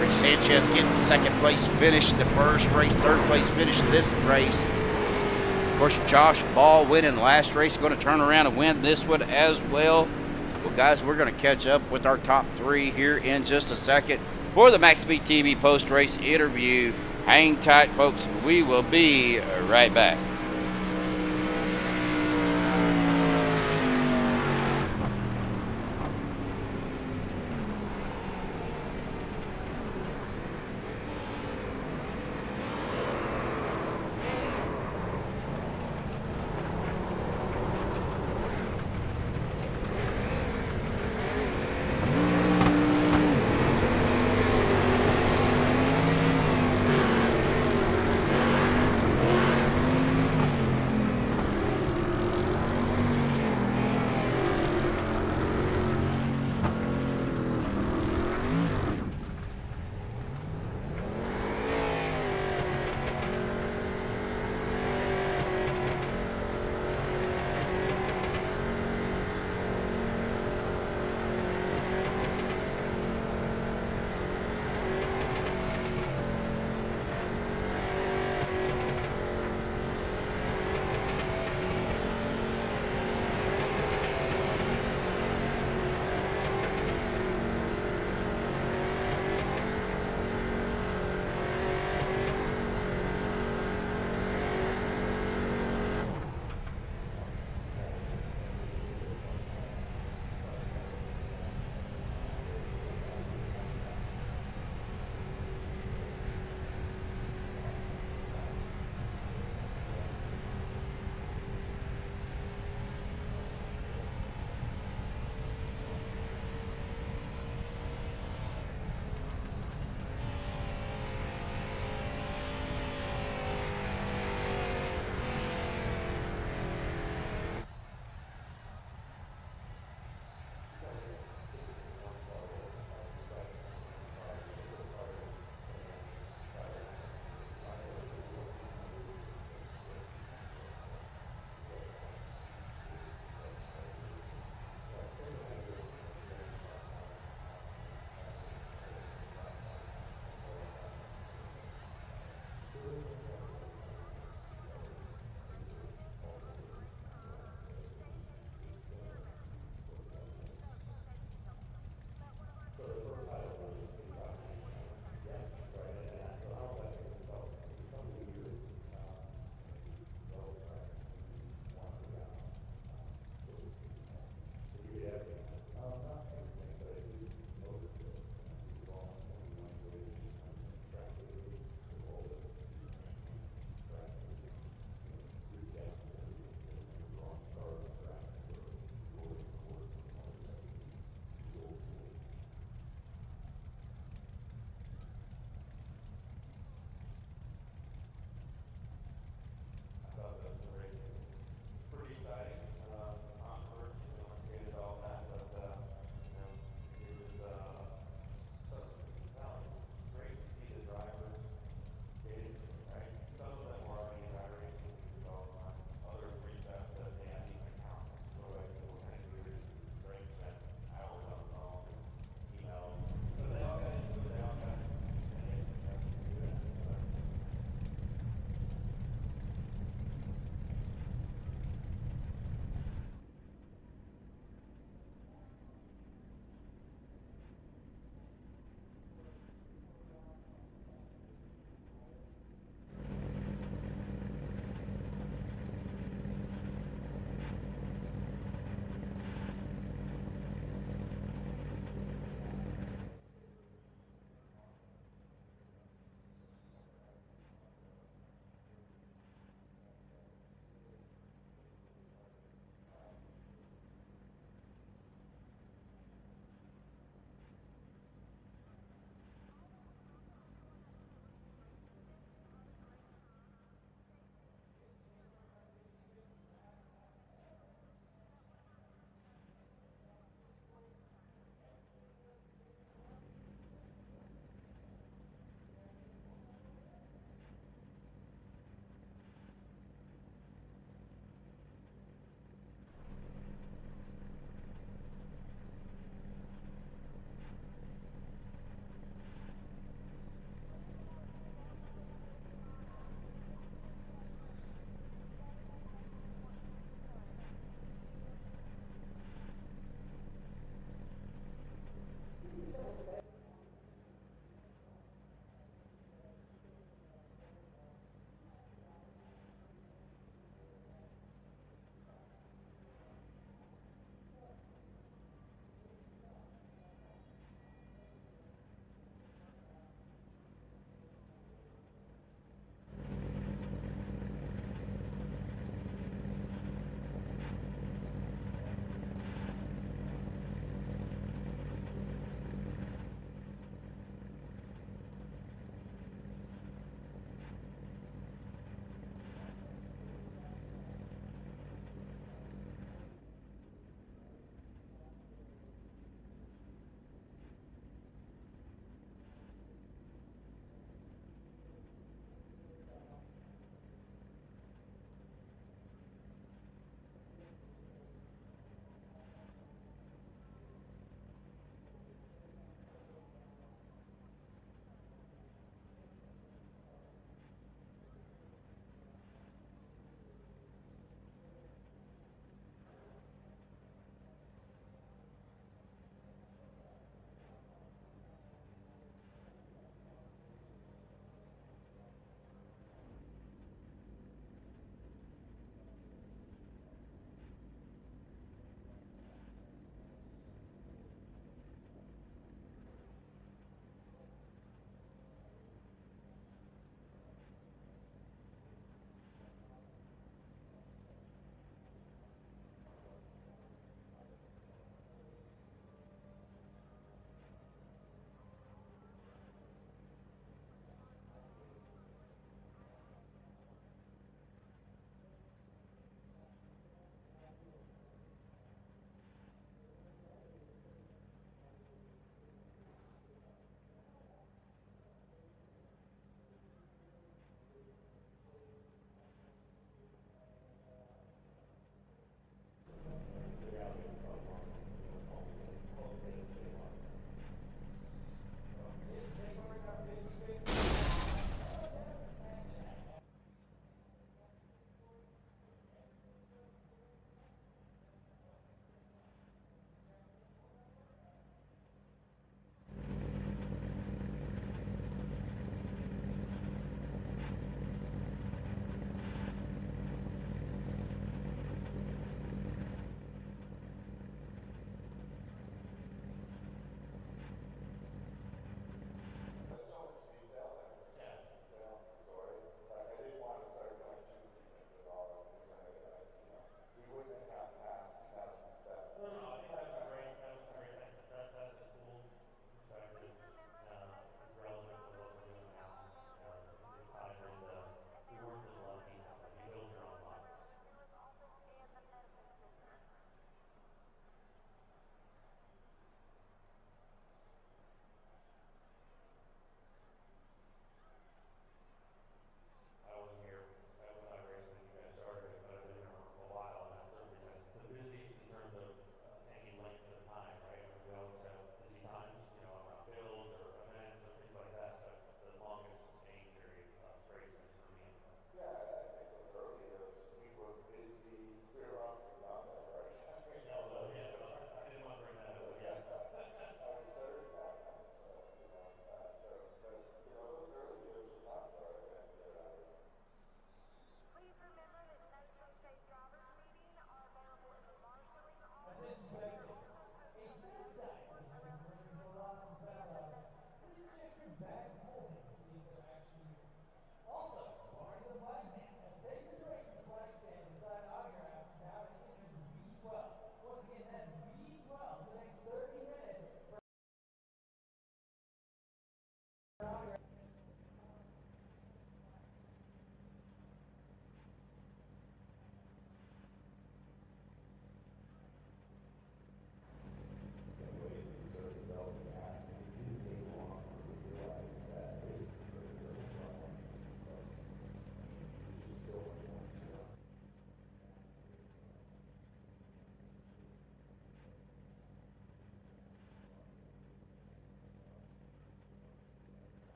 Rick Sanchez getting second place finish in the first race. Third place finish in this race. Of course, Josh Ball winning last race. Going to turn around and win this one as well. Well, guys, we're going to catch up with our top 3 here in just a second for the Maxspeed TV post-race interview. Hang tight, folks. We will be right back.